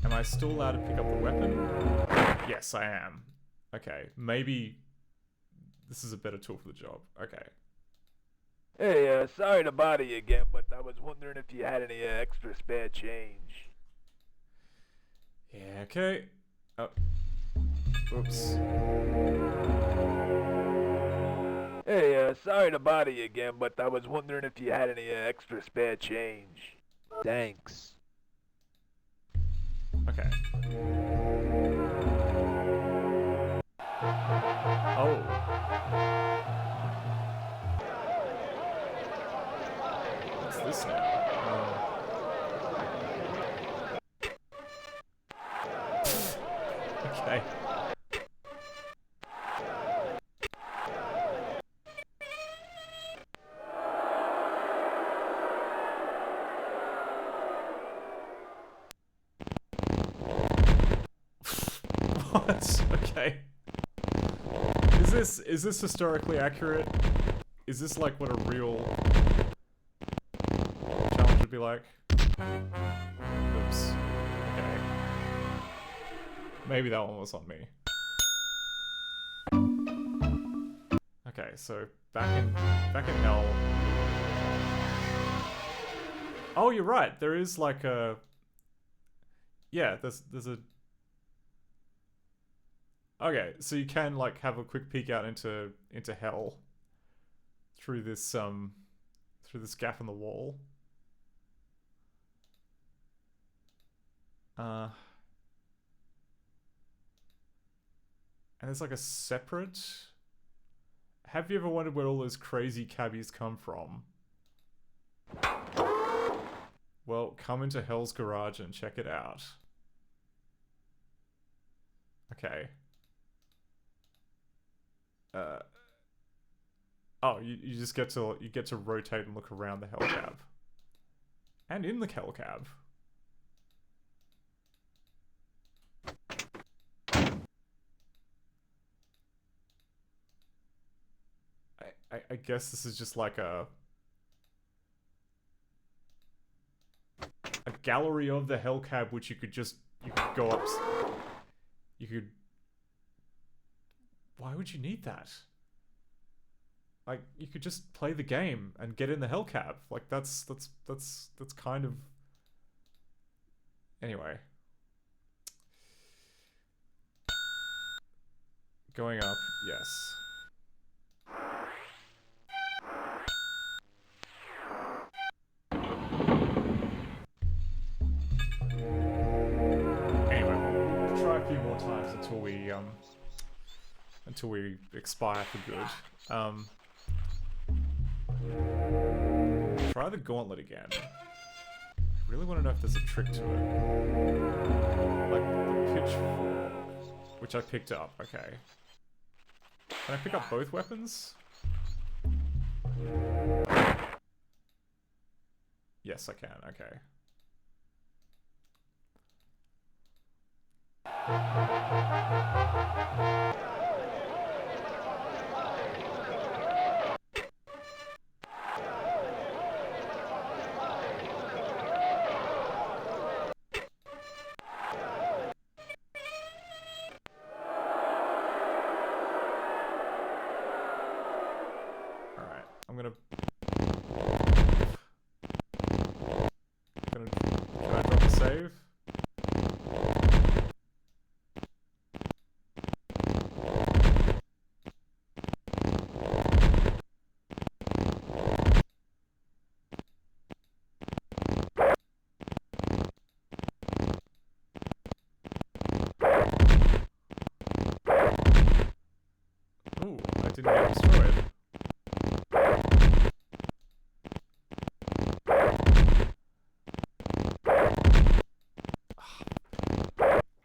Am I still allowed to pick up the weapon? Yes, I am. Okay, maybe this is a better tool for the job. Okay. Hey, sorry to bother you again, but I was wondering if you had any extra spare change. Yeah, okay. Oh. Oops. Hey, sorry to bother you again, but I was wondering if you had any extra spare change. Thanks. Okay. Oh. What's this now? Okay. What? Okay. Is this historically accurate? Is this like what a real challenge would be like? Oops. Okay. Maybe that one was on me. Okay, so back in hell. Oh, you're right. There is like a... Yeah, there's a... Okay, so you can like have a quick peek out into hell through this gap in the wall. And there's like a separate... Have you ever wondered where all those crazy cabbies come from? Well, come into Hell's Garage and check it out. Okay. Oh, you just get to rotate and look around the hell cab. And in the hell cab. I guess this is just like a gallery of the hell cab, which you could go up. You could... Why would you need that? Like, you could just play the game and get in the hell cab. Like, that's kind of... Anyway. Going up, yes. Anyway, we'll try a few more times until we expire for good. Try the gauntlet again. I really want to know if there's a trick to it. Like, the pitchfork, which I picked up. Okay. Can I pick up both weapons? Yes, I can. Okay. I'm gonna can I drop a save? Ooh, I didn't get destroyed.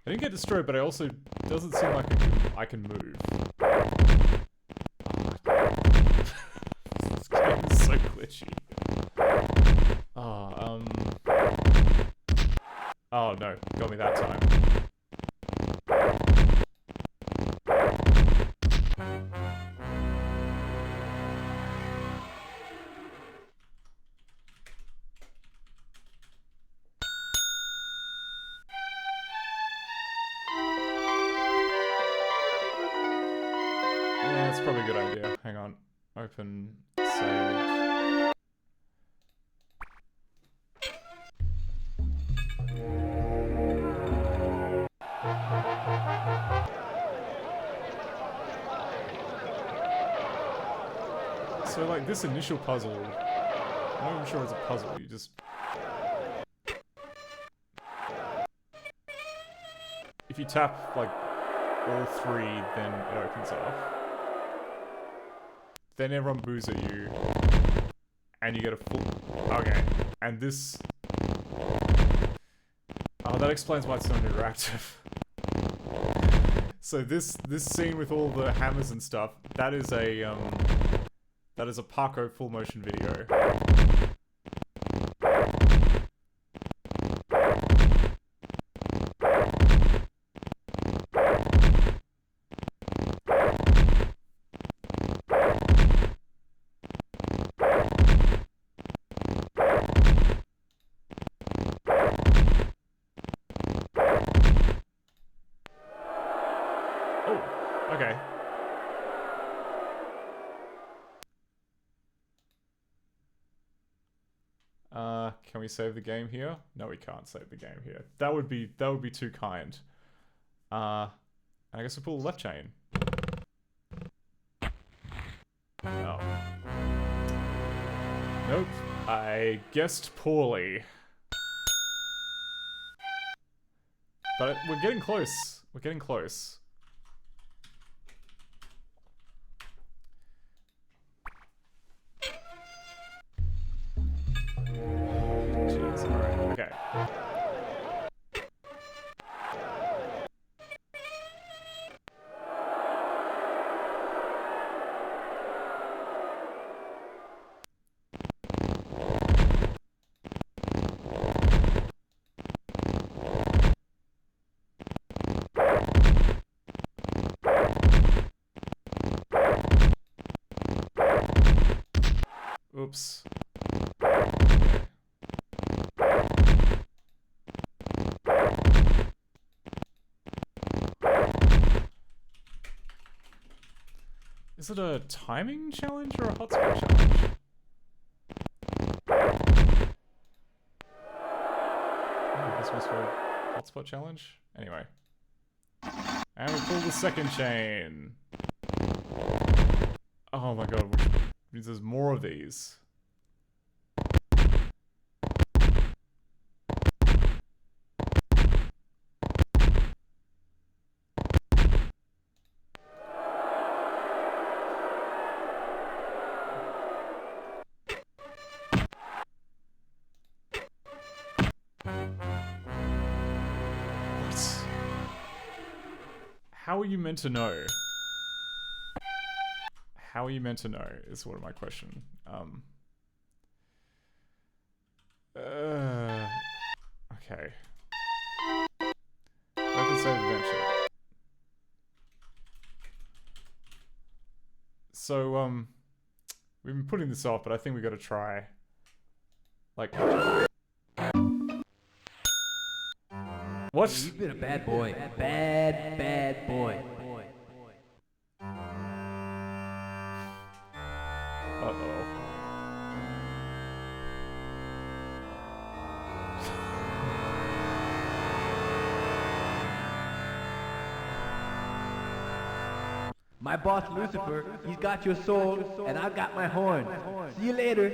I didn't get destroyed, but I also doesn't seem like I can move. This game is so glitchy. Oh no, got me that time. Yeah, that's probably a good idea. Hang on. Open, save. So, like, this initial puzzle, I'm not even sure it's a puzzle, you just... If you tap, like, all three, then it opens up. Then everyone boos at you, and you get a full... Okay, and this... Oh, that explains why it's not interactive. So this scene with all the hammers and stuff, that is a Paco full motion video. Okay. Can we save the game here? No, we can't save the game here. That would be too kind. I guess we pull the left chain. Oh. Nope. I guessed poorly. But we're getting close. We're getting close. Jeez, alright, okay. Oops. Is it a timing challenge or a hotspot challenge? Oh, this was for a hotspot challenge? Anyway. And we pull the second chain. Oh my god, which means there's more of these. How are you meant to know? How are you meant to know is what my question. Okay. Open save adventure. So, we've been putting this off, but I think we gotta try. Like... What? You've been a bad boy. Bad boy. Uh-oh. My boss Lucifer, he's got your soul, and I've got my horn. See you later.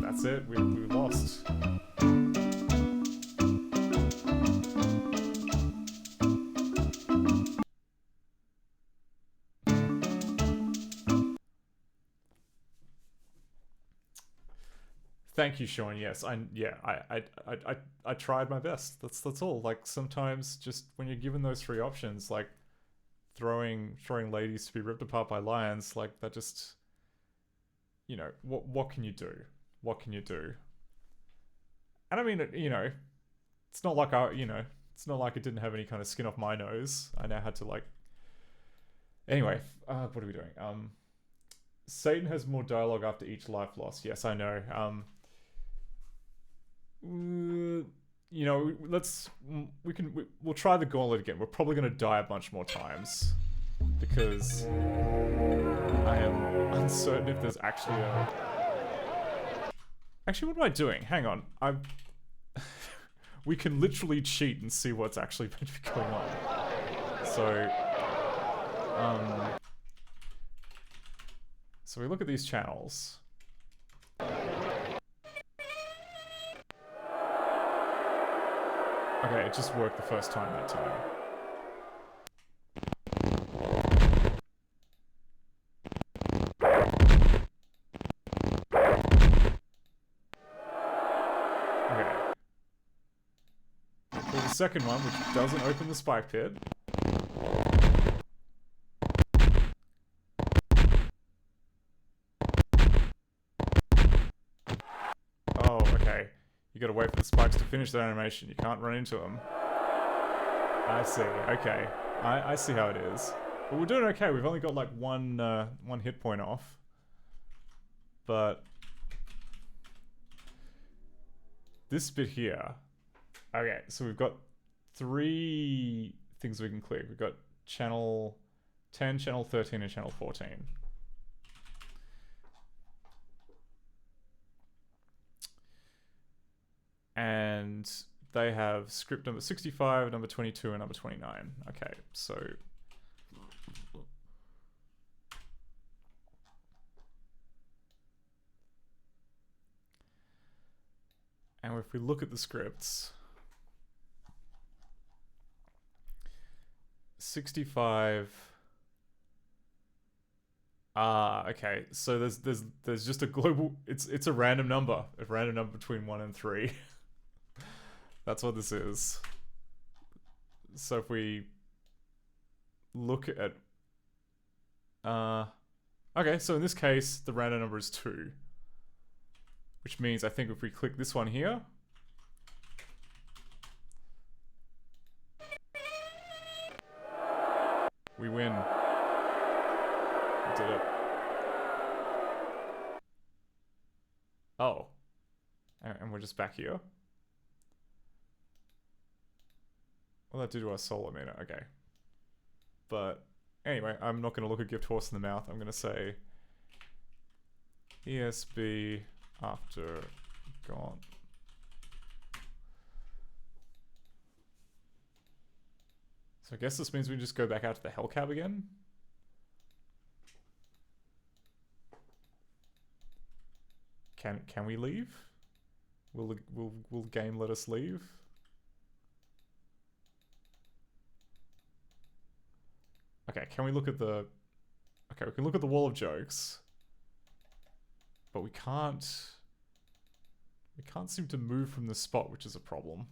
That's it, we lost. Thank you, Sean. Yes, I tried my best. That's all. Like sometimes, just when you're given those three options, like throwing ladies to be ripped apart by lions, like that just, you know, what can you do? What can you do? And I mean, you know, it's not like it's not like it didn't have any kind of skin off my nose. I now had to like. Anyway, what are we doing? Satan has more dialogue after each life lost. Yes, I know. You know, we'll try the gauntlet again. We're probably going to die a bunch more times because I am uncertain if there's actually a... Actually, what am I doing? Hang on. We can literally cheat and see what's actually meant to be going on. So, so we look at these channels. Okay, it just worked the first time that time. Okay. For the second one, which doesn't open the spike pit. Oh, okay. You gotta wait for the spikes to finish that animation. You can't run into them. I see. Okay. I see how it is. But we're doing okay. We've only got like one hit point off. But this bit here. Okay, so we've got 3 things we can click. We've got channel 10, channel 13, and channel 14. And they have script number 65, number 22, and number 29. Okay, so... And if we look at the scripts... 65... okay. So there's just a global... It's a random number. A random number between 1 and 3. That's what this is. So if we look at... okay, so in this case, the random number is 2. Which means I think if we click this one here... we win. We did it. Oh. And we're just back here. What did that do to our soul a minute? Okay. But anyway, I'm not going to look a gift horse in the mouth. I'm going to say ESB after gone. So I guess this means we just go back out to the Hellcab again. Can we leave? Will game let us leave? Okay, can we look at the... Okay, we can look at the wall of jokes. But we can't... We can't seem to move from the spot, which is a problem.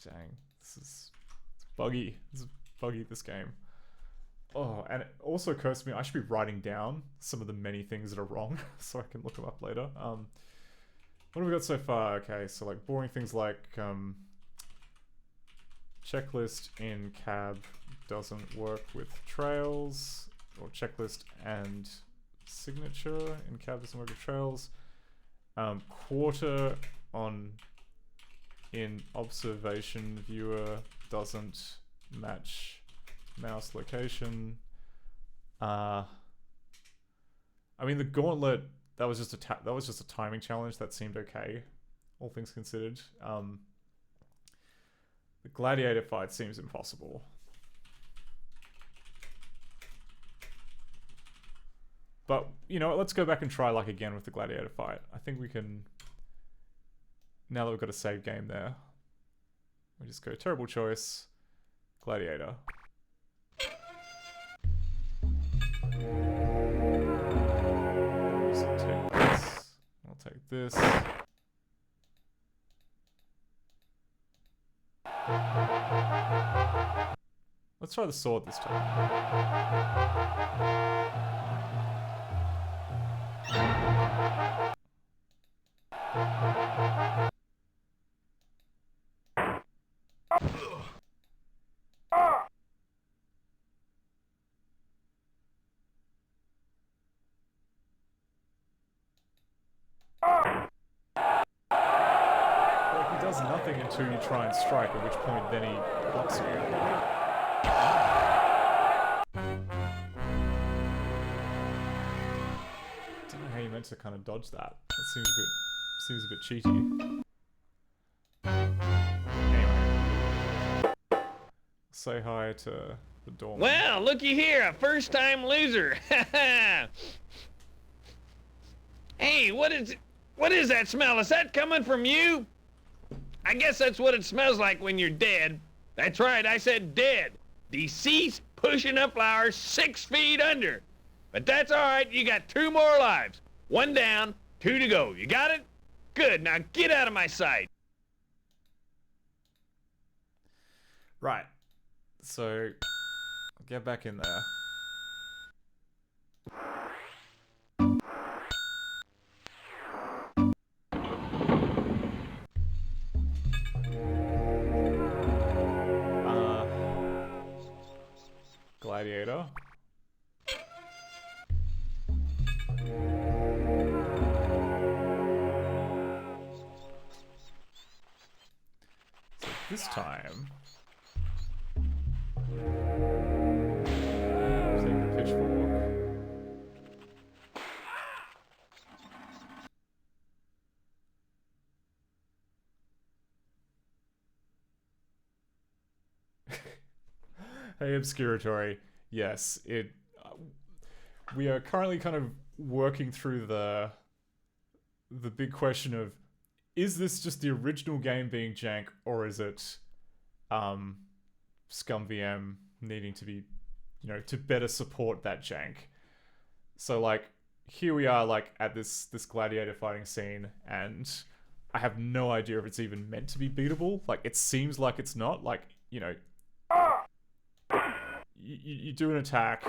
Dang. It's buggy. This is buggy, this game. Oh, and it also occurs to me I should be writing down some of the many things that are wrong so I can look them up later. What have we got so far? Okay, so like boring things like checklist in cab doesn't work with trails, or checklist and signature in cab doesn't work with trails. Quarter on in observation viewer doesn't match mouse location. I mean the gauntlet, that was just a timing challenge that seemed okay, all things considered. The gladiator fight seems impossible. But, you know, let's go back and try like again with the gladiator fight. I think we can, now that we've got a save game there, we just go terrible choice, gladiator. Just take this. I'll take this. Let's try the sword this time. Like, he does nothing until you try and strike, at which point then he blocks you. Don't know how you meant to kind of dodge that. That seems a bit cheaty. Anyway, say hi to the doorman. Well, looky here, a first-time loser. Hey, what is that smell? Is that coming from you? I guess that's what it smells like when you're dead. That's right, I said dead. Deceased, pushing up flowers 6 feet under. But that's all right, you got 2 more lives. 1 down, 2 to go. You got it? Good, now get out of my sight. Right. So, I'll get back in there. Gladiator. So this time, take the pitchfork. Hey, Obscuratory. Yes, we are currently kind of working through the big question of, is this just the original game being jank, or is it ScummVM needing to be, you know, to better support that jank? So like, here we are like at this gladiator fighting scene, and I have no idea if it's even meant to be beatable. Like, it seems like it's not. Like, you know, you do an attack,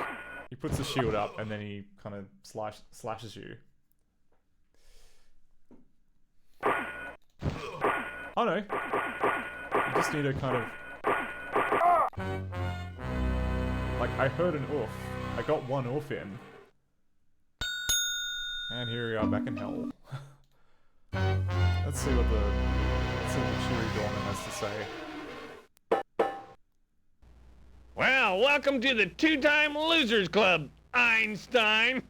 he puts the shield up, and then he kind of slashes you. Oh no, you just need to kind of, like, I heard an oof. I got 1 oof in, and here we are back in hell. Let's see what the cheery doorman has to say. Well, welcome to the 2-time losers club, Einstein.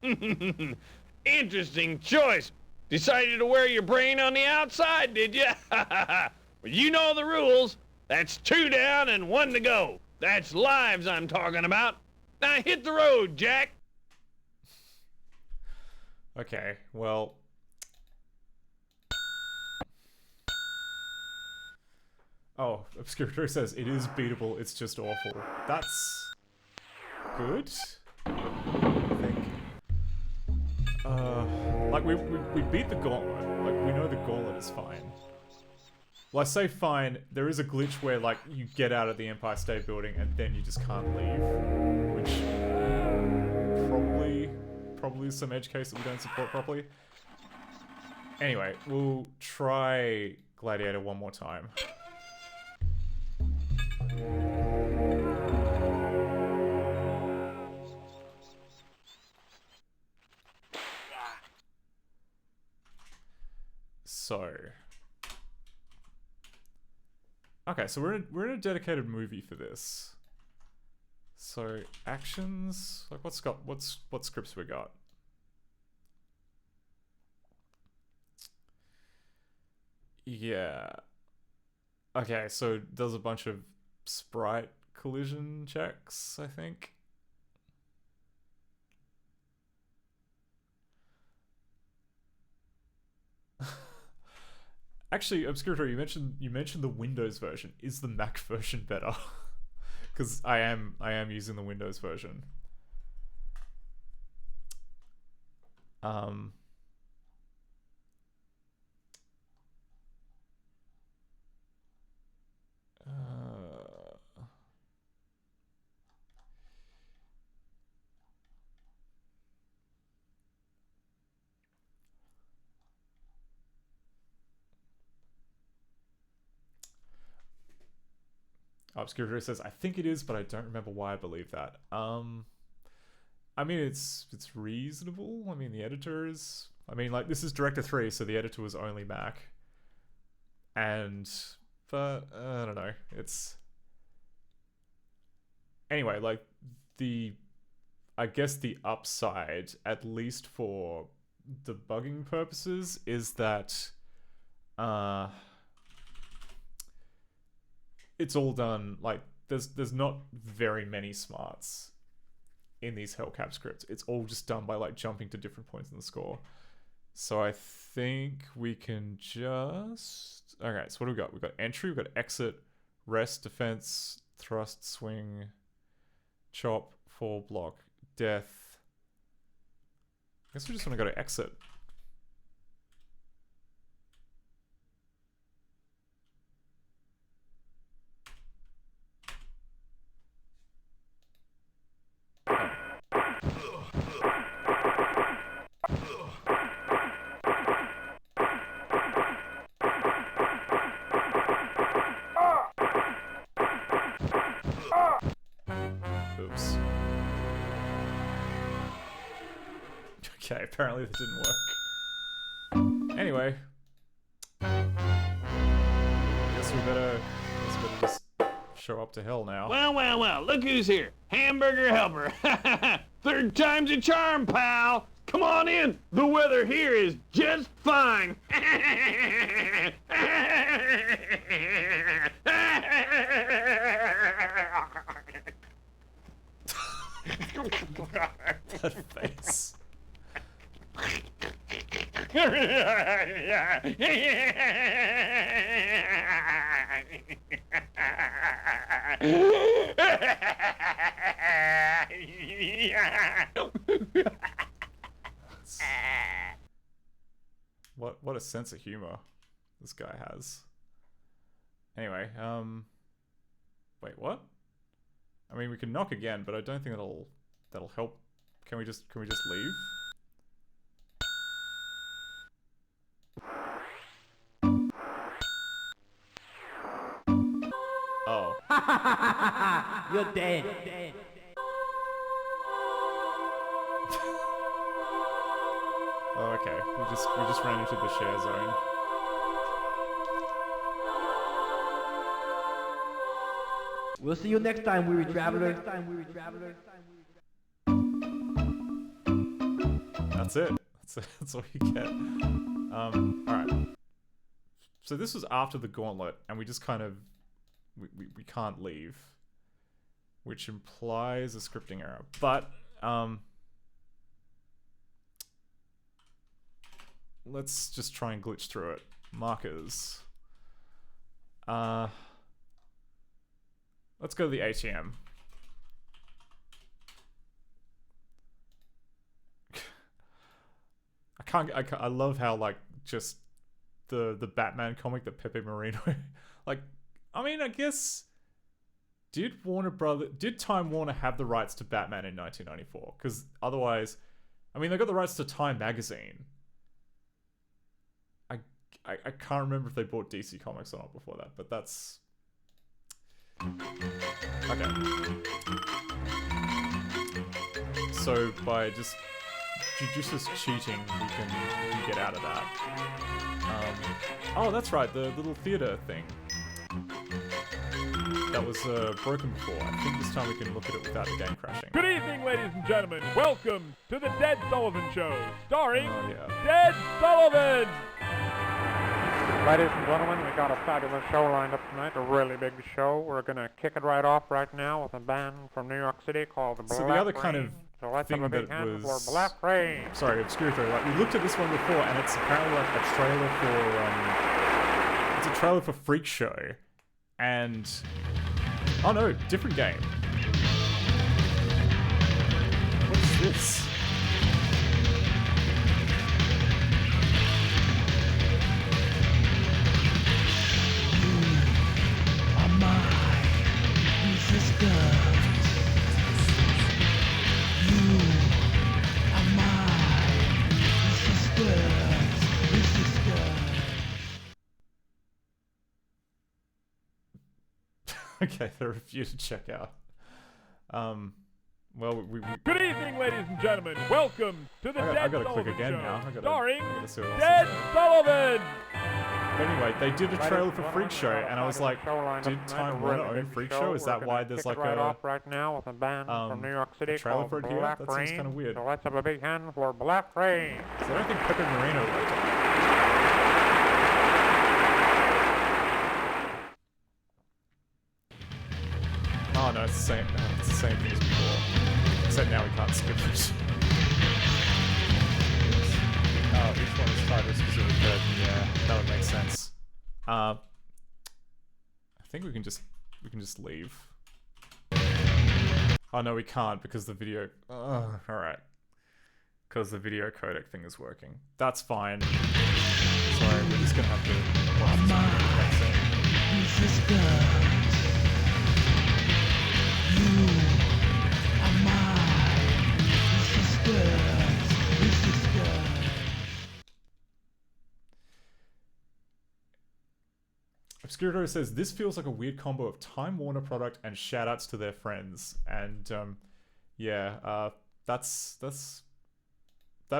Interesting choice. Decided to wear your brain on the outside, did you? Well, you know the rules. That's 2 down and 1 to go. That's lives I'm talking about. Now hit the road, Jack. Okay, well, oh, Obscuratory says it is beatable, it's just awful. That's good, I think. Like, we beat the gauntlet. Like, we know the gauntlet is fine. Well, I say fine, there is a glitch where, like, you get out of the Empire State Building and then you just can't leave. Which, probably is some edge case that we don't support properly. Anyway, we'll try Gladiator one more time. So, okay, so we're in a dedicated movie for this. So actions, like what scripts we got? Yeah. Okay, so there's a bunch of sprite collision checks, I think. Actually, Obscurator, you mentioned the Windows version. Is the Mac version better? Because I am using the Windows version. Obscurator says, I think it is, but I don't remember why I believe that. I mean, it's reasonable. I mean, the editor is... I mean, like, this is Director 3, so the editor was only Mac. But, I don't know. It's... Anyway, like, I guess the upside, at least for debugging purposes, is that... it's all done, like, there's not very many smarts in these hellcap scripts. It's all just done by, like, jumping to different points in the score. So I think we can just... Okay, so what do we got? We've got entry, we've got exit, rest, defense, thrust, swing, chop, fall, block, death. I guess we just want to go to exit. Oops. Okay, apparently that didn't work. Anyway. Guess we better just show up to hell now. Well, look who's here. Hamburger helper. Third time's a charm, pal. Come on in. The weather here is just fine. That face. What a sense of humor this guy has. Anyway, wait, what? I mean, we can knock again, but I don't think that'll help. Can we just leave? Oh. You're dead. Oh, okay. We just ran into the share zone. We'll see you next time, weary traveler. That's it. That's all you get. Alright. So this was after the gauntlet, and we just kind of... We can't leave. Which implies a scripting error. But, let's just try and glitch through it. Markers. Let's go to the ATM. I love how like just the Batman comic that Pepe Moreno like. I mean, I guess did Time Warner have the rights to Batman in 1994? Because otherwise, I mean, they got the rights to Time magazine. I can't remember if they bought DC Comics or not before that, but that's okay. So by just judicious cheating, we can get out of that. Oh, that's right, the little theater thing. That was broken before. I think this time we can look at it without the game crashing. Good evening, ladies and gentlemen. Welcome to the Dead Sullivan Show, starring Dead Sullivan. Ladies and gentlemen, we got a fabulous show lined up tonight, a really big show. We're gonna kick it right off right now with a band from New York City called Black Rain. So the other kind of so let's thing have a big that hand was for Black Rain. Sorry, obscure theory. Like we looked at this one before, and it's apparently like a trailer for it's a trailer for Freak Show, and oh no, different game. What is this? Okay, they're a few to check out. Well, we Good evening, ladies and gentlemen. Welcome to the Dead Sullivan Sullivan click again Show, now. starring see what else Dead is there. Sullivan. But anyway, they did a trailer for Freak Show, and I was like, did Time Warner own Freak Show? Is that why there's like right off right now with a band from New York City trailer called for it here? Black That seems Rain. kind of weird. So let's have a big hand for Black Rain. So I don't think Pepe Moreno worked on it. Oh no, it's the same. It's the same thing as before, except now we can't skip it. Oh, each one is tied to a specific curtain. Yeah, that would make sense. I think we can just leave. Oh no, we can't because the video. All right, because the video codec thing is working. That's fine. Sorry, we're just gonna have to watch this Obscurito says this feels like a weird combo of Time Warner product and shoutouts to their friends, and yeah, that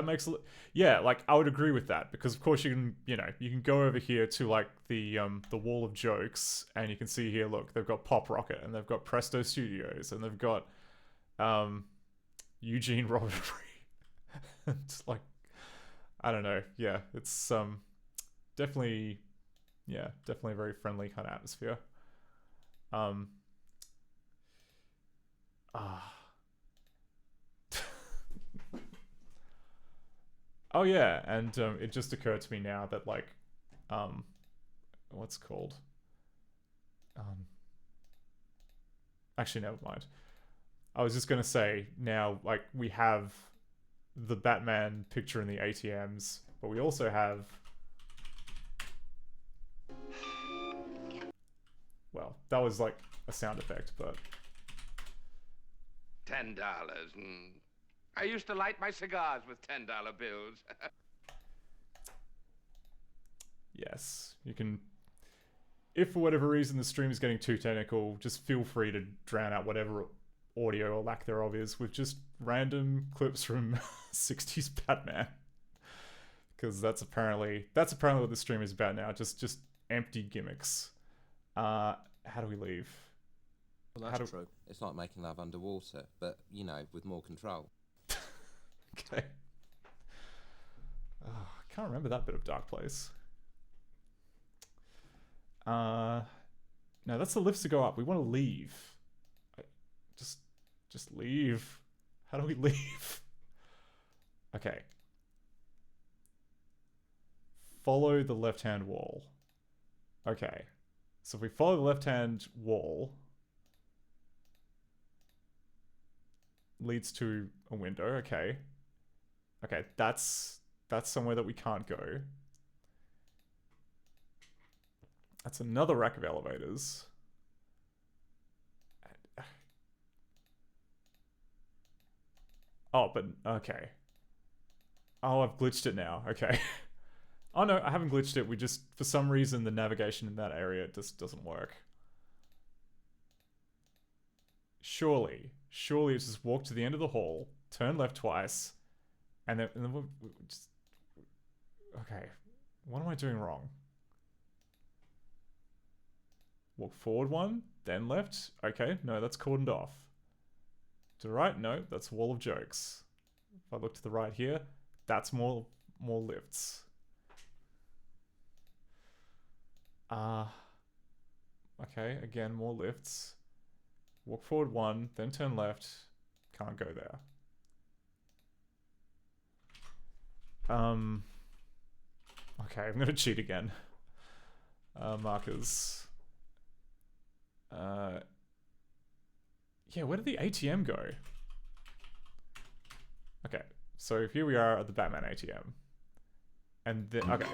makes yeah, like I would agree with that because of course you can you can go over here to like the wall of jokes and you can see here, look, they've got Pop Rocket and they've got Presto Studios and they've got Eugene Robert. It's like I don't know, yeah, it's definitely. Yeah, definitely a very friendly kind of atmosphere. Oh yeah, and it just occurred to me now that like, what's it called? Actually, never mind. I was just gonna say now, like we have the Batman picture in the ATMs, but we also have. Well, that was like a sound effect, but... $10. I used to light my cigars with $10 bills. Yes, you can... If for whatever reason the stream is getting too technical, just feel free to drown out whatever audio or lack thereof is with just random clips from 60s Batman. Because that's apparently what the stream is about now, just empty gimmicks. How do we leave? Well, that's true. It's like making love underwater, but, you know, with more control. Okay. Oh, I can't remember that bit of Dark Place. No, that's the lifts to go up. We want to leave. Just leave. How do we leave? Okay. Follow the left-hand wall. Okay. So if we follow the left-hand wall, leads to a window. Okay. Okay, that's That's somewhere that we can't go. That's another rack of elevators. Oh, but okay. Oh, I've glitched it now. Okay. Oh no, I haven't glitched it. We just, for some reason, the navigation in that area just doesn't work. Surely it's just walk to the end of the hall, turn left twice, and then we'll just... Okay, what am I doing wrong? Walk forward one, then left. Okay, no, that's cordoned off. To the right, no, that's a wall of jokes. If I look to the right here, that's more lifts. Okay, again, more lifts. Walk forward one, then turn left. Can't go there. Okay, I'm gonna cheat again. Markers. Yeah, where did the ATM go? Okay, so here we are at the Batman ATM. And then, okay.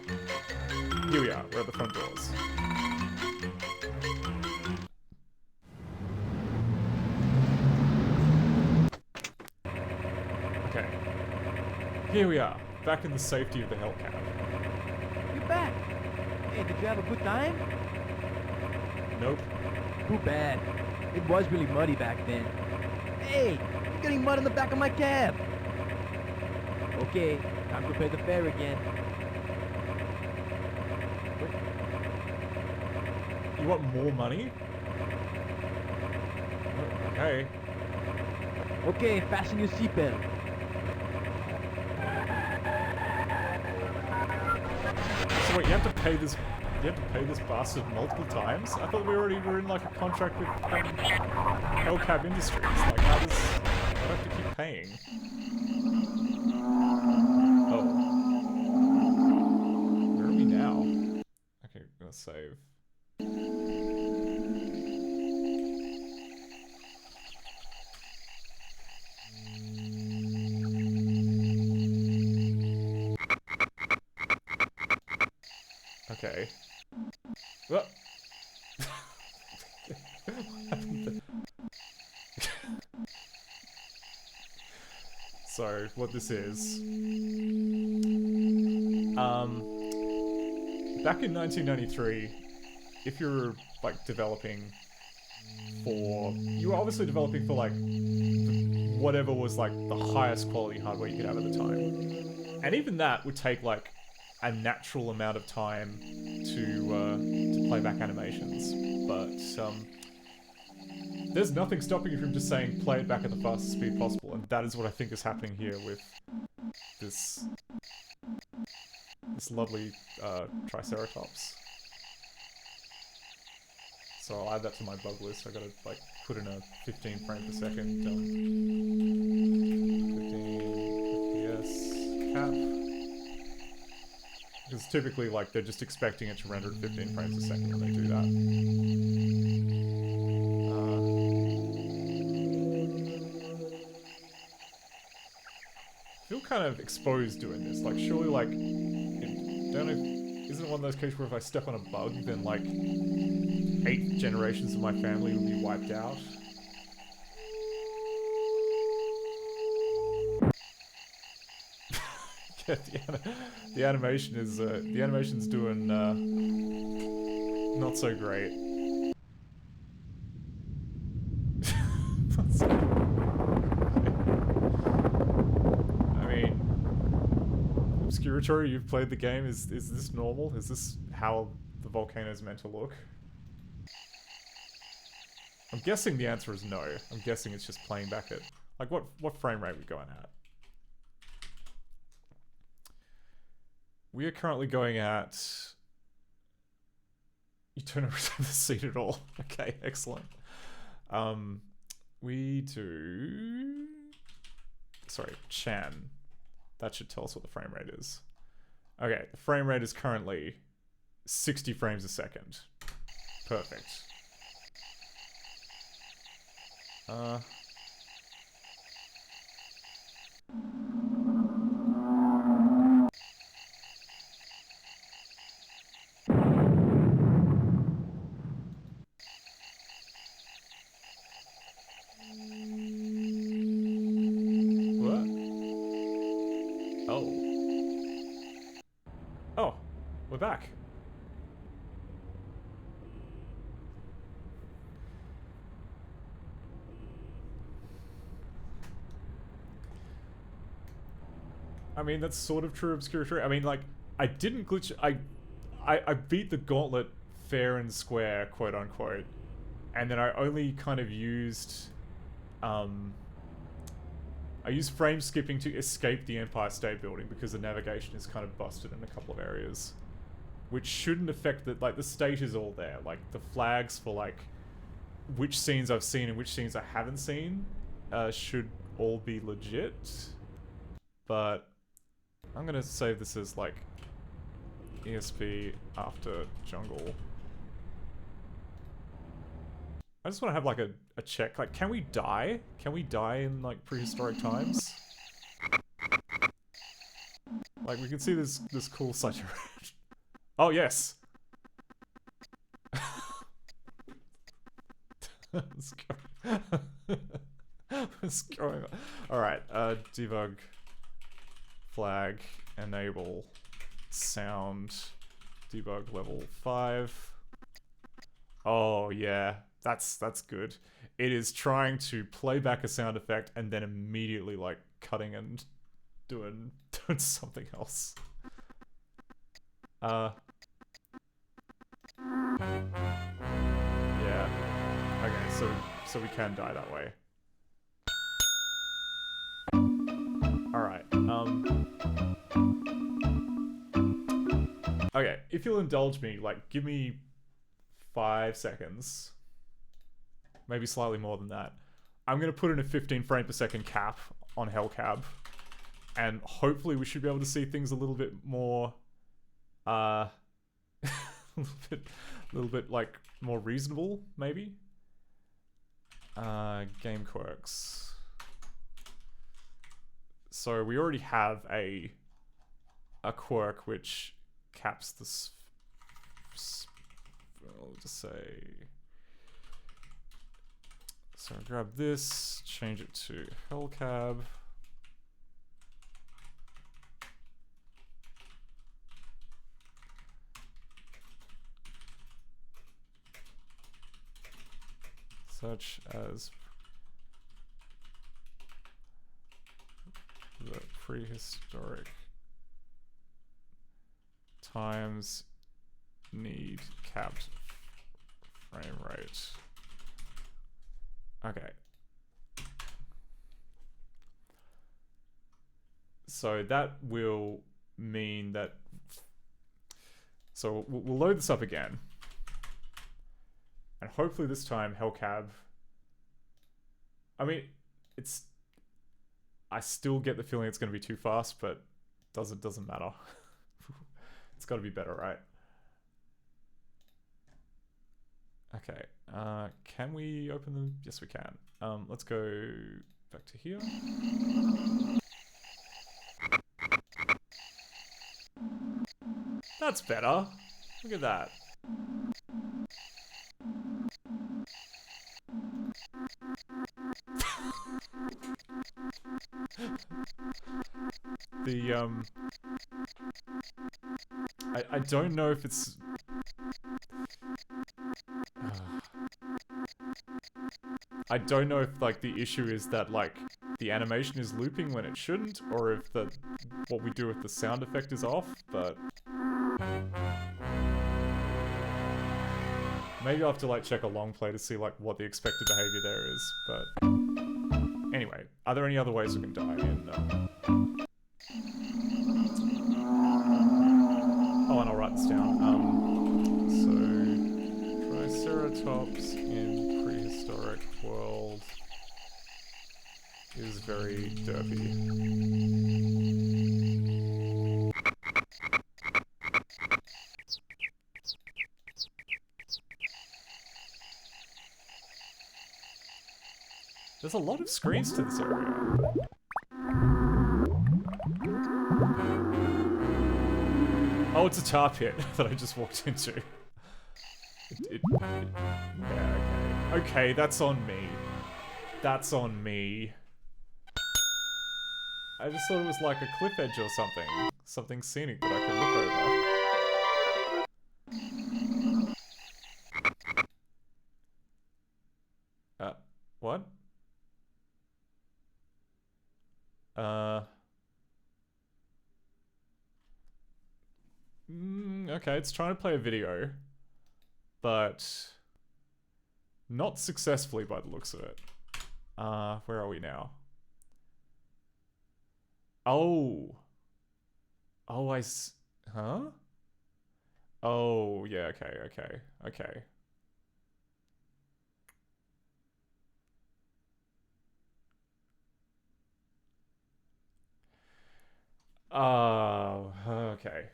Here we are, we're at the front doors. Okay. Here we are, back in the safety of the Hellcat. You're back. Hey, did you have a good time? Nope. Too bad. It was really muddy back then. Hey, you're getting mud in the back of my cab. Okay, time to pay the fare again. You want more money? Oh, okay. Okay, fasten your seatbelt. So wait, you have to pay this... You have to pay this bastard multiple times? I thought we already were in like a contract with Hellcab Industries. Like, how does... I have to keep paying. Oh. Where are we now? Okay, I'm gonna save. Okay. What? What happened there? So, what this is... back in 1993, if you're, like, developing for... You were obviously developing for, like, whatever was, like, the highest quality hardware you could have at the time. And even that would take, like, a natural amount of time to play back animations, but there's nothing stopping you from just saying play it back at the fastest speed possible, and that is what I think is happening here with this lovely Triceratops. So I'll add that to my bug list. I gotta like put in a 15 frame per second 15 FPS cap. Because typically, like, they're just expecting it to render at 15 frames a second when they do that. I feel kind of exposed doing this. Like, surely, like, don't know, isn't it one of those cases where if I step on a bug, then, like, 8 generations of my family would be wiped out? Yeah, the animation is the animation's doing not so great. I mean, Obscuratory, you've played the game. Is this normal? Is this how the volcano's meant to look? I'm guessing the answer is no. I'm guessing it's just playing back at like what frame rate we're going at. We are currently going at... You don't reserve the seat at all. Okay, excellent. We do... Sorry, Chan. That should tell us what the frame rate is. Okay, the frame rate is currently 60 frames a second. Perfect. We're back. I mean, that's sort of true, obscure true. I mean, like, I didn't glitch. I beat the gauntlet fair and square, quote unquote, and then I only kind of used, I used frame skipping to escape the Empire State Building because the navigation is kind of busted in a couple of areas, which shouldn't affect the, like, the state is all there. Like, the flags for, like, which scenes I've seen and which scenes I haven't seen, should all be legit, but I'm gonna save this as, like, ESP after jungle. I just want to have, like, a check. Like, can we die? Can we die in, like, prehistoric times? Like, we can see this cool sight. Oh, yes! What's going on? Alright, debug. Flag. Enable. Sound. Debug level 5. Oh, yeah. That's good. It is trying to play back a sound effect and then immediately, like, cutting and doing something else. Yeah. Okay, so we can die that way. Alright, okay, if you'll indulge me, like, give me 5 seconds. Maybe slightly more than that. I'm gonna put in a 15 frame per second cap on Hellcab, and hopefully we should be able to see things a little bit more, a little bit like more reasonable, maybe. Game quirks. So we already have a quirk which caps this. I'll just say. So grab this, change it to Hellcab. Such as the prehistoric times need capped frame rate. Okay. So that will mean that... So we'll load this up again. And hopefully this time Hellcab... I mean, it's... I still get the feeling it's going to be too fast, but doesn't matter. It's got to be better, right? Okay, can we open them? Yes, we can. Let's go back to here. That's better. Look at that. I don't know if it's... I don't know if, like, the issue is that, like, the animation is looping when it shouldn't, or if what we do with the sound effect is off, but... Maybe I'll have to, like, check a long play to see, like, what the expected behavior there is, but... Anyway, are there any other ways we can die in, Oh, and I'll write this down. So... Triceratops in prehistoric world is very derpy. There's a lot of screens to this area. Oh, it's a tar pit that I just walked into. Yeah, okay. Okay, that's on me. That's on me. I just thought it was like a cliff edge or something. Something scenic that I could look over. Okay, it's trying to play a video, but not successfully by the looks of it. Where are we now? Oh. Oh, huh? Oh, yeah, okay. Oh, okay.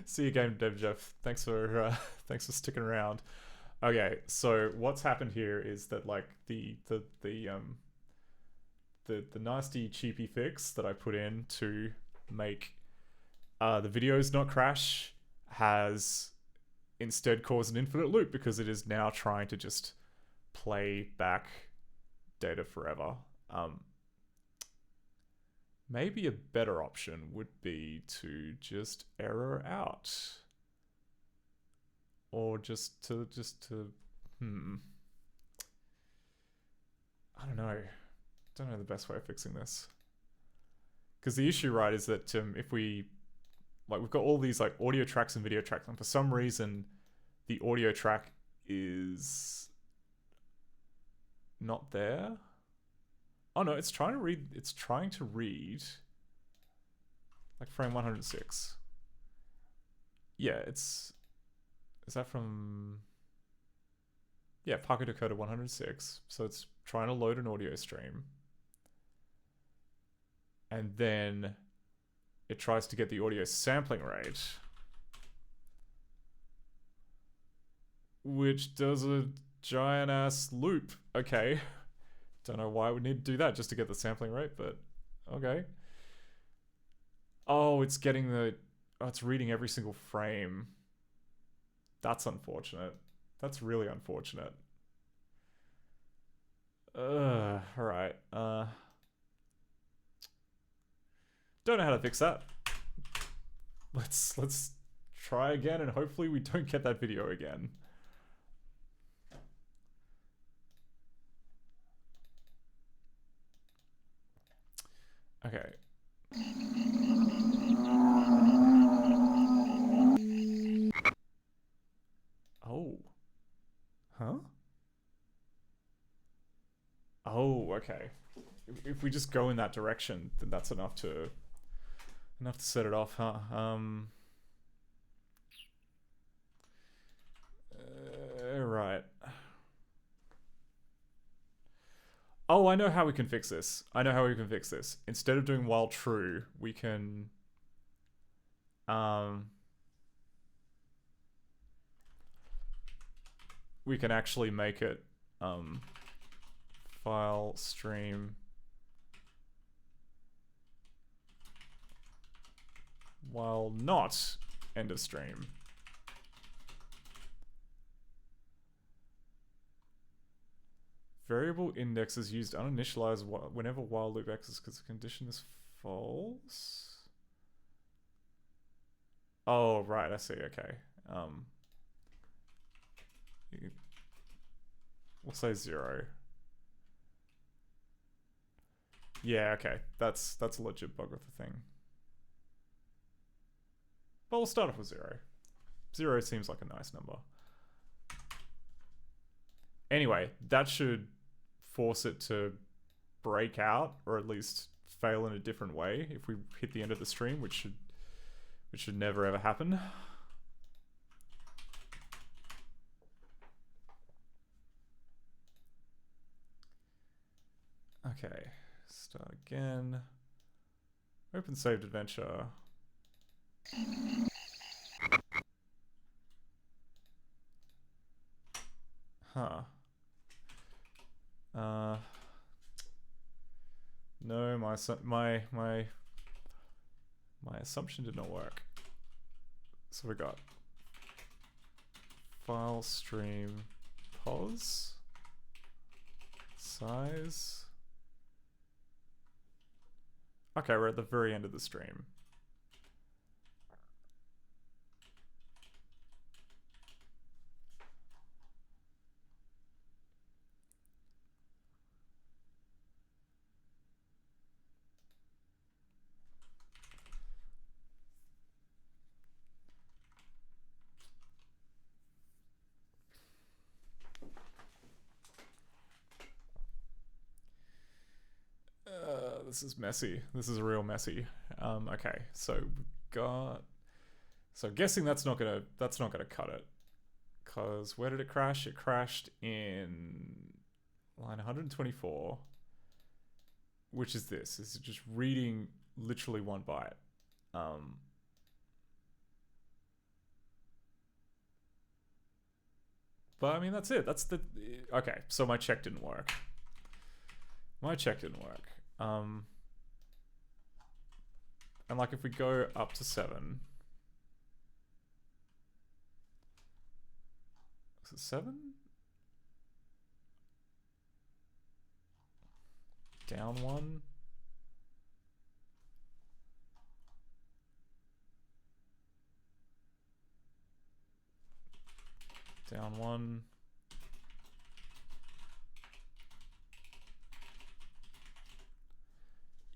See you again, Dev Jeff. Thanks for sticking around. Okay, so what's happened here is that like the nasty cheapy fix that I put in to make the videos not crash has instead caused an infinite loop because it is now trying to just play back data forever. Maybe a better option would be to just error out. Or just to I don't know. Don't know the best way of fixing this. Because the issue, right, is that if we, like, we've got all these like audio tracks and video tracks, and for some reason the audio track is not there. Oh no, it's trying to read. It's trying to read like frame 106. Yeah, it's. Is that from? Yeah, Pocket Decoder 106. So it's trying to load an audio stream. And then it tries to get the audio sampling rate, which does a giant ass loop. Okay. Don't know why we need to do that just to get the sampling rate, but okay. Oh, it's getting the... Oh, it's reading every single frame. That's unfortunate. That's really unfortunate. Alright. Don't know how to fix that. Let's try again and hopefully we don't get that video again. Okay. Oh. Huh? Oh, okay. If we just go in that direction, then that's enough to set it off, huh? Right. Oh, I know how we can fix this. Instead of doing while true, we can actually make it file stream while not end of stream. Variable index is used uninitialized whenever while loop X is because the condition is false. Oh, right, I see, okay. We'll say 0. Yeah, okay. That's a legit bug with the thing. But we'll start off with 0. 0 seems like a nice number. Anyway, that should force it to break out, or at least fail in a different way if we hit the end of the stream, which should never ever happen. Okay, start again. Open saved adventure. Huh. No, my assumption did not work. So we got file stream pos size. Okay, we're at the very end of the stream. this is messy. This is real messy. Okay, so we've got. So guessing that's not gonna cut it. Cause where did it crash? It crashed in line 124, which is this. This is just reading literally 1 byte. But I mean, that's it. That's the okay. So my check didn't work. And like if we go up to 7, is it 7? Down 1. Down 1.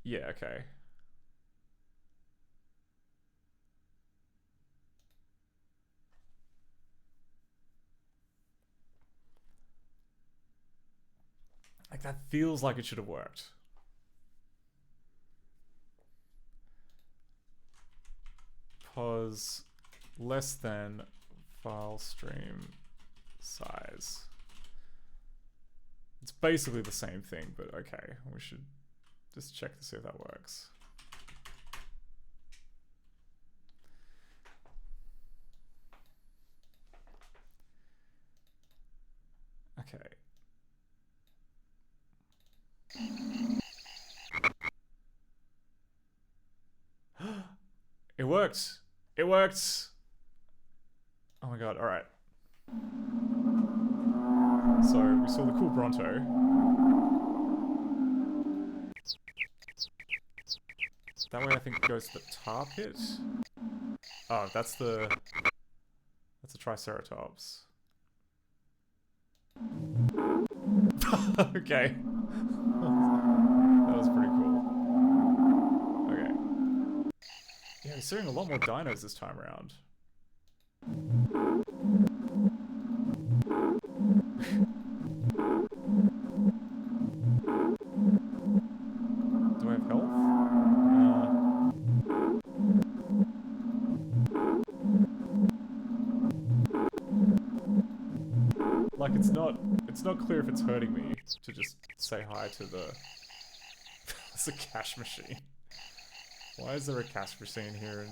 Yeah, okay. Like that feels like it should have worked. Pause less than file stream size. It's basically the same thing, but okay, we should just check to see if that works. Okay. It worked. It worked. Oh my god, alright. So we saw the cool Bronto. That way I think it goes to the tar pit. Oh, that's a Triceratops. Okay. That was pretty cool. Okay. Yeah, we're seeing a lot more dinos this time around. Do I have health? Like it's not clear if it's hurting me to just say hi to the it's a cash machine. Why is there a cash machine here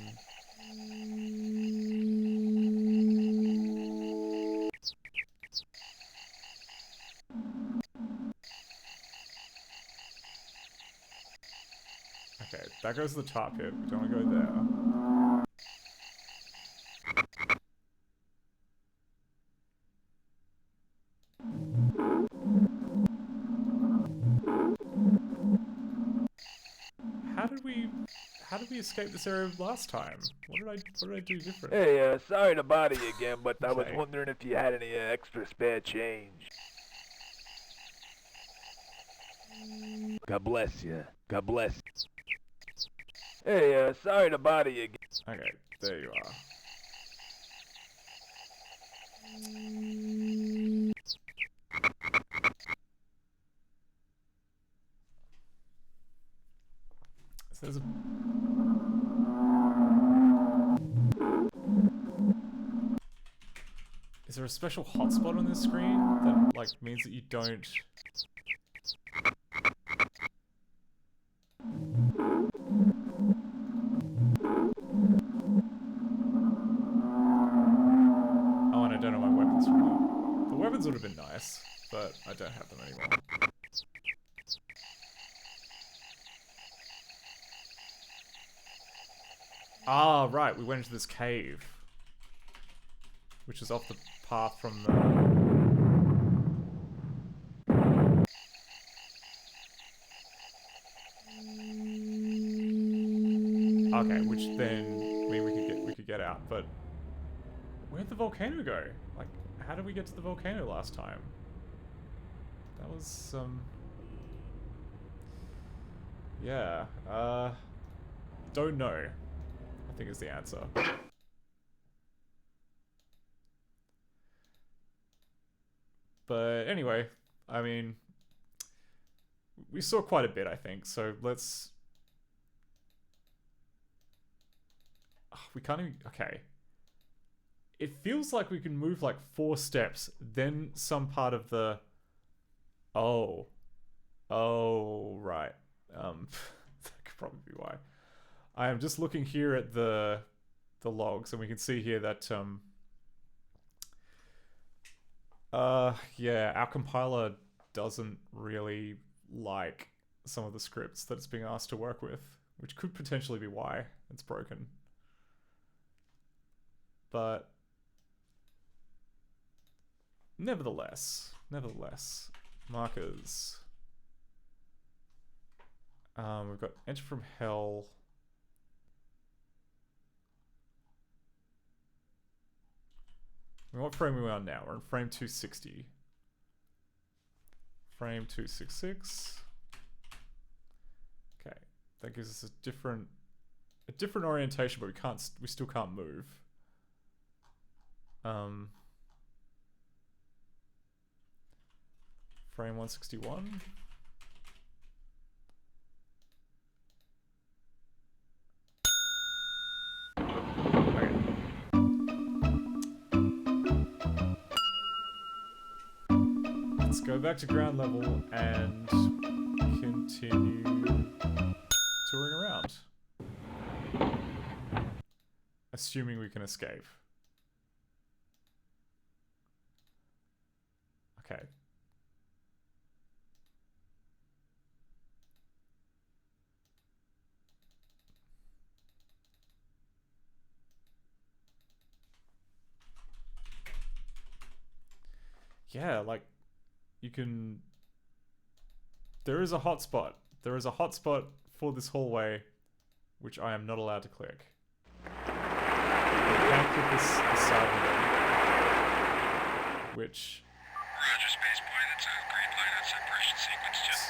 Okay, that goes to the top pit. We don't want to go there. How did we escape this area last time? What did I do different? Hey, sorry to bother you again, but I was wondering if you had any extra spare change. God bless you. God bless you. Hey, sorry to bother you again. Okay, there you are. So there's a... Is there a special hotspot on this screen that like means that you don't... Oh, and I don't know my weapons from that. The weapons would have been nice, but I don't have them anymore. Ah, right, we went into this cave. Which is off the path from the... Okay, which then mean we could get out, but where'd the volcano go? Like, how did we get to the volcano last time? That was yeah, don't know, I think is the answer. But anyway, I mean, we saw quite a bit, I think. So let's. We can't even. Okay. It feels like we can move like 4 steps, then some part of the. Oh, right. That could probably be why. I am just looking here at the logs, and we can see here that yeah, our compiler doesn't really like some of the scripts that it's being asked to work with, which could potentially be why it's broken. But nevertheless, markers. We've got Enter from Hell. What frame are we on now? We're in frame 260. Frame 266. Okay, that gives us a different orientation, but we still can't move. Frame 161. Let's go back to ground level and continue touring around. Assuming we can escape. Okay. Yeah, like, you can... There is a hotspot. There is a hotspot for this hallway, which I am not allowed to click. I can't click this side window, which... Roger, Spaceboy. That's a green light on separation sequence, just...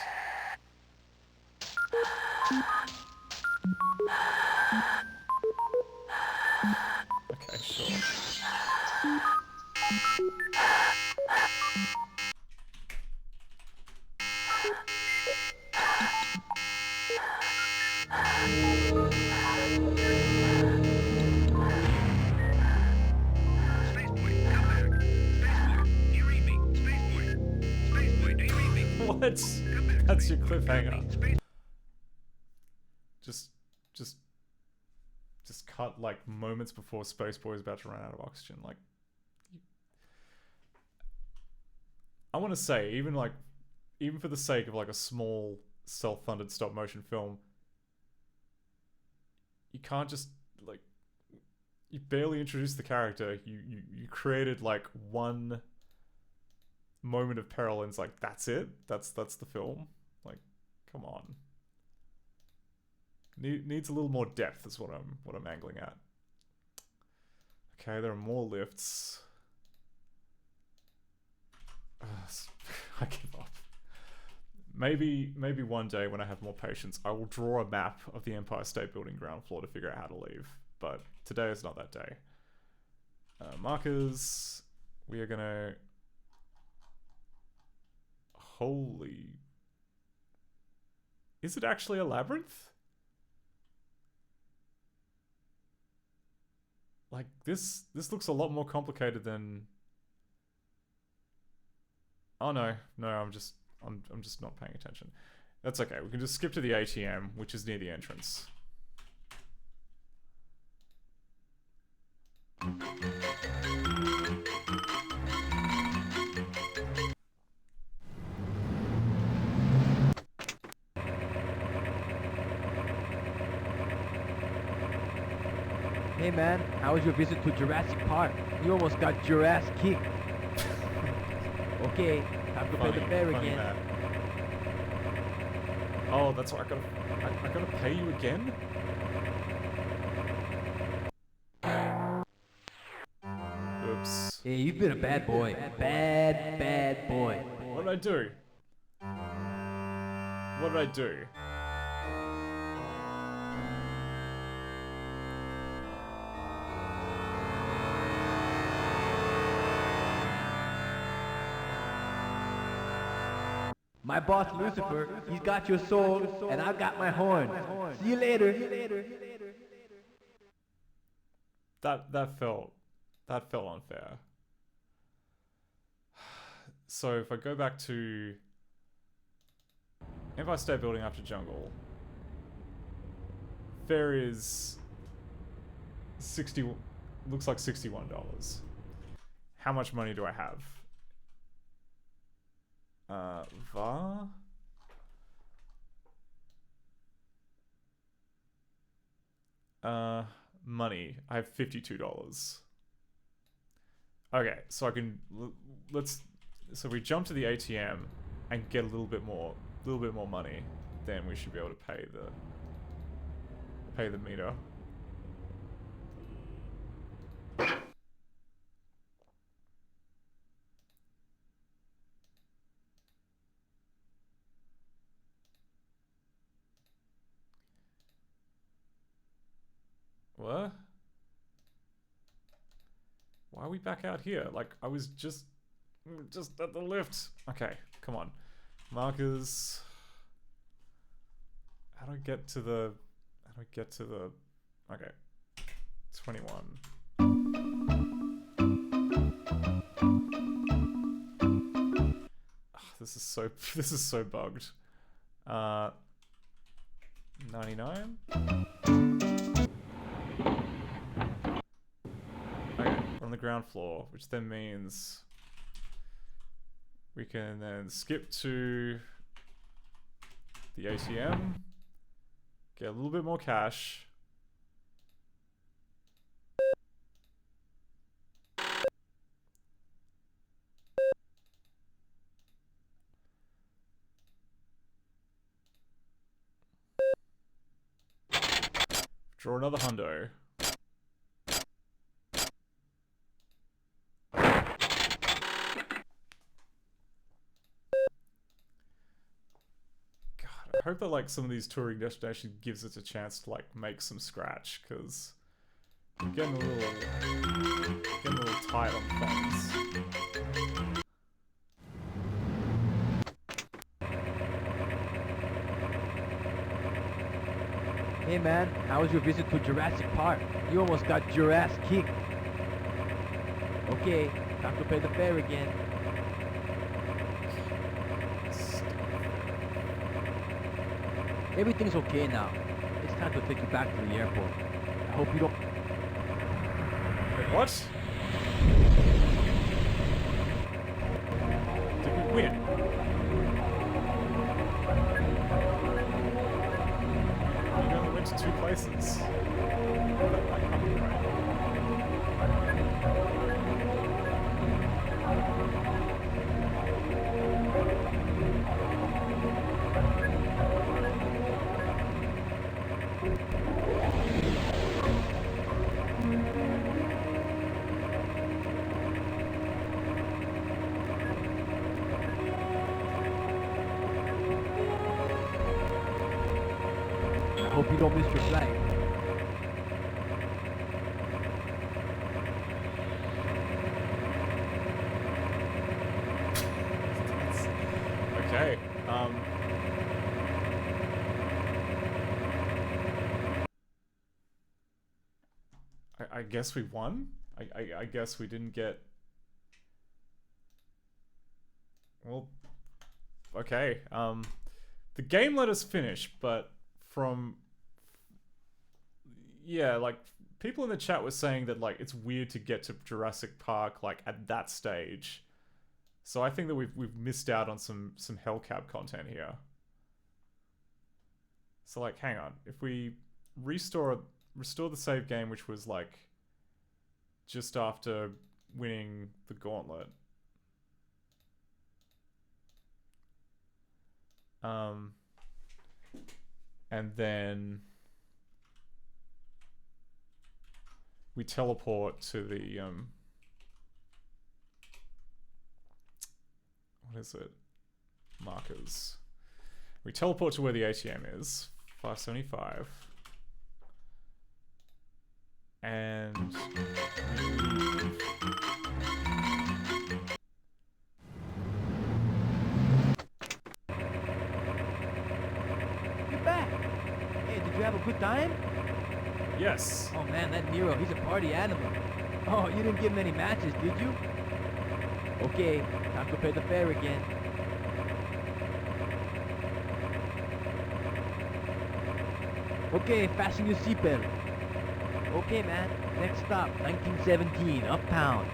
Okay, sure. What? That's your cliffhanger. Just cut like moments before Spaceboy is about to run out of oxygen. Like, I want to say, even for the sake of like a small self-funded stop motion film, you can't just like, you barely introduced the character. You created like one moment of peril and it's like, that's it? That's the film? Like, come on. Needs a little more depth is what I'm angling at. Okay, there are more lifts. I give up. Maybe one day when I have more patience, I will draw a map of the Empire State Building ground floor to figure out how to leave. But today is not that day. Markers. We are gonna... Holy... Is it actually a labyrinth? Like, this looks a lot more complicated than... Oh no, I'm just not paying attention. That's okay, we can just skip to the ATM, which is near the entrance. Hey man, how was your visit to Jurassic Park? You almost got your ass kicked. Okay, time to play the bear again. Man. Oh, that's what I gotta pay you again? Oops. Hey, you've been a bad boy. Bad boy. What did I do? What did I do? My boss Lucifer, he's got your soul, and I've got my horn. See you later. That felt unfair. So if I go back to Empire State Building after jungle, fare is looks like $61. How much money do I have? VAR? Money. I have $52. Okay, so I can so if we jump to the ATM and get a little bit more money, then we should be able to pay the meter. What? Why are we back out here? Like, I was just at the lift. Okay, come on. Markers. How do I get to the... Okay. 21. Oh, this is so bugged. 99? Okay, we're on the ground floor, which then means we can then skip to the ATM, get a little bit more cash. Draw another hundo. I hope that like some of these touring destinations gives us a chance to like make some scratch, because we're getting a little tight on funds. Hey man, how was your visit to Jurassic Park? You almost got your ass kicked. Okay, time to pay the fare again. Everything's okay now. It's time to take you back to the airport. I hope you don't... Wait, what? Did we win? We only went to 2 places. That can't be right. Hope you don't miss your flight. Okay. I guess we won? I guess we didn't get... Well, okay. The game let us finish, but from... Yeah, like, people in the chat were saying that, like, it's weird to get to Jurassic Park, like, at that stage. So I think that we've missed out on some Hellcap content here. So, like, hang on. If we restore the save game, which was, like, just after winning the gauntlet. And then we teleport to the what is it? Markers. We teleport to where the ATM is, 575. And a good time? Yes. Oh man, that Nero, he's a party animal. Oh, you didn't give him any matches, did you? Okay, time to pay the fare again. Okay, fasten your seatbelt. Okay, man. Next stop, 1917, Uptown.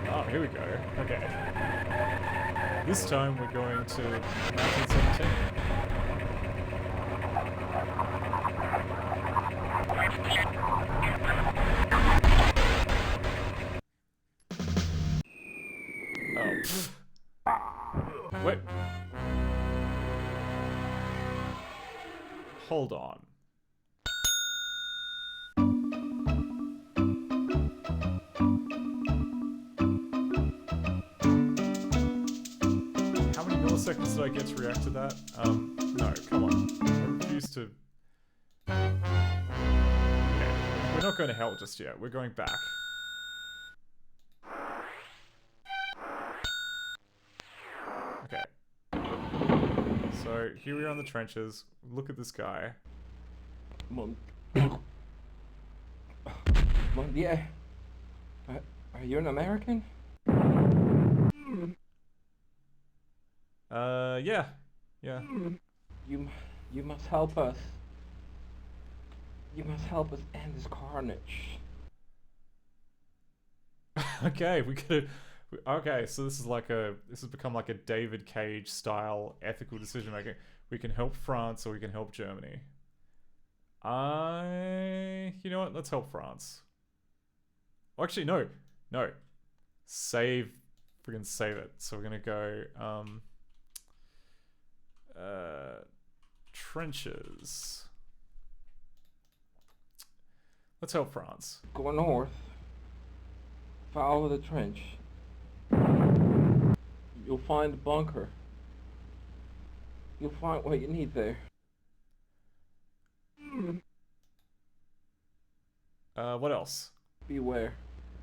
Oh, here we go. Okay. This time we're going to 1917. Oh. Wait. Hold on. How many milliseconds did I get to react to that? No, come on. I refuse to... Okay, we're not going to hell just yet. We're going back. Okay. So, here we are in the trenches. Look at this guy. Mon Dieu. Are you an American? Yeah. Yeah. You must help us. You must help us end this carnage. Okay, we could. Okay, so this has become like a David Cage style ethical decision making. We can help France or we can help Germany. You know what? Let's help France. Oh, actually, no. Friggin' save it. So we're gonna go, trenches. Let's help France. Go north. Follow the trench. You'll find a bunker. You'll find what you need there. What else? Beware.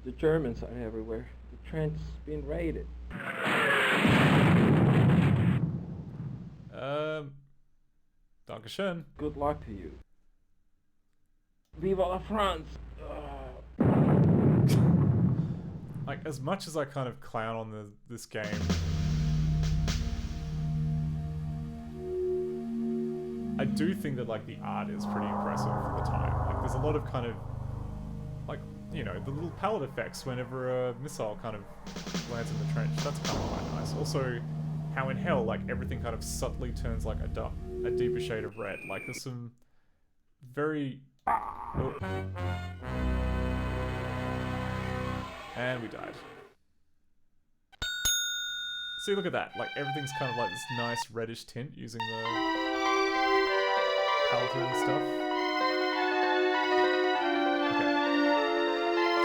The Germans are everywhere. The trench is being raided. Dankeschön. Good luck to you. Viva la France! Like, as much as I kind of clown on this game, I do think that, like, the art is pretty impressive for the time. Like, there's a lot of kind of, like, you know, the little palette effects whenever a missile kind of lands in the trench. That's kind of quite nice. Also, how in hell, like, everything kind of subtly turns, like, a deeper shade of red. Like, there's some very... Oh. And we died. See, look at that. Like, everything's kind of like this nice reddish tint using the paletted and stuff.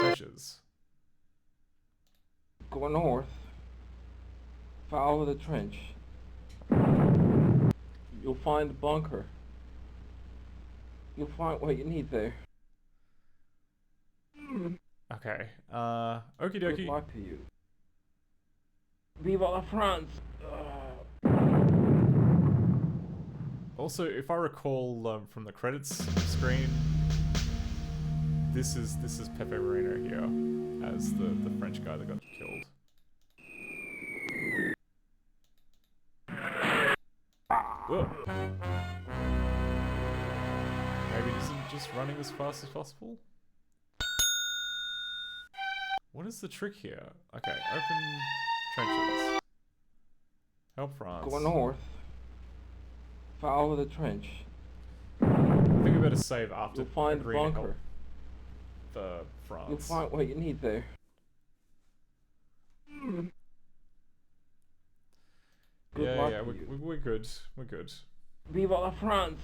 Okay. Trenches. Go north. Follow the trench. You'll find a bunker. You'll find what you need there. Okay. Okie dokie. Good luck to you. Viva la France! Also, if I recall from the credits screen, this is Pepe Moreno here as the French guy that got killed. Whoa. Maybe he isn't just running as fast as possible? What is the trick here? Okay, open trenches. Help France. Go north. Follow the trench. I think we better save after You'll find agreeing to bunker. help the France. You'll find what you need there. Good luck Yeah, to you. we're good. We're good. Viva la France!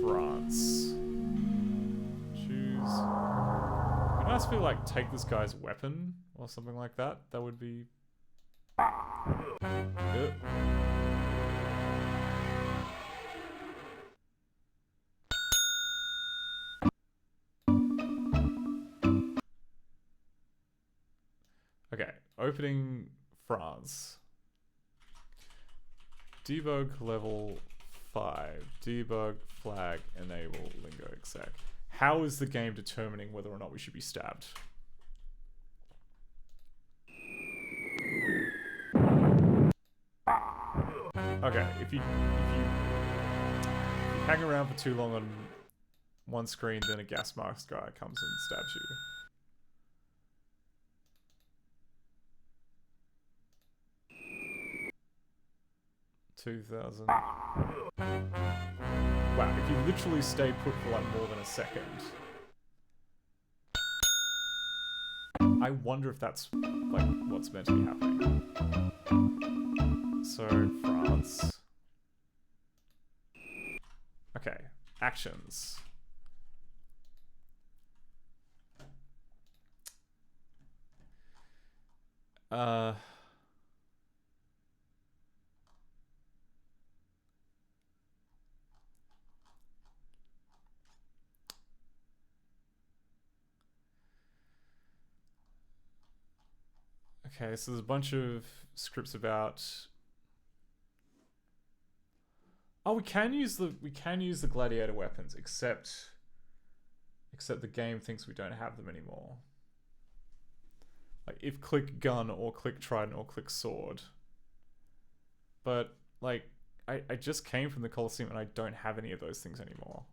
France. Choose. It'd be nice if we like take this guy's weapon or something like that. That would be. Good. opening France. Debug level 5. Debug flag enable lingo exec. How is the game determining whether or not we should be stabbed? Okay, if you hang around for too long on one screen, then a gas mask guy comes and stabs you. $2,000. Wow, if you literally stay put for like more than a second. I wonder if that's like what's meant to be happening. So, France. Okay, actions. Okay, so there's a bunch of scripts about. Oh, we can use the gladiator weapons, except the game thinks we don't have them anymore. Like if click gun or click trident or click sword. But like I just came from the Colosseum and I don't have any of those things anymore.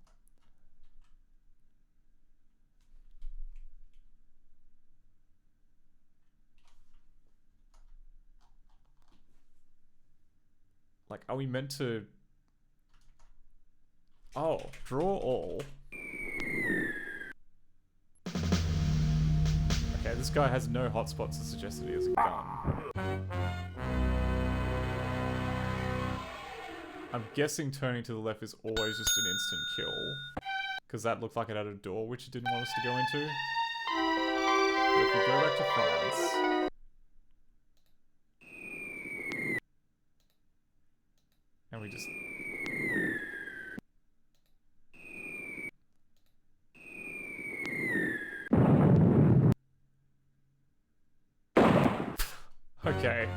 Like, are we meant to... Oh, draw all. Okay, this guy has no hotspots to suggest that he has a gun. I'm guessing turning to the left is always just an instant kill. Because that looked like it had a door which it didn't want us to go into. But if we go back to France... And we just... Okay.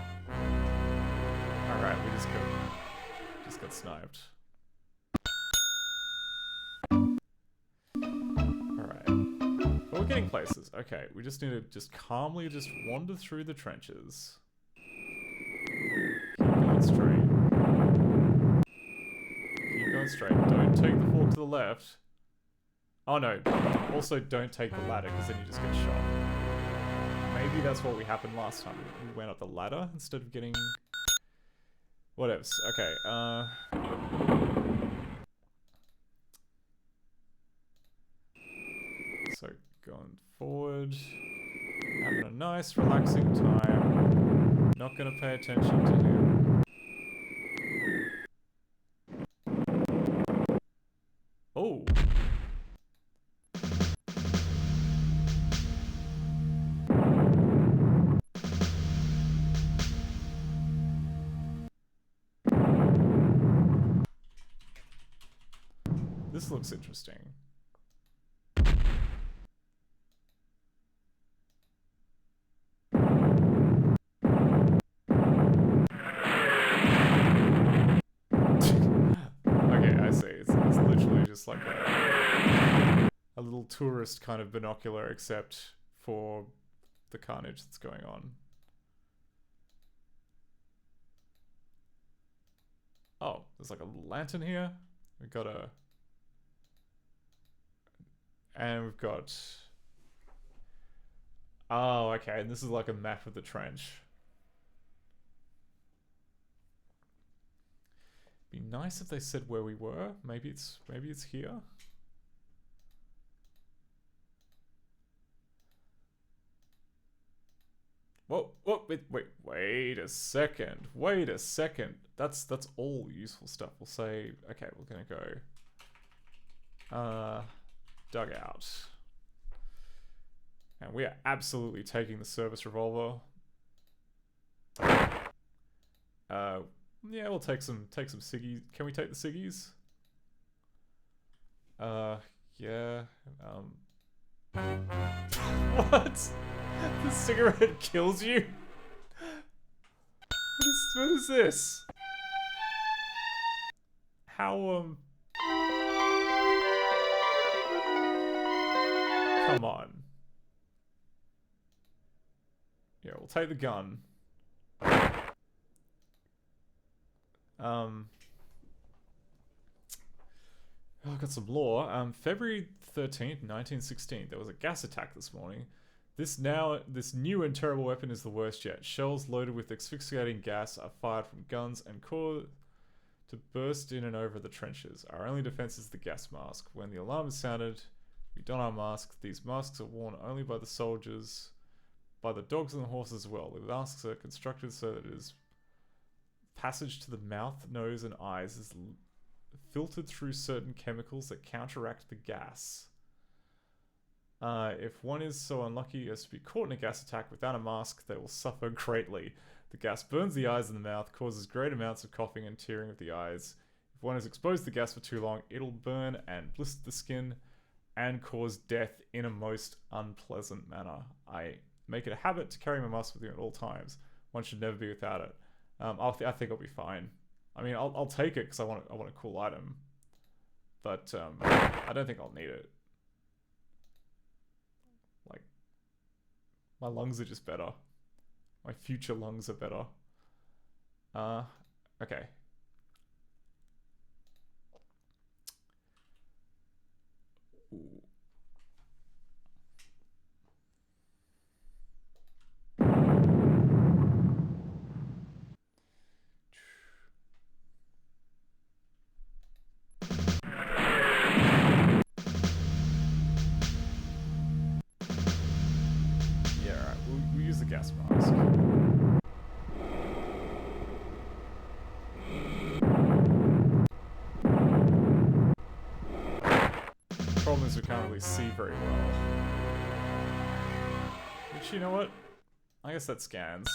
Alright, we just got sniped. Alright. But we're getting places. Okay, we just need to just calmly just wander through the trenches. Keep going straight. Keep going straight. Don't take the fork to the left. Oh no. Also don't take the ladder because then you just get shot. Maybe that's what happened last time. We went up the ladder instead of getting... Whatevs. Okay, So, going forward. Having a nice, relaxing time. Not gonna pay attention to him. Oh! This looks interesting. Okay, I see. It's literally just like a little tourist kind of binocular, except for the carnage that's going on. Oh, there's like a little lantern here. We've got a... And we've got... Oh, okay, and this is like a map of the trench. Be nice if they said where we were. Maybe it's here. Whoa, wait a second. Wait a second. That's all useful stuff. We'll say, okay, we're gonna go dugout. And we are absolutely taking the service revolver. Yeah, we'll take some ciggies. Can we take the ciggies? Yeah. What? The cigarette kills you? What is this? How, come on. Yeah, we'll take the gun. Oh, I've got some lore. February 13th, 1916. There was a gas attack this morning. This new and terrible weapon is the worst yet. Shells loaded with asphyxiating gas are fired from guns and caused to burst in and over the trenches. Our only defense is the gas mask. When the alarm is sounded, we don our masks. These masks are worn only by the soldiers, by the dogs and the horses as well. The masks are constructed so that it is passage to the mouth, nose, and eyes is filtered through certain chemicals that counteract the gas. If one is so unlucky as to be caught in a gas attack without a mask, they will suffer greatly. The gas burns the eyes and the mouth, causes great amounts of coughing and tearing of the eyes. If one is exposed to the gas for too long, it'll burn and blister the skin and cause death in a most unpleasant manner. I make it a habit to carry my mask with me at all times. One should never be without it. I think I'll be fine. I mean, I'll take it because I want a cool item, but I don't think I'll need it. Like, my lungs are just better. My future lungs are better. Okay. Ooh. Yeah, alright, we'll use the gas mask. Problem is we can't really see very well. Which, you know what? I guess that scans.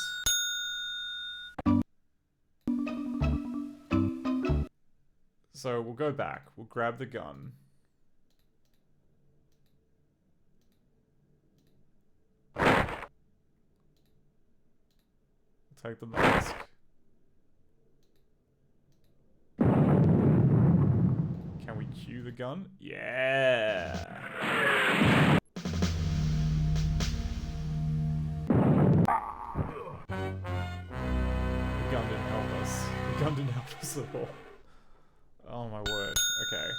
So we'll go back. We'll grab the gun. We'll take the mask. Can we cue the gun? Yeah! The gun didn't help us. The gun didn't help us at all. Oh my word. Okay.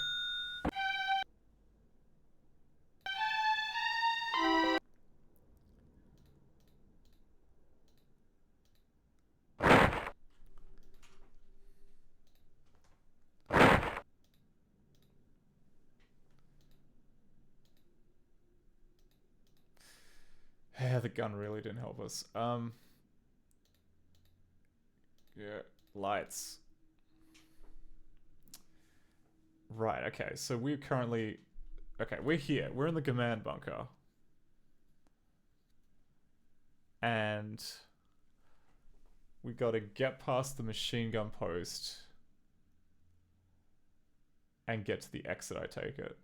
Yeah, the gun really didn't help us. Yeah, lights. Right, okay, so we're currently... Okay, we're here. We're in the command bunker. And... we gotta get past the machine gun post. And get to the exit, I take it.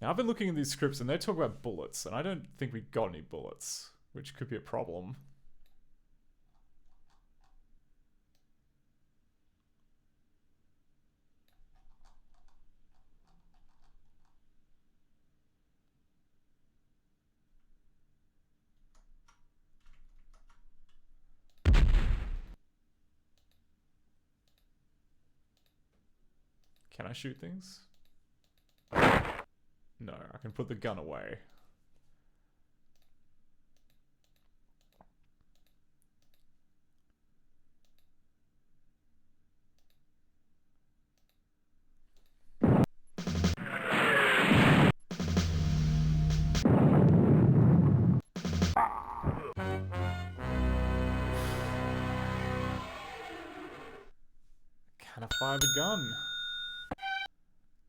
Now, I've been looking at these scripts and they talk about bullets, and I don't think we got any bullets, which could be a problem. Can I shoot things? No, I can put the gun away. Can I fire the gun?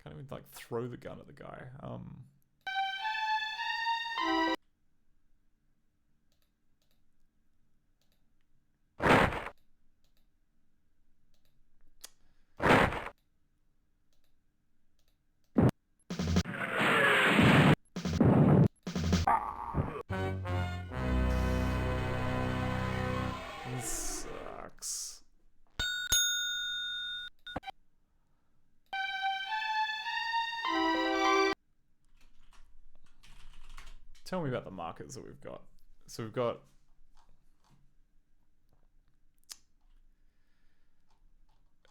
Can't even, like, throw the gun at the guy. tell me about the markers that we've got. So we've got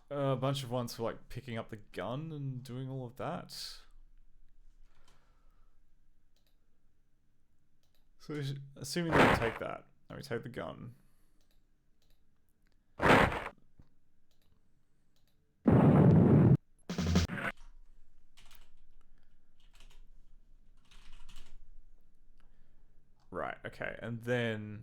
a bunch of ones for like picking up the gun and doing all of that. So assuming that we take that, and we take the gun. Right, okay, and then...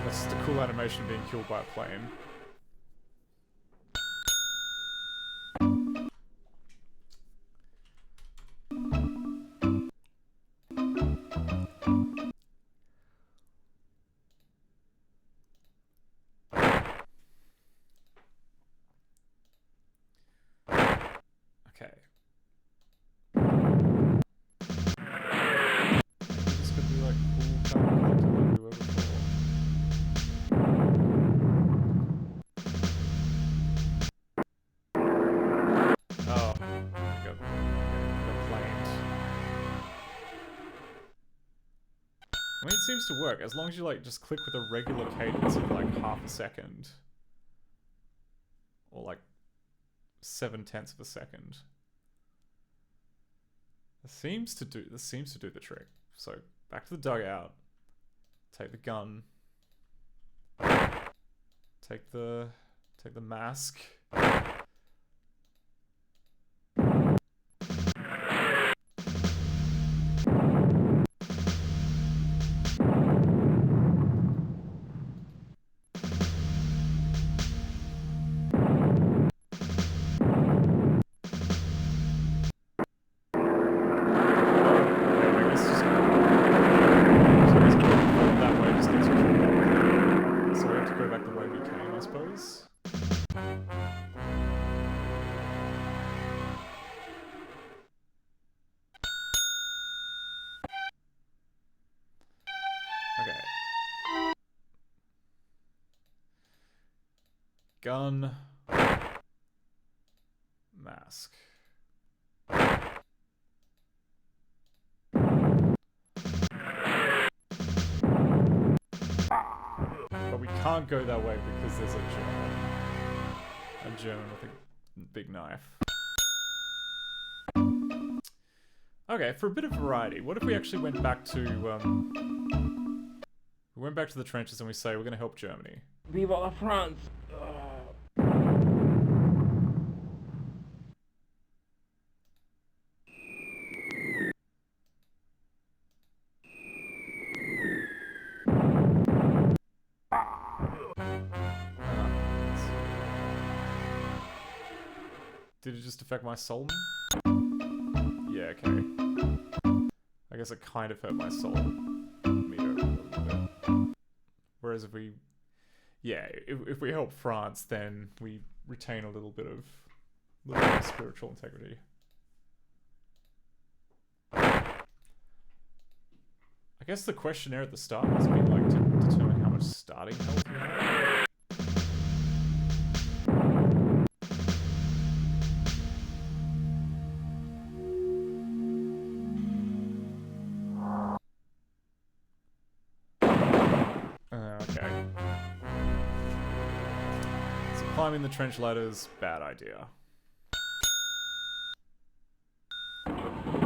That's just a cool animation of being killed by a plane. Okay. This could be like cool kind of collector like we were before. Oh, got planed. I mean, it seems to work as long as you like just click with a regular cadence of like half a second, or like 7/10 of a second. This seems to do the trick. So back to the dugout. Take the gun. Take the mask. Gun. Mask. But we can't go that way because there's a German with a big knife. Okay, for a bit of variety, what if we actually went back to the trenches and we say we're going to help Germany? Viva la France! Did it just affect my soul? Yeah, okay. I guess it kind of hurt my soul meter a little bit. Whereas if we... Yeah, if we help France, then we retain a little bit of spiritual integrity. I guess the questionnaire at the start must be like to determine how much starting health you have. Okay. So climbing the trench ladder's bad idea.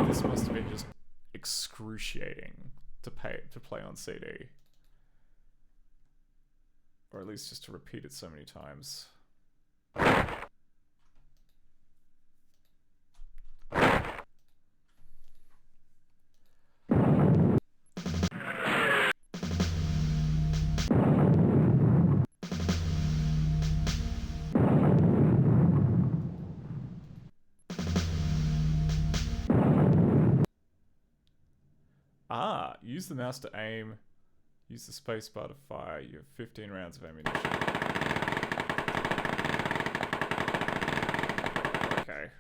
This must have been just excruciating to play on CD. Or at least just to repeat it so many times. Ah, use the mouse to aim. Use the spacebar to fire. You have 15 rounds of ammunition. Okay.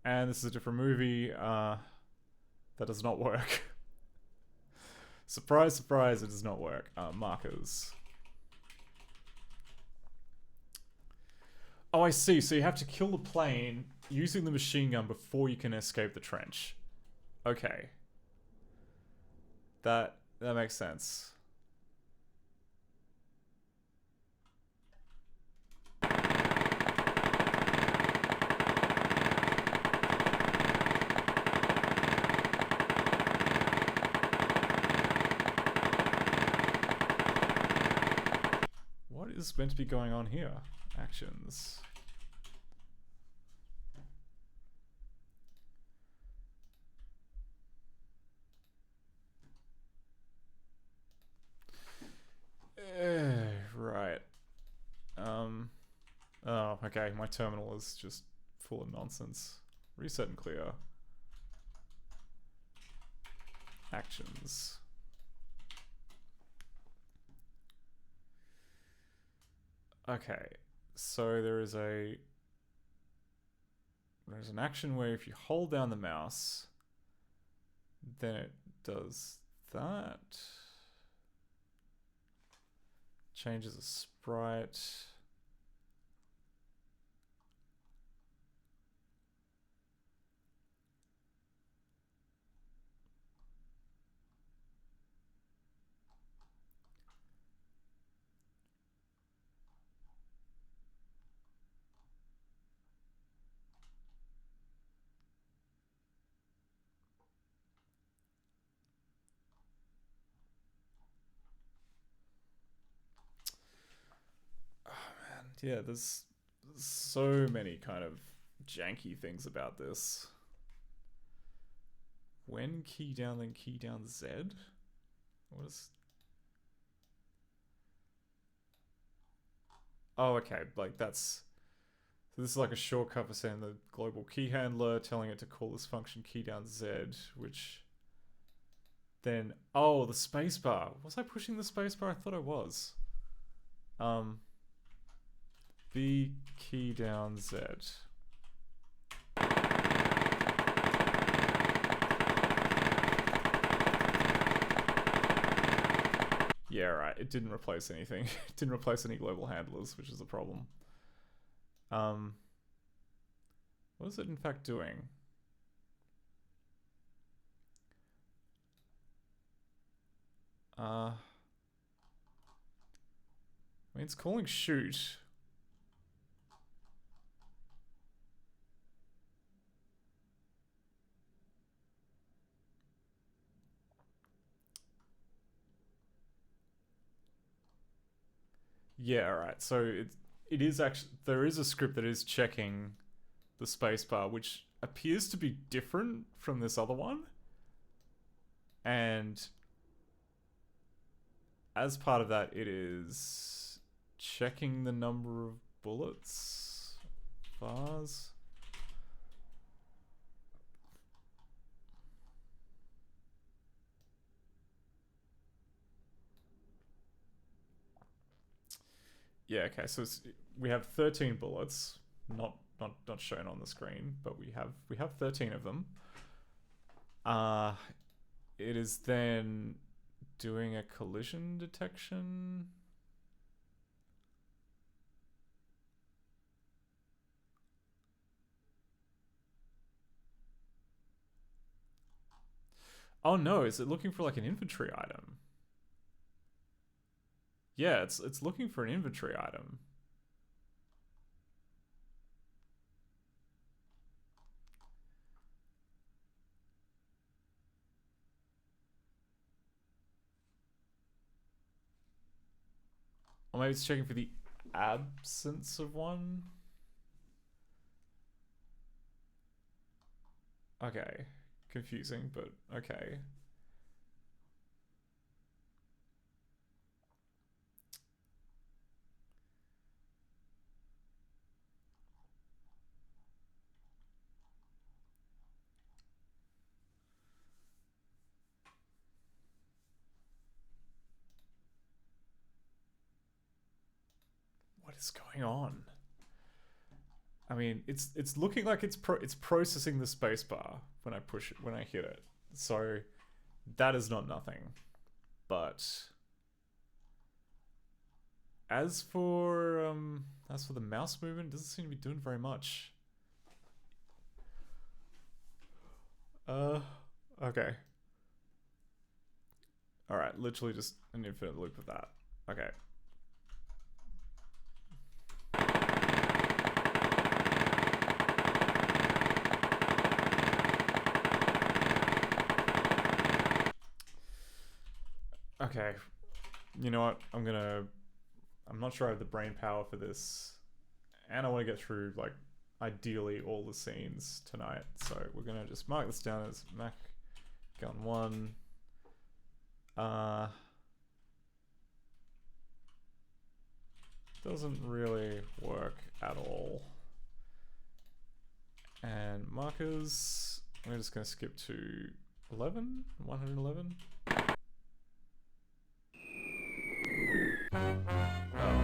And this is a different movie. That does not work. Surprise, surprise, it does not work. Markers. Oh, I see. So you have to kill the plane using the machine gun before you can escape the trench. Okay. That makes sense. What is meant to be going on here? Actions. Right. Oh, okay. My terminal is just full of nonsense. Reset and clear. Actions. Okay. So there's an action where if you hold down the mouse, then it does that. Changes a sprite. Yeah, there's so many kind of janky things about this. When key down, then key down Z? What is... Oh, okay, like that's... So this is like a shortcut for saying the global key handler, telling it to call this function key down Z, which... Then... Oh, the spacebar. Was I pushing the spacebar? I thought I was. B key down Z. Yeah, right. It didn't replace anything. It didn't replace any global handlers, which is a problem. What is it in fact doing? I mean, it's calling shoot. Yeah, right. So it is actually, there is a script that is checking the spacebar, which appears to be different from this other one. And as part of that, it is checking the number of bullets, bars. Yeah, okay, so we have 13 bullets, not shown on the screen, but we have 13 of them. It is then doing a collision detection. Oh no, is it looking for like an inventory item? Yeah, it's looking for an inventory item. Or maybe it's checking for the absence of one. Okay. Confusing, but okay. is going on? I mean, it's looking like it's processing the spacebar when I push it, when I hit it. So that is not nothing. But as for the mouse movement, it doesn't seem to be doing very much. Okay. Alright, literally just an infinite loop of that. Okay. Okay. You know what? I'm not sure I have the brain power for this. And I want to get through, like, ideally all the scenes tonight. So we're going to just mark this down as Mac Gun 1. Doesn't really work at all. And markers, we're just going to skip to 11, 111. Oh.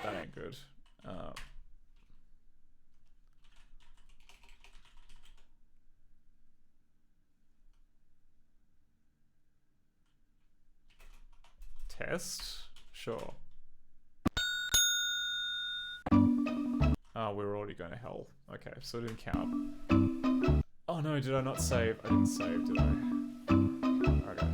That ain't good. Test? Sure. Oh, we were already going to hell. Okay, so it didn't count. Oh no, did I not save? I didn't save, did I? Okay.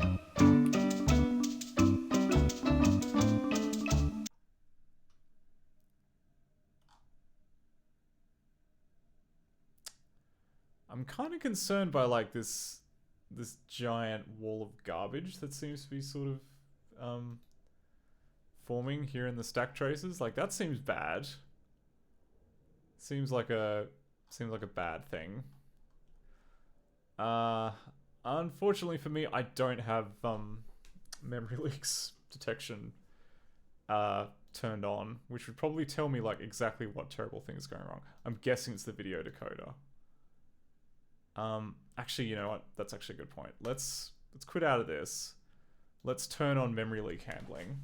I'm kind of concerned by like this giant wall of garbage that seems to be sort of forming here in the stack traces. Like that seems bad. Seems like a bad thing. Unfortunately for me, I don't have memory leaks detection turned on, which would probably tell me like exactly what terrible thing is going wrong. I'm guessing it's the video decoder. Actually, you know what? That's actually a good point. Let's quit out of this. Let's turn on memory leak handling.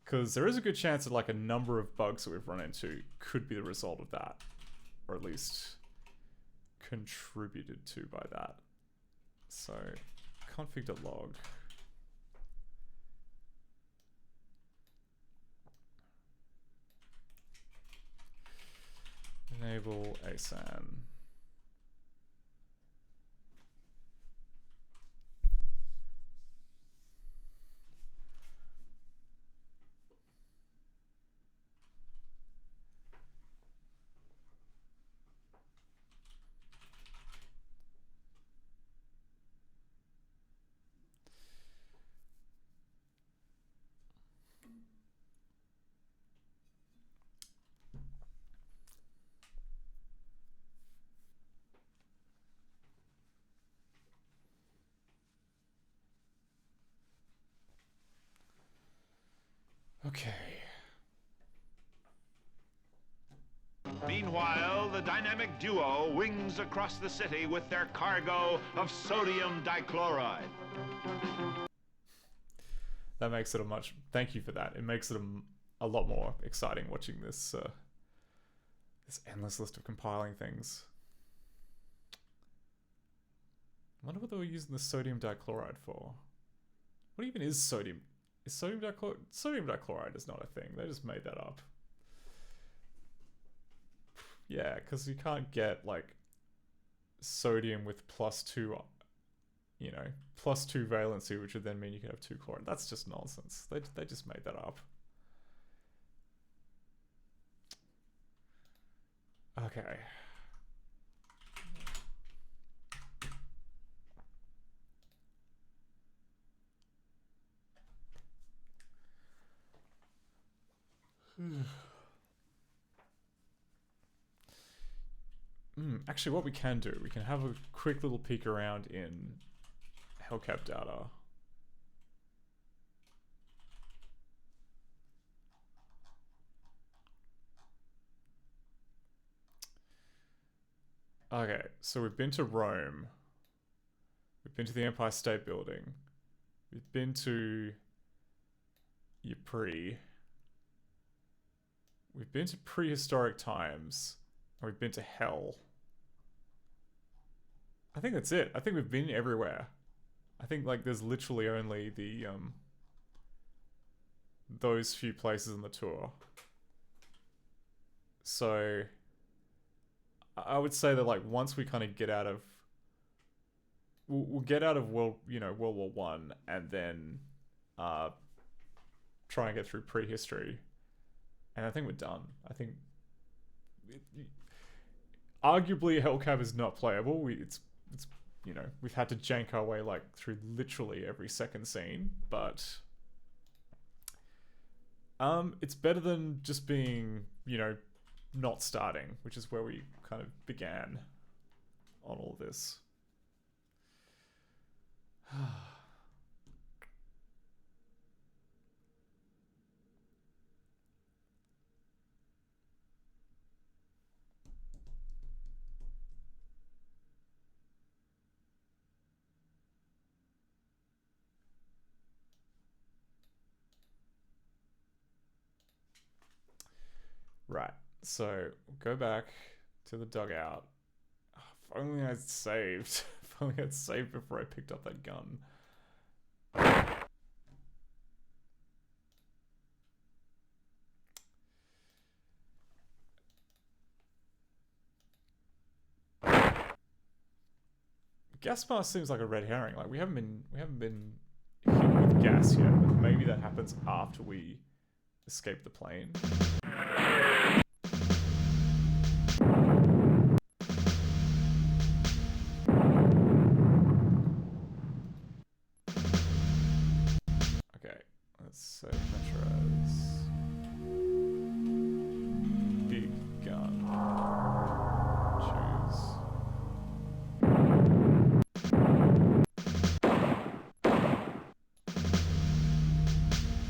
Because there is a good chance that like a number of bugs that we've run into could be the result of that. Or at least contributed to by that. So, config.log. Enable ASAN. Okay. Meanwhile, the dynamic duo wings across the city with their cargo of sodium dichloride. That makes it a much... Thank you for that. It makes it a lot more exciting watching this this endless list of compiling things. I wonder what they were using the sodium dichloride for. What even is sodium? Is sodium dichloride? Sodium dichloride is not a thing. They just made that up. Yeah, because you can't get like sodium with +2, you know, +2 valency, which would then mean you can have 2 chloride. That's just nonsense. They just made that up. Okay. Actually, what we can do, we can have a quick little peek around in Hellcat data. Okay, so we've been to Rome. We've been to the Empire State Building. We've been to your pre. We've been to prehistoric times. And we've been to hell. I think that's it. I think we've been everywhere. I think like there's literally only the those few places on the tour. So I would say that like once we kind of get out of we'll get out of World War One and then try and get through prehistory. And I think we're done. I think arguably Hellcab is not playable. It's we've had to jank our way like through literally every second scene, but it's better than just being, not starting, which is where we kind of began on all this. Right, so go back to the dugout. Oh, if only I'd saved. If only I'd saved before I picked up that gun. Gas mask seems like a red herring. Like we haven't been hit with gas yet, but maybe that happens after we escape the plane. Okay, let's save Metro's big gun. Choose.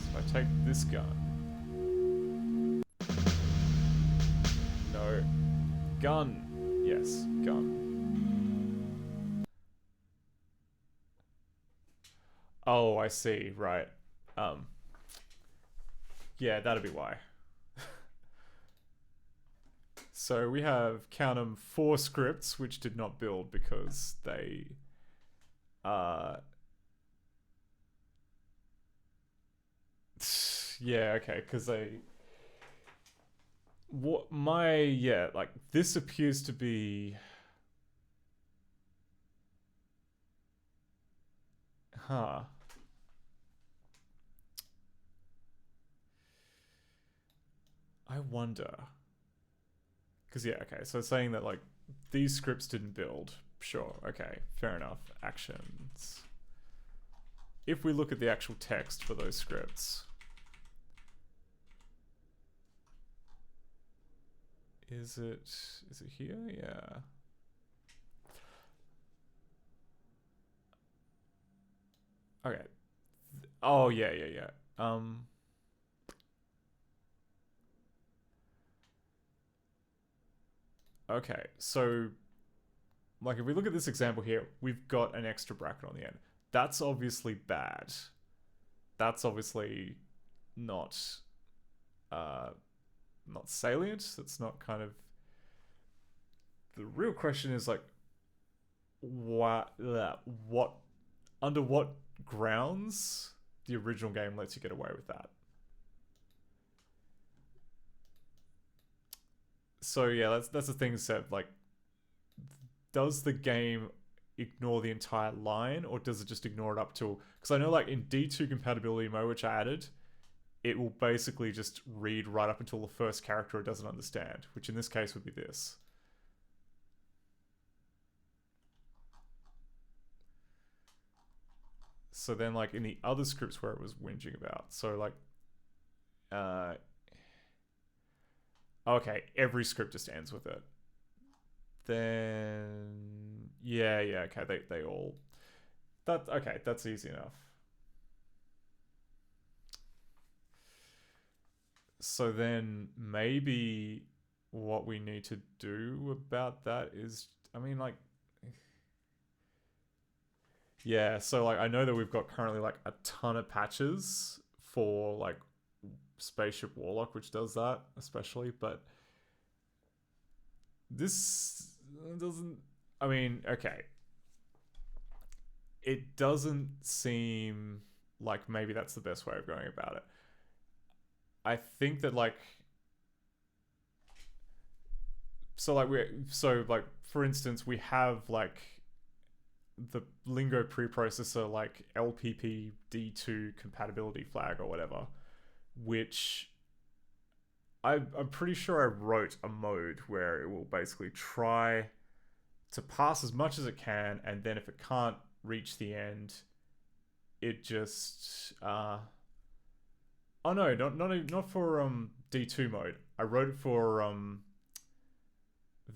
So if I take this gun. No. Gun. Yes, gun. Oh, I see. Right. Yeah, that'd be why. So we have, count 'em, 4 scripts which did not build because they yeah, okay, because they like this appears to be I wonder. Because, yeah, okay, so it's saying that, like, these scripts didn't build. Sure, okay, fair enough. Actions. If we look at the actual text for those scripts. Is it here? Yeah. Okay. Oh, yeah. Okay, so like if we look at this example here, we've got an extra bracket on the end. That's obviously bad. That's obviously not salient. That's not kind of. The real question is like, what under what grounds the original game lets you get away with that? So yeah, that's the thing, Seb. Like, does the game ignore the entire line, or does it just ignore it up to? Because I know, like in D2 compatibility mode, which I added, it will basically just read right up until the first character it doesn't understand, which in this case would be this. So then, like in the other scripts where it was whinging about, so like, okay, every script just ends with it. Then yeah, okay, they all okay, that's easy enough. So then maybe what we need to do about that is, I mean, like, yeah, so like I know that we've got currently like a ton of patches for like Spaceship Warlock, which does that especially, but this doesn't. I mean, okay, it doesn't seem like maybe that's the best way of going about it. I think that like, for instance, we have like the Lingo preprocessor like LPPD2 compatibility flag or whatever, which I'm pretty sure I wrote a mode where it will basically try to pass as much as it can, and then if it can't reach the end, it just oh no, not for D2 mode. I wrote it for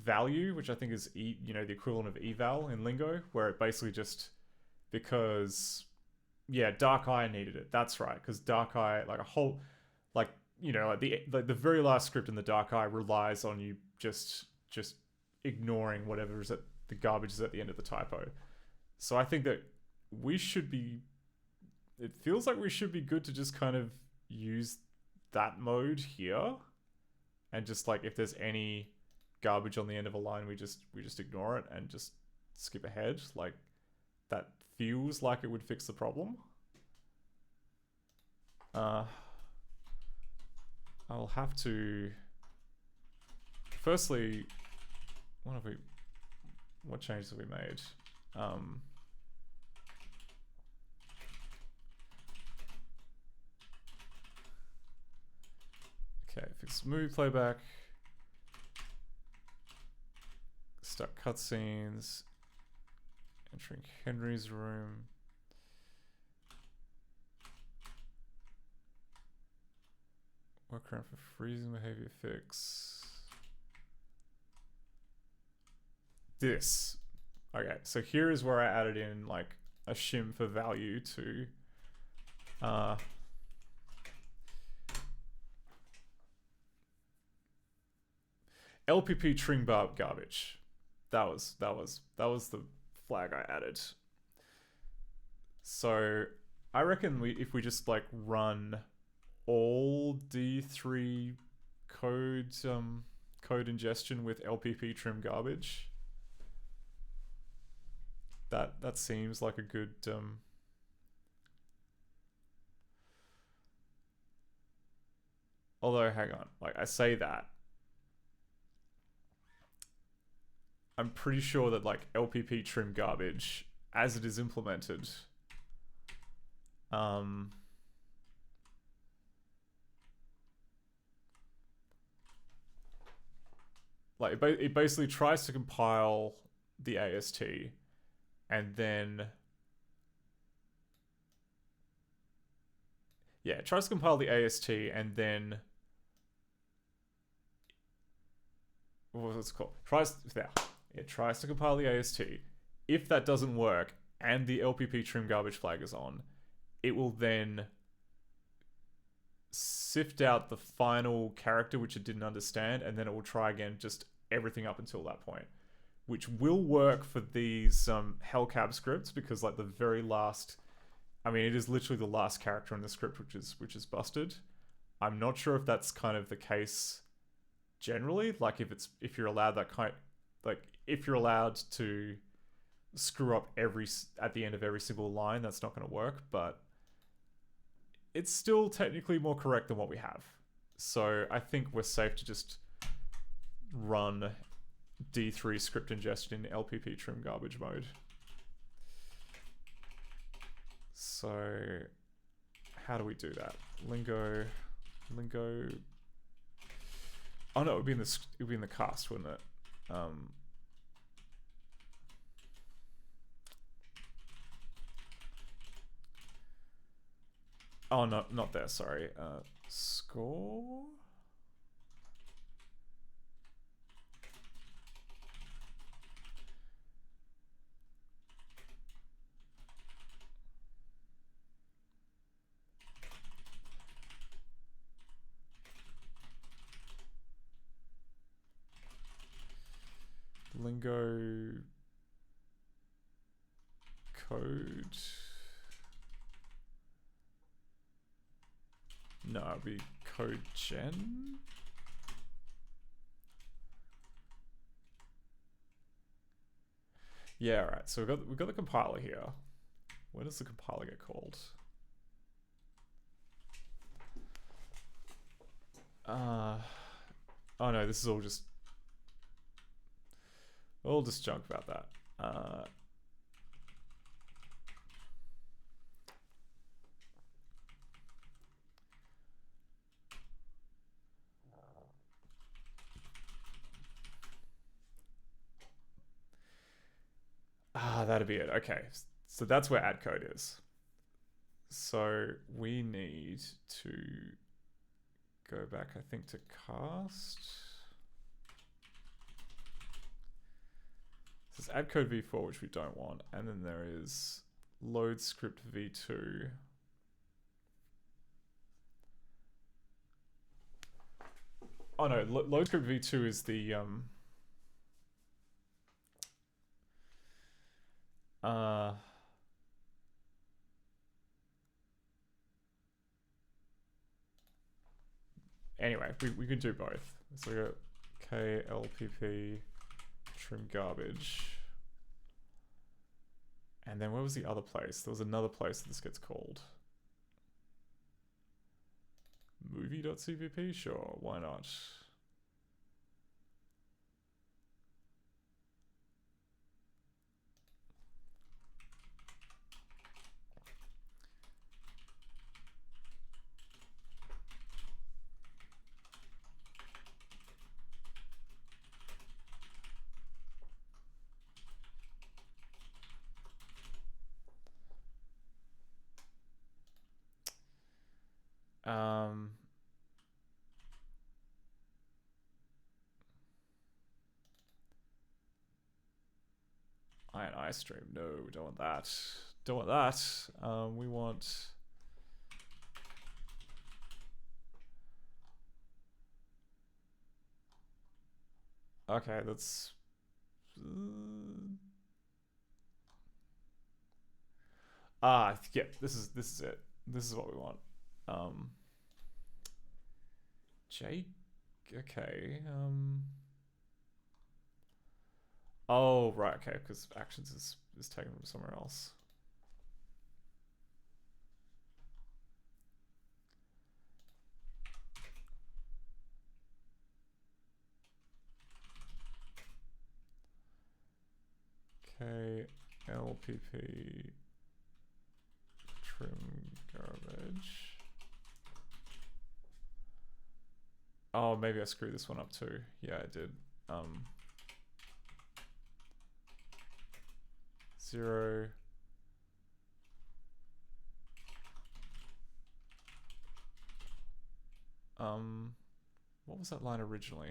value, which I think is the equivalent of eval in Lingo, where it basically just, because Dark Eye needed it. That's right, because Dark Eye, like a whole, like the very last script in the Dark Eye relies on you just ignoring whatever is at the garbage is at the end of the typo. So I think that we should be. It feels like we should be good to just kind of use that mode here, and just like if there's any garbage on the end of a line, we just ignore it and just skip ahead. Like that feels like it would fix the problem. I'll have to. Firstly, what changes have we made? Okay, fix smooth playback. Start cutscenes. Entering Henry's room. Workaround for freezing behavior fix. This. Okay, so here is where I added in like a shim for value to LPP trim bar garbage. That was the flag I added. So I reckon if we just like run all D3 code ingestion with LPP trim garbage, that seems like a good although hang on, like I say that, I'm pretty sure that like LPP trim garbage as it is implemented like it basically tries to compile the AST and then it tries to compile the AST and then what's it called? It tries to compile the AST. If that doesn't work and the LPP trim garbage flag is on, it will then sift out the final character which it didn't understand, and then it will try again just everything up until that point, which will work for these hellcab scripts, because like the very last, I mean, it is literally the last character in the script which is busted. I'm not sure if that's kind of the case generally, like if you're allowed that kind, like if you're allowed to screw up at the end of every single line, that's not going to work, but it's still technically more correct than what we have. So I think we're safe to just run D3 script ingestion in LPP trim garbage mode. So how do we do that? Lingo. Oh no, it would be in the cast, wouldn't it? Oh, no, not there, sorry. Score? Lingo code. No, it'll be code gen. Yeah, alright, so we've got the compiler here. What does the compiler get called? Oh no, this is all just junk about that. That'd be it. Okay, so that's where add code is. So we need to go back, I think, to cast. This is add code v4, which we don't want, and then there is load script v2. Oh no, load script v2 is the anyway, we can do both. So we go klpp trim garbage. And then where was the other place? There was another place that this gets called. Movie.cpp? Sure, why not? Iron stream. No, we don't want that. Don't want that. We want. Okay, that's. Yeah. This is it. This is what we want. Jake. Okay. Oh, right, okay, because actions is taken from somewhere else. KLPP trim garbage. Oh, maybe I screwed this one up too. Yeah, I did. 0. What was that line originally?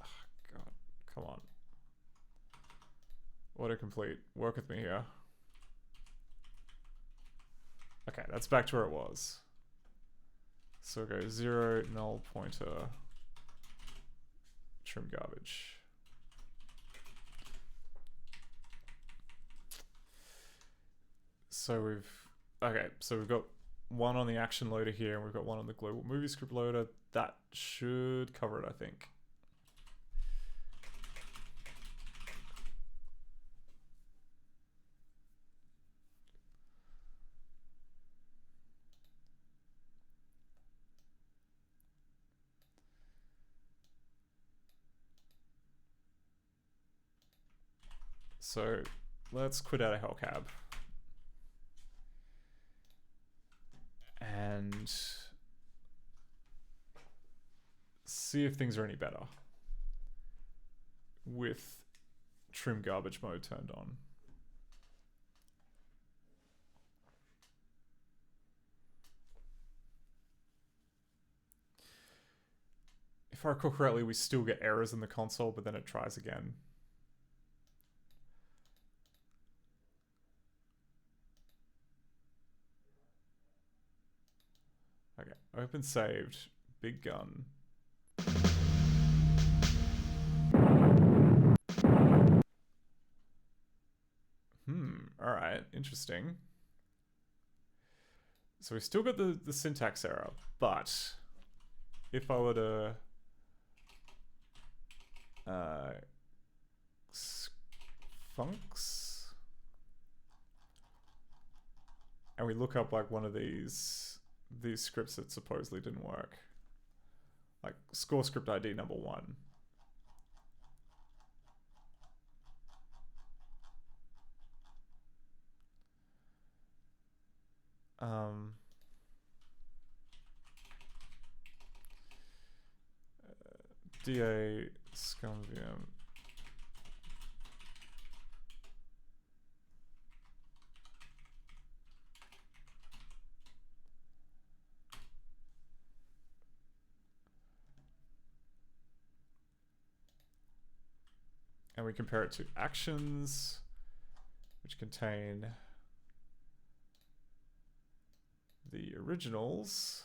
Oh, God, come on. Autocomplete. Work with me here. Okay, that's back to where it was. So go 0 null pointer trim garbage. So we've got one on the action loader here, and we've got one on the global movie script loader. That should cover it, I think. So let's quit out of Hellcab. And see if things are any better with trim garbage mode turned on. If I recall correctly, we still get errors in the console, but then it tries again. Okay, open saved, big gun. Alright, interesting. So we still got the syntax error, but if I were to funks, and we look up like one of these scripts that supposedly didn't work, like score script ID number 1. DA ScummVM. And we compare it to actions, which contain the originals.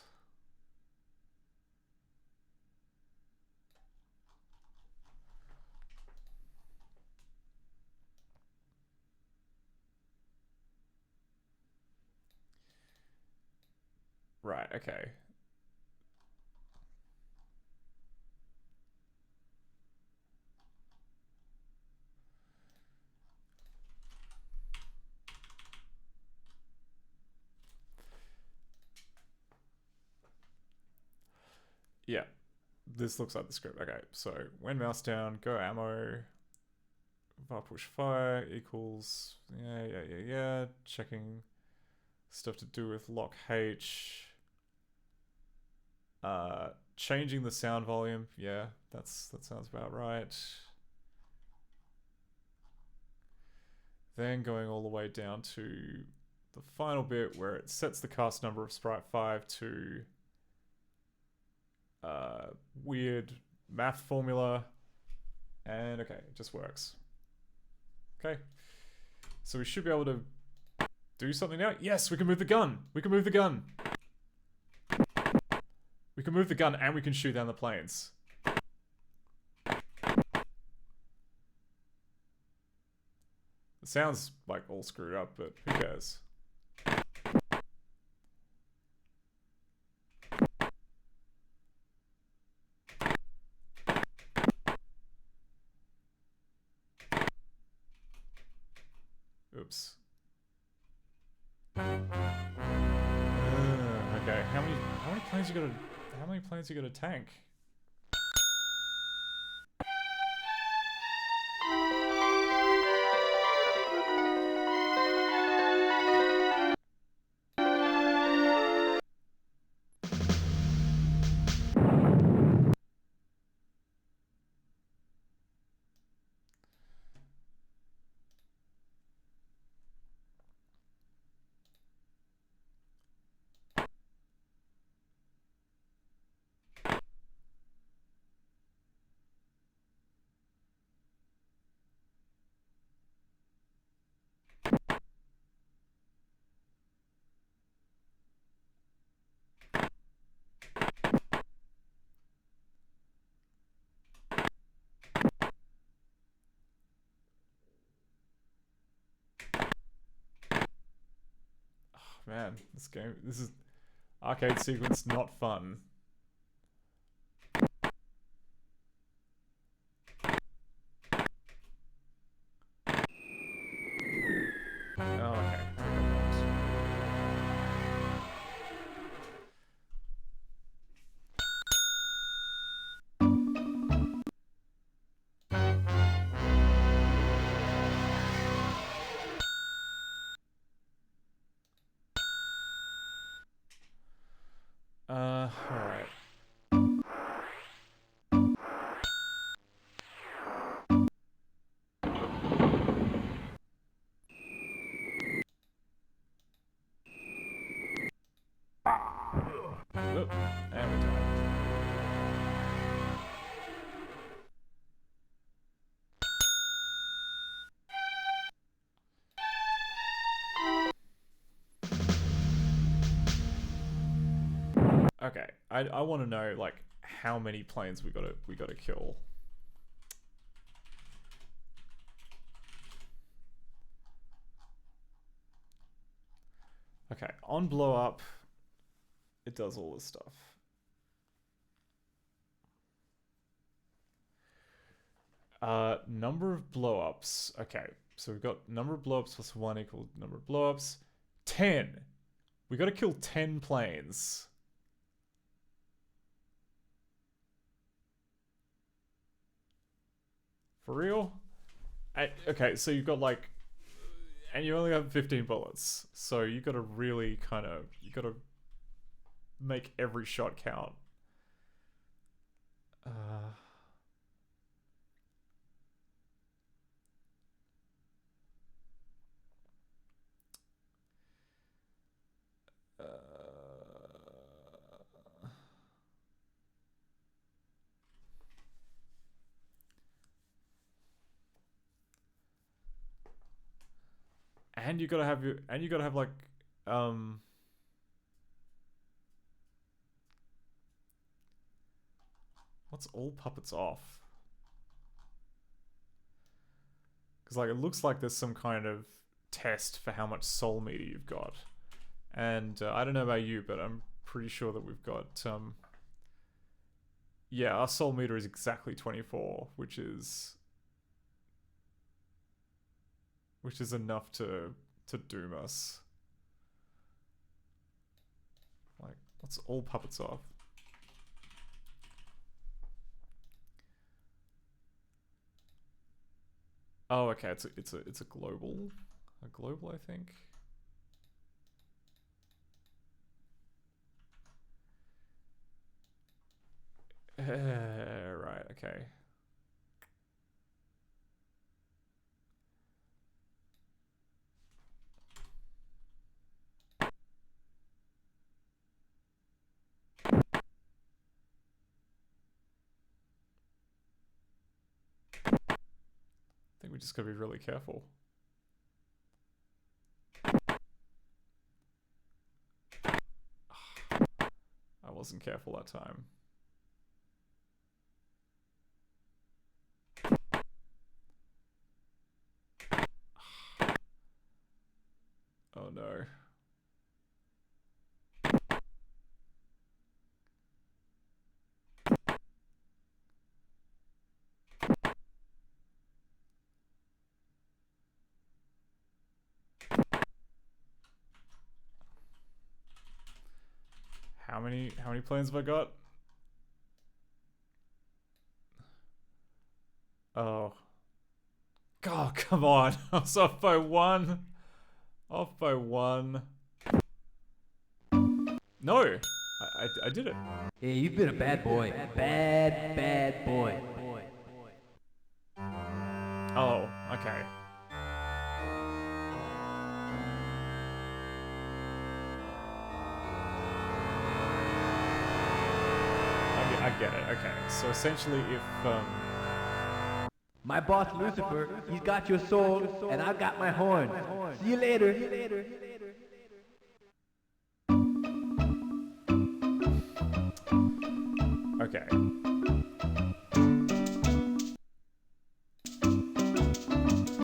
Right, okay. Yeah, this looks like the script. Okay, so when mouse down, go ammo, var push fire equals, yeah. Checking stuff to do with lock H. Changing the sound volume, yeah, that sounds about right. Then going all the way down to the final bit where it sets the cast number of sprite 5 to weird math formula, and okay, it just works. Okay, so we should be able to do something now. Yes, we can move the gun. We can move the gun. We can move the gun and we can shoot down the planes. It sounds like all screwed up, but who cares? Oops. Okay, how many planes you got to tank? Man, this is arcade sequence not fun. Oh, okay. Alright. Oop, and we died. Okay, I want to know like how many planes we gotta kill. Okay, on blow up, It does all this stuff. Number of blow-ups. Okay, so we've got number of blow-ups plus 1 equal number of blow-ups. 10. We gotta kill 10 planes. For real? Okay, so you've got like... And you only have 15 bullets. So you gotta really kind of... You gotta make every shot count. And you gotta have your... And you gotta have like... What's all puppets off? Because like it looks like there's some kind of test for how much soul meter you've got. And I don't know about you, but I'm pretty sure that we've got... yeah, our soul meter is exactly 24, which is enough to doom us. Like, what's all puppets off? Oh, okay. It's a global, I think. Right. Okay. I think we just gotta be really careful. I wasn't careful that time. Oh no. How many planes have I got? Oh. God, come on. I was off by 1. Off by 1. No. I did it. Hey, you've been a bad boy. Bad boy. Oh, okay. I get it. Okay. So essentially if My boss Lucifer, he's got your soul, and I got my horn. See you later. Okay.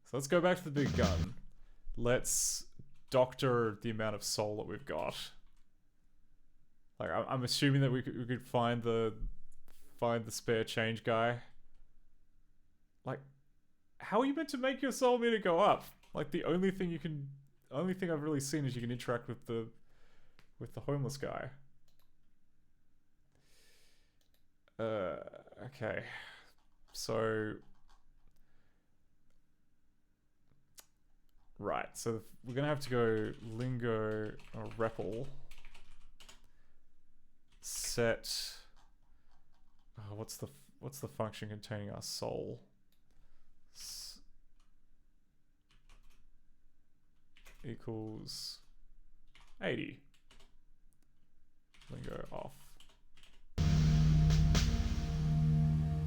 So let's go back to the big gun. Let's doctor the amount of soul that we've got. Like I'm assuming that we could find the spare change guy. Like, how are you meant to make your soul meter go up? Like the only thing I've really seen is you can interact with the homeless guy. Okay. So right, so we're gonna have to go lingo or REPL set what's the function containing our soul? Equals 80. Lingo off.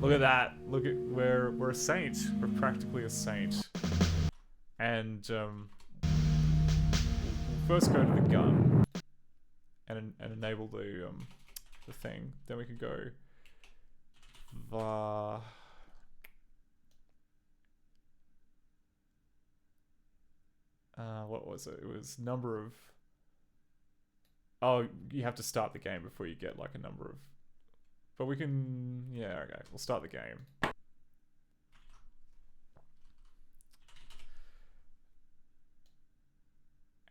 Look at that. Look at we're a saint. We're practically a saint. And we'll first go to the gun and enable the thing. Then we can go var what was it? It was number of Oh, you have to start the game before you get like a number of... But we can... Yeah, okay. We'll start the game.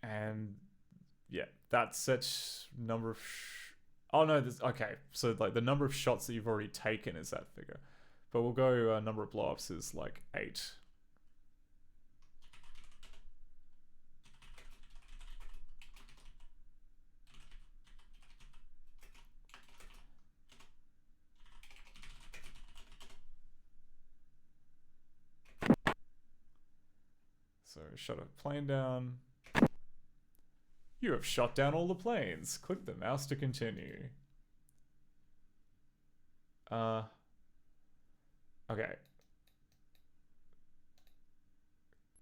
And... Yeah, that sets number of... Oh no, there's... Okay, so like the number of shots that you've already taken is that figure. But we'll go number of blow-ups is like 8. So shut a plane down. You have shot down all the planes. Click the mouse to continue. Okay.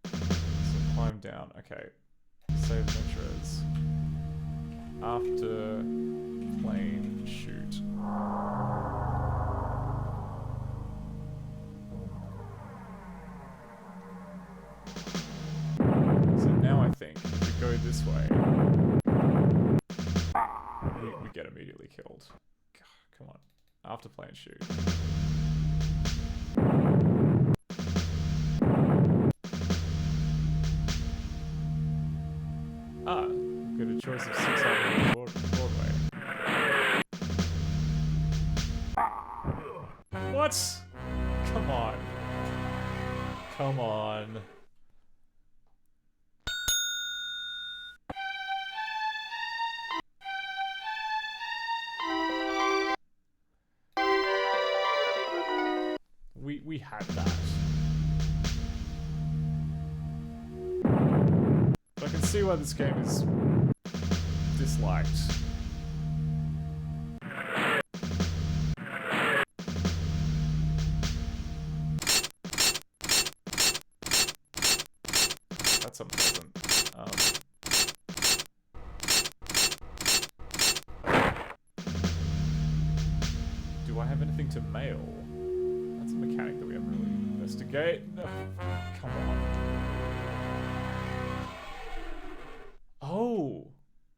So climb down. Okay. Save metros. After plane shoot. So now I think if we go this way, we get immediately killed. God, come on. After plane shoot. Ah, good a choice of 6 on Broadway. What? Come on. Come on. We had that. But I can see why this game is disliked. That's unpleasant. Do I have anything to mail? That's a mechanic that we haven't really investigated. No. Come on. Oh!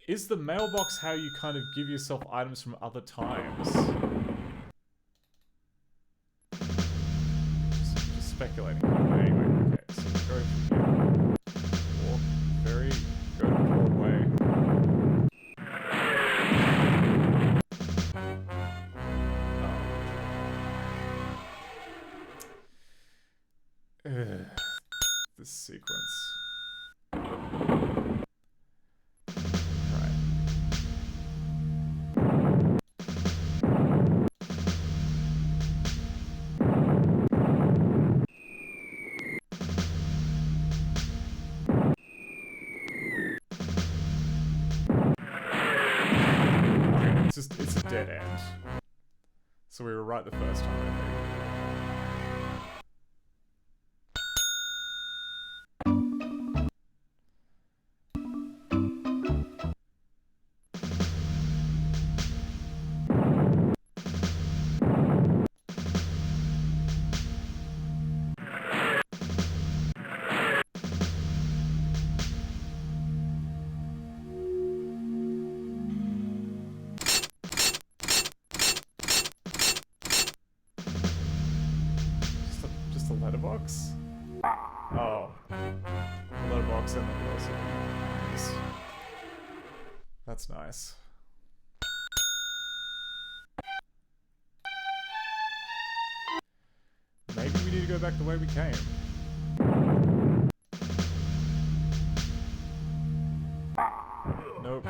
Is the mailbox how you kind of give yourself items from other times? Just speculating. Anyway, okay, so go through here. Walk very... Go to Broadway. This sequence. It's a dead end. So we were right the first time, I think. Just a letterbox? Oh. A letterbox and the also use. That's nice. Maybe we need to go back the way we came. Nope.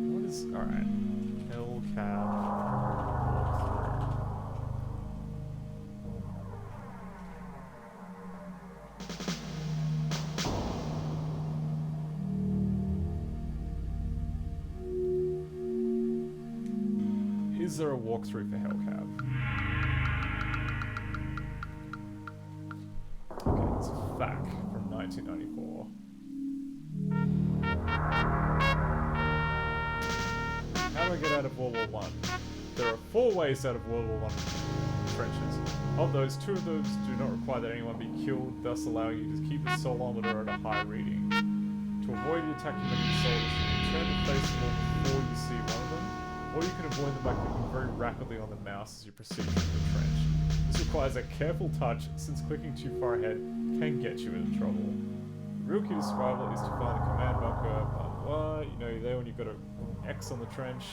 What is... Alright. Hill Is there a walkthrough for Hellcab? Okay, it's a FAQ from 1994. I get out of World War One? There are 4 ways out of World War One trenches. Of those, 2 of those do not require that anyone be killed, thus allowing you to keep the solometer at a high reading. To avoid the attacking enemy soldiers, you can turn to face them all before you see one of them, or you can avoid them by clicking very rapidly on the mouse as you proceed through the trench. This requires a careful touch, since clicking too far ahead can get you into trouble. The real key to survival is to find a command bunker, blah blah blah. You know you're there when you've got an X on the trench.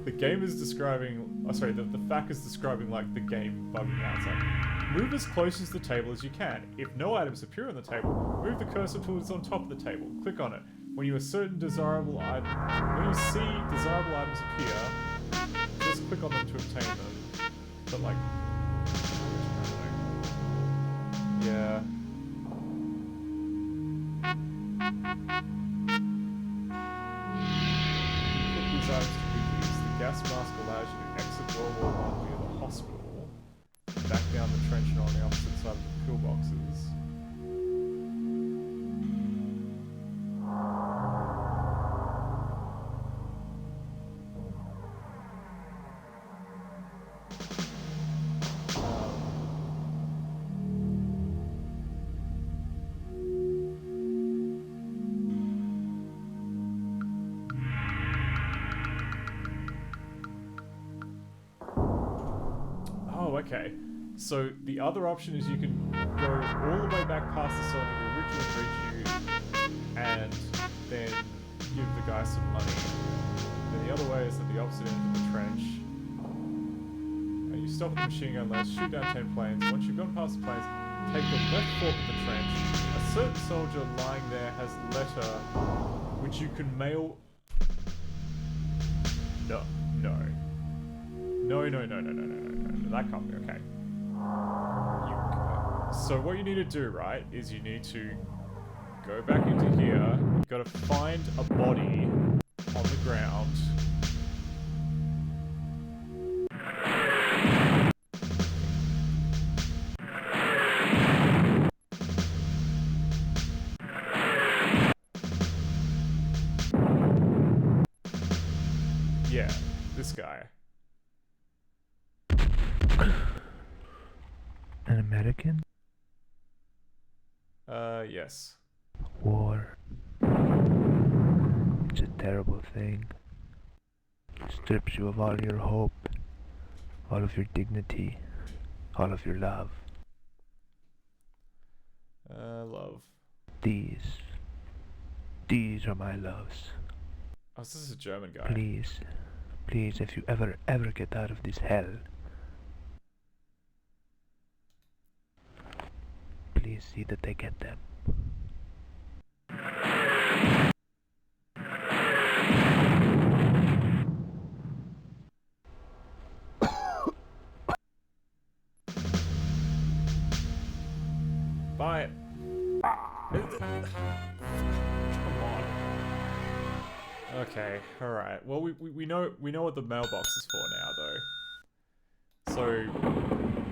The game is describing, oh sorry, the FAQ is describing like the game bugging out. It's like, move as close as the table as you can. If no items appear on the table, move the cursor tool that's on top of the table. Click on it. When you see desirable items appear, just click on them to obtain them. But like, yeah. Put these items to good use. The gas mask allows you to exit World War I via the hospital, back down the trench and on the opposite side of the pillboxes. Okay, so the other option is you can go all the way back past the soldier who originally reached you and then give the guy some money. Then the other way is at the opposite end of the trench. You stop at the machine gun last, shoot down 10 planes. Once you've gone past the planes, take the left fork of the trench. A certain soldier lying there has a letter which you can mail... No. That can't be okay. So what you need to do, right, is you need to go back into here. You've got to find a body on the ground. Yeah, this guy. An American? Yes. War. It's a terrible thing. It strips you of all your hope, all of your dignity, all of your love. Love. These are my loves. Oh, this is a German guy. Please, if you ever get out of this hell, please see that they get them. Bye. Come on. Okay, alright. Well, we know what the mailbox is for now, though. So,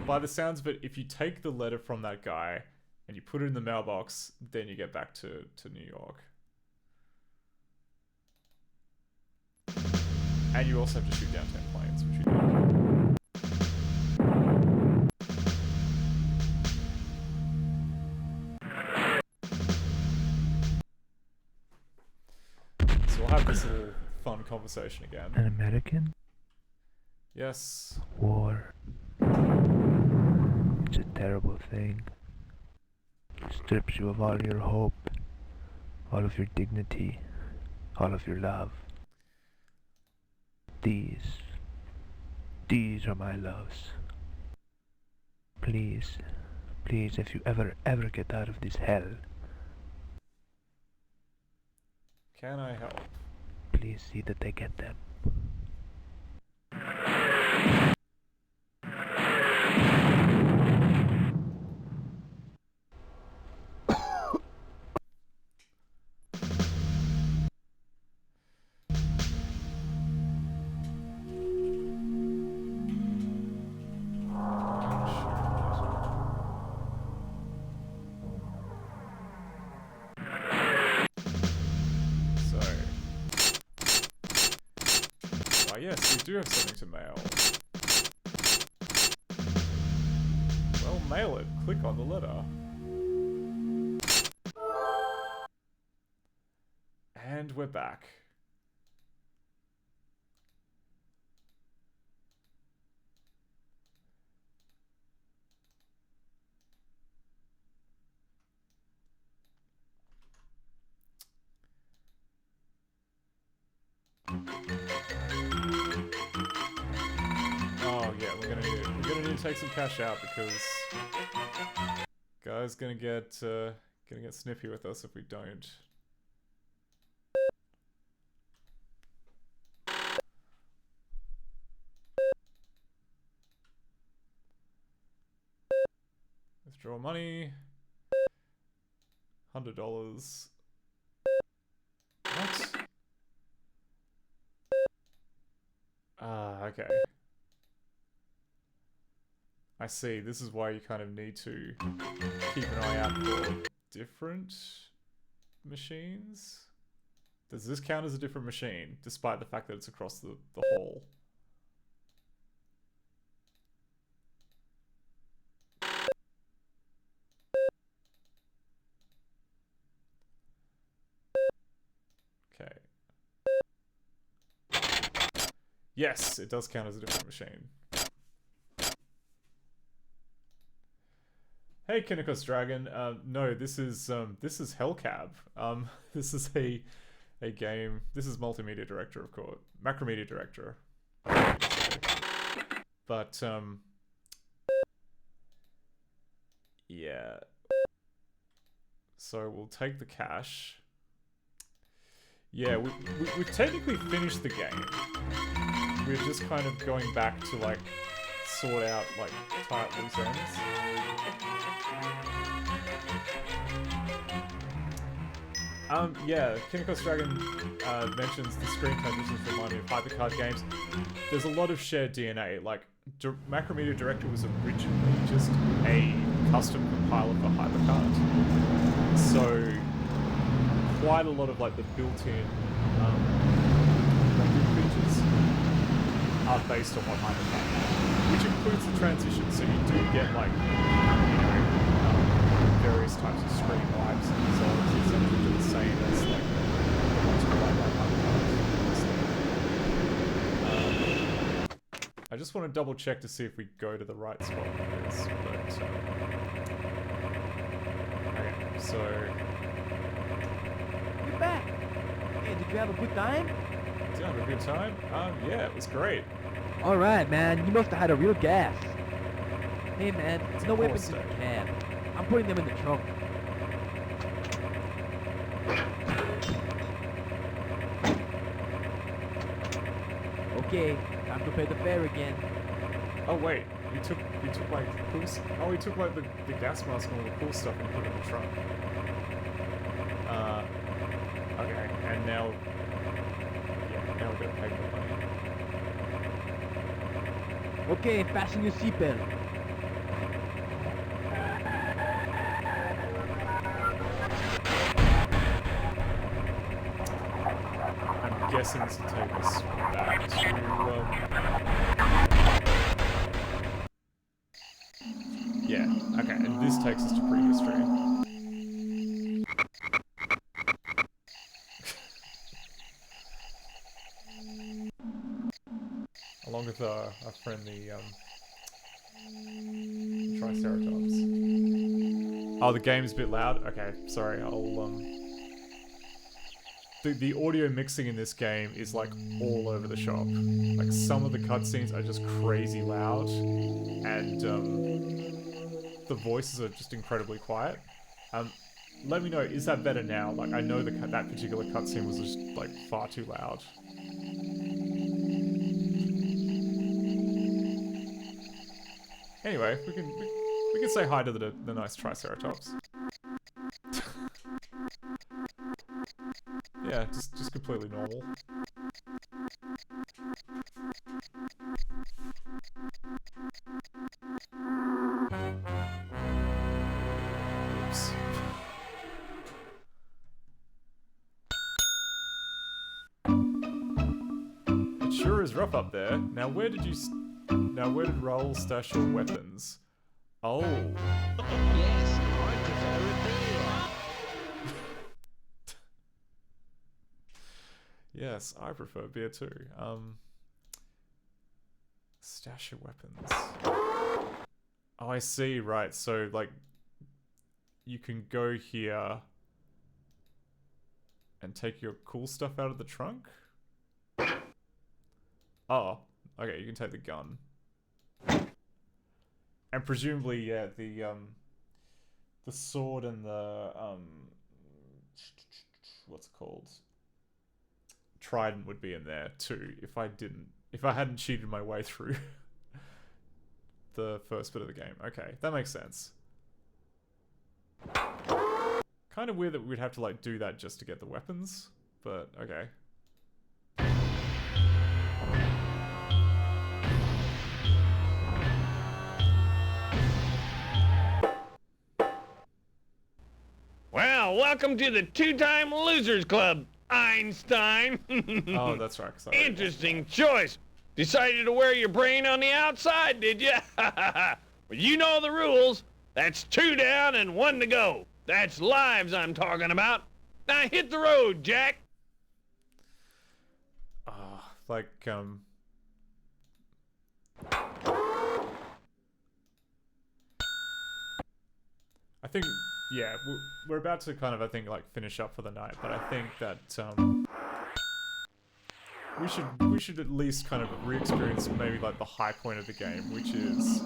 by the sounds of it, if you take the letter from that guy and you put it in the mailbox, then you get back to New York. And you also have to shoot down 10 planes, which you did. So we'll have this little fun conversation again. An American? Yes. War. It's a terrible thing. It strips you of all your hope, all of your dignity, all of your love. These are my loves. Please, if you ever get out of this hell, can I help? Please see that they get them. yes, we do have something to mail. Well, mail it. Click on the letter. And we're back. Oh yeah, we're gonna need to take some cash out because guy's gonna get snippy with us if we don't. Withdraw money. $100. What? Ah, okay. I see. This is why you kind of need to keep an eye out for different machines. Does this count as a different machine, despite the fact that it's across the hall? Okay. Yes, it does count as a different machine. Hey, Kinnikos Dragon. No, this is Hellcab. This is a game. This is Multimedia Director, of course, Macromedia Director. But yeah. So we'll take the cash. Yeah, we've technically finished the game. We're just kind of going back to like sort out like tight loose ends. Yeah, Kinnikos Dragon mentions the screen transitions remind me of Hypercard games. There's a lot of shared DNA. Like, Macromedia Director was originally just a custom compiler for Hypercard. So, quite a lot of like the built-in rendering features are based on what Hypercard has, which includes the transition. So you do get like, various types of screen wipes and results. It's essentially the same as like the ones provided by Hypercard. I just want to double check to see if we go to the right spot with this, but okay, so You're back. Hey, did you have a good time? did you have a good time? Yeah, it was great. All right, man. You must have had a real gas. Hey, man. There's no weapons in the cab. I'm putting them in the trunk. Okay, time to pay the fare again. Oh wait, you took like cool. Oh, he took like the gas mask and all the cool stuff and he put it in the trunk. Okay, and now, yeah, now we're gonna pay more money. Okay, fasten your seatbelt. I'm guessing this will take us back to, yeah, okay, and this takes us to prehistory. Along with our friend, the Triceratops. Oh, the game's a bit loud? Okay, sorry, I'll, The audio mixing in this game is like all over the shop. Like some of the cutscenes are just crazy loud, and the voices are just incredibly quiet. Let me know, is that better now? Like I know that particular cutscene was just like far too loud. Anyway, we can say hi to the nice Triceratops. Yeah, just completely normal. Oops. Sure is rough up there. Now where did Raoul stash your weapons? Oh. Yes, I prefer a beer. Yes, I prefer beer too. Stash your weapons. Oh, I see, right. So, like, you can go here and take your cool stuff out of the trunk? Oh, okay, you can take the gun. And presumably, yeah, the sword and the, what's it called? Trident would be in there too, if I hadn't cheated my way through the first bit of the game. Okay, that makes sense. Kind of weird that we'd have to, like, do that just to get the weapons, but okay. Well, welcome to the two-time losers club, Einstein. Oh, that's right. Interesting choice. Decided to wear your brain on the outside, did you? Well, you know the rules. That's 2 down and 1 to go. That's lives I'm talking about. Now hit the road, Jack. Like, I think, yeah, we're about to kind of, I think, like, finish up for the night, but I think that, we should at least kind of re-experience maybe, like, the high point of the game, which is,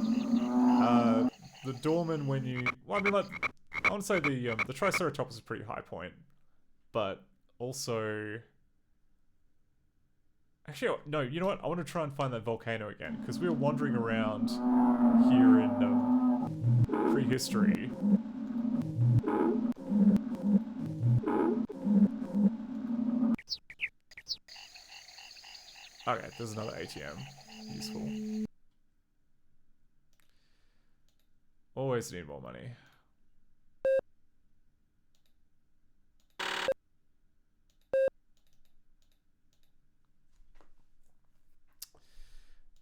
the doorman when you, well, I mean, like, I want to say the Triceratops is a pretty high point, but also, actually, no, you know what, I want to try and find that volcano again, because we were wandering around here in, prehistory. Okay, there's another ATM. Useful. Always need more money.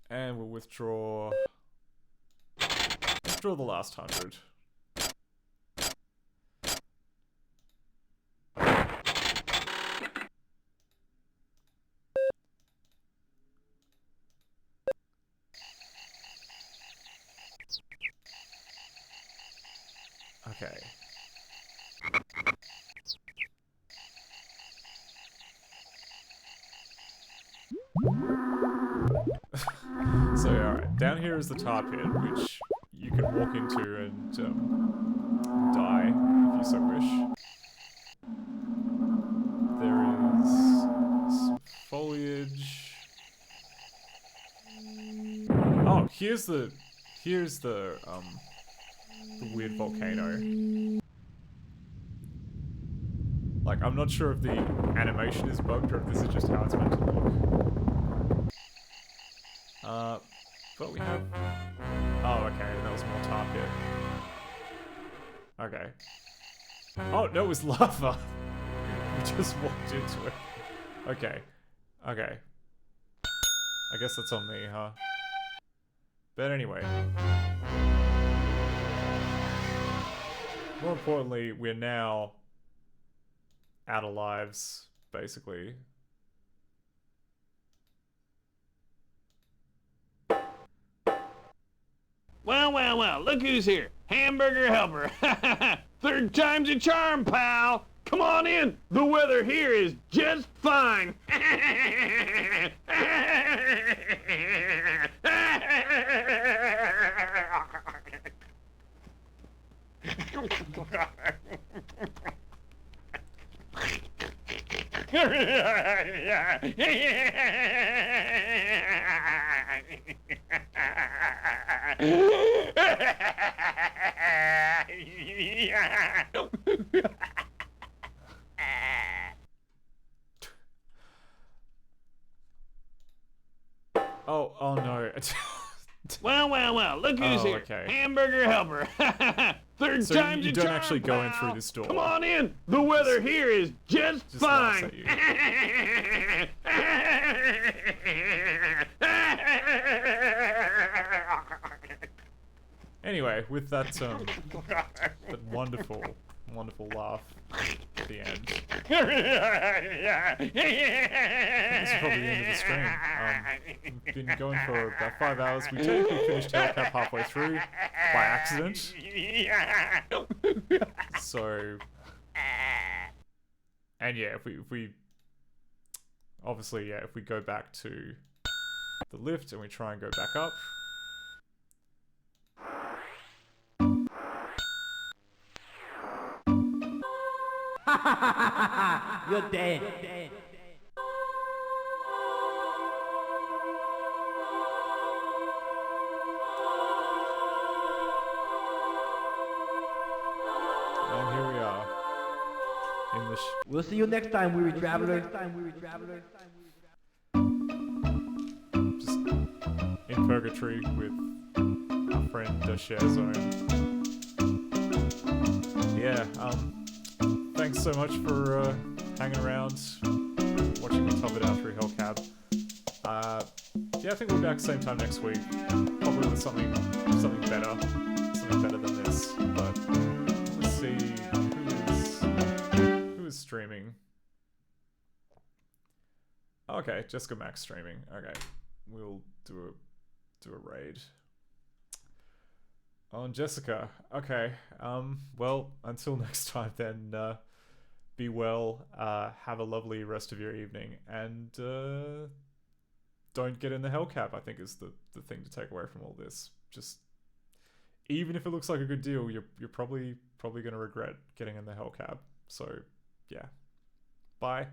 And we'll withdraw the last 100. Okay. So, alright, down here is the tar pit, which you can walk into and die, if you so wish. There is some foliage. Oh, here's the weird volcano. Like, I'm not sure if the animation is bugged or if this is just how it's meant to look. But we have... Oh, okay, that was more tar pit. Okay. Oh, no, it was lava! We just walked into it. Okay. Okay. I guess that's on me, huh? But anyway. More importantly, we're now out of lives, basically. Well, well, well, look who's here. Hamburger helper. 3rd time's a charm, pal. Come on in. The weather here is just fine. Oh no. Well, well, well, look who's here. Okay. Hamburger helper. 3rd So time's you a don't charm, actually go in pal. through this door. Come on in. The weather here is just laughs fine. at you. Anyway, with that that wonderful laugh at the end. This is probably the end of the stream. We've been going for about 5 hours. We technically finished Hellcap halfway through by accident. So, and yeah, if we obviously, yeah, if we go back to the lift and we try and go back up. You're dead. And here we are. In the We'll see you next time, weary traveler. Just in purgatory with our friend Share Zone. Yeah, thanks so much for hanging around, watching me top it out through Hellcab. Yeah, I think we'll be back same time next week, probably with something better than this. But let's see who is streaming. Okay, Jessica Max streaming. Okay, we'll do a raid on Jessica. Okay, well, until next time then, be well, have a lovely rest of your evening, and don't get in the Hellcap, I think is the thing to take away from all this. Just, even if it looks like a good deal, you're probably going to regret getting in the Hellcap. So, yeah. Bye.